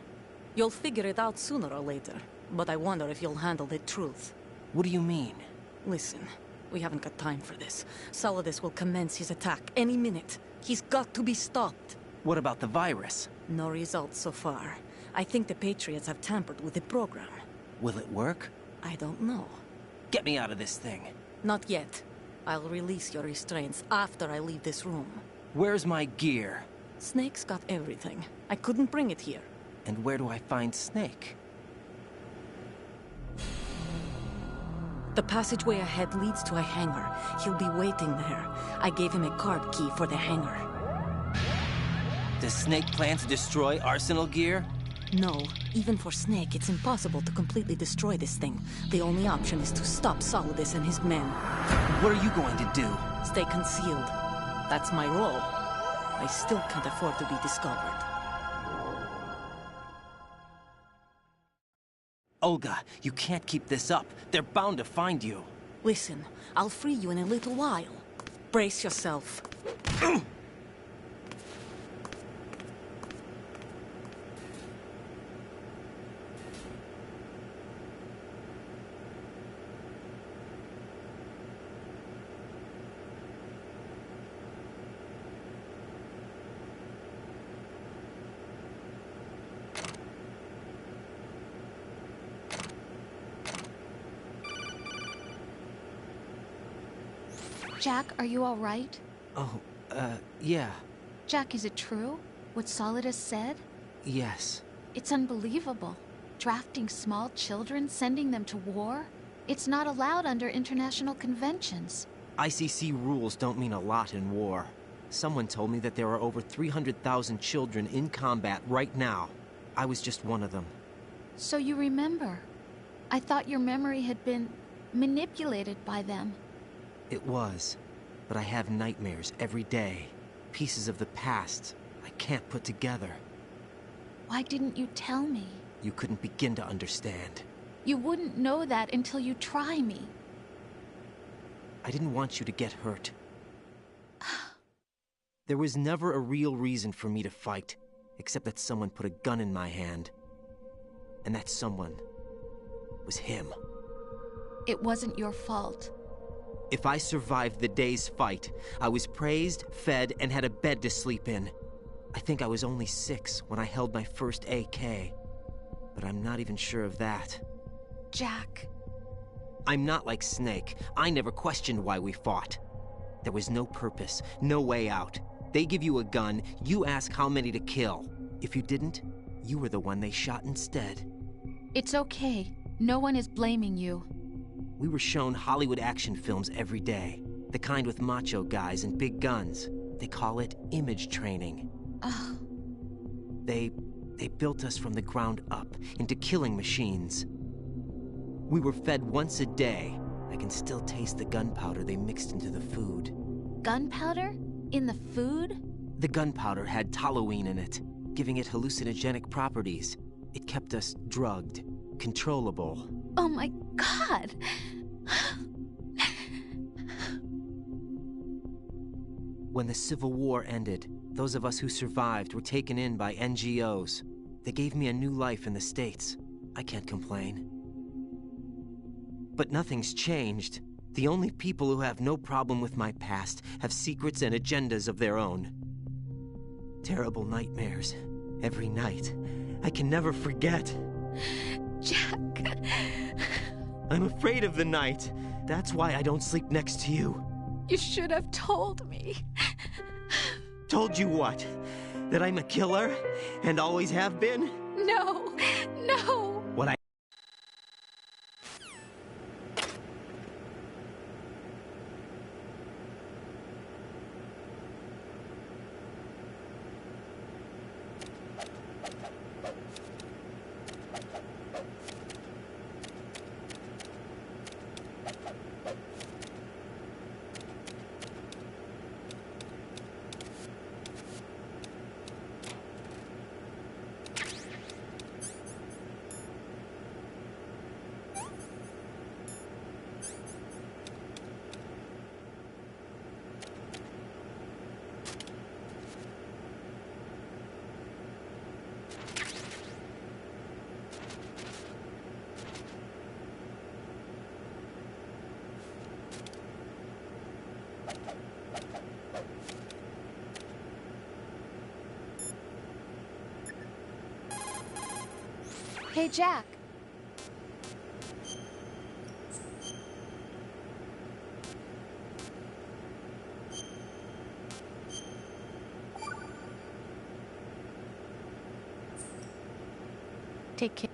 You'll figure it out sooner or later, but I wonder if you'll handle the truth. What do you mean? Listen, we haven't got time for this. Solidus will commence his attack any minute. He's got to be stopped. What about the virus? No results so far. I think the Patriots have tampered with the program. Will it work? I don't know. Get me out of this thing. Not yet. I'll release your restraints after I leave this room. Where's my gear? Snake's got everything. I couldn't bring it here. And where do I find Snake? The passageway ahead leads to a hangar. He'll be waiting there. I gave him a card key for the hangar. Does Snake plan to destroy Arsenal gear? No. Even for Snake, it's impossible to completely destroy this thing. The only option is to stop Solidus and his men. What are you going to do? Stay concealed. That's my role. I still can't afford to be discovered. Olga, you can't keep this up. They're bound to find you. Listen, I'll free you in a little while. Brace yourself. Jack, are you all right? Oh, yeah. Jack, is it true? What Solidus said? Yes. It's unbelievable. Drafting small children, sending them to war? It's not allowed under international conventions. ICC rules don't mean a lot in war. Someone told me that there are over 300,000 children in combat right now. I was just one of them. So you remember. I thought your memory had been manipulated by them. It was, but I have nightmares every day. Pieces of the past I can't put together. Why didn't you tell me? You couldn't begin to understand. You wouldn't know that until you try me. I didn't want you to get hurt. There was never a real reason for me to fight, except that someone put a gun in my hand. And that someone was him. It wasn't your fault. If I survived the day's fight, I was praised, fed, and had a bed to sleep in. I think I was only 6 when I held my first AK. But I'm not even sure of that. Jack. I'm not like Snake. I never questioned why we fought. There was no purpose, no way out. They give you a gun, you ask how many to kill. If you didn't, you were the one they shot instead. It's okay. No one is blaming you. We were shown Hollywood action films every day. The kind with macho guys and big guns. They call it image training. Ugh. They built us from the ground up into killing machines. We were fed once a day. I can still taste the gunpowder they mixed into the food. Gunpowder? In the food? The gunpowder had toluene in it, giving it hallucinogenic properties. It kept us drugged, controllable. Oh my God! When the Civil War ended, those of us who survived were taken in by NGOs. They gave me a new life in the States. I can't complain. But nothing's changed. The only people who have no problem with my past have secrets and agendas of their own. Terrible nightmares. Every night. I can never forget. Jack. I'm afraid of the night. That's why I don't sleep next to you. You should have told me. Told you what? That I'm a killer? And always have been? No. No. What I... Hey, Jack. Take care.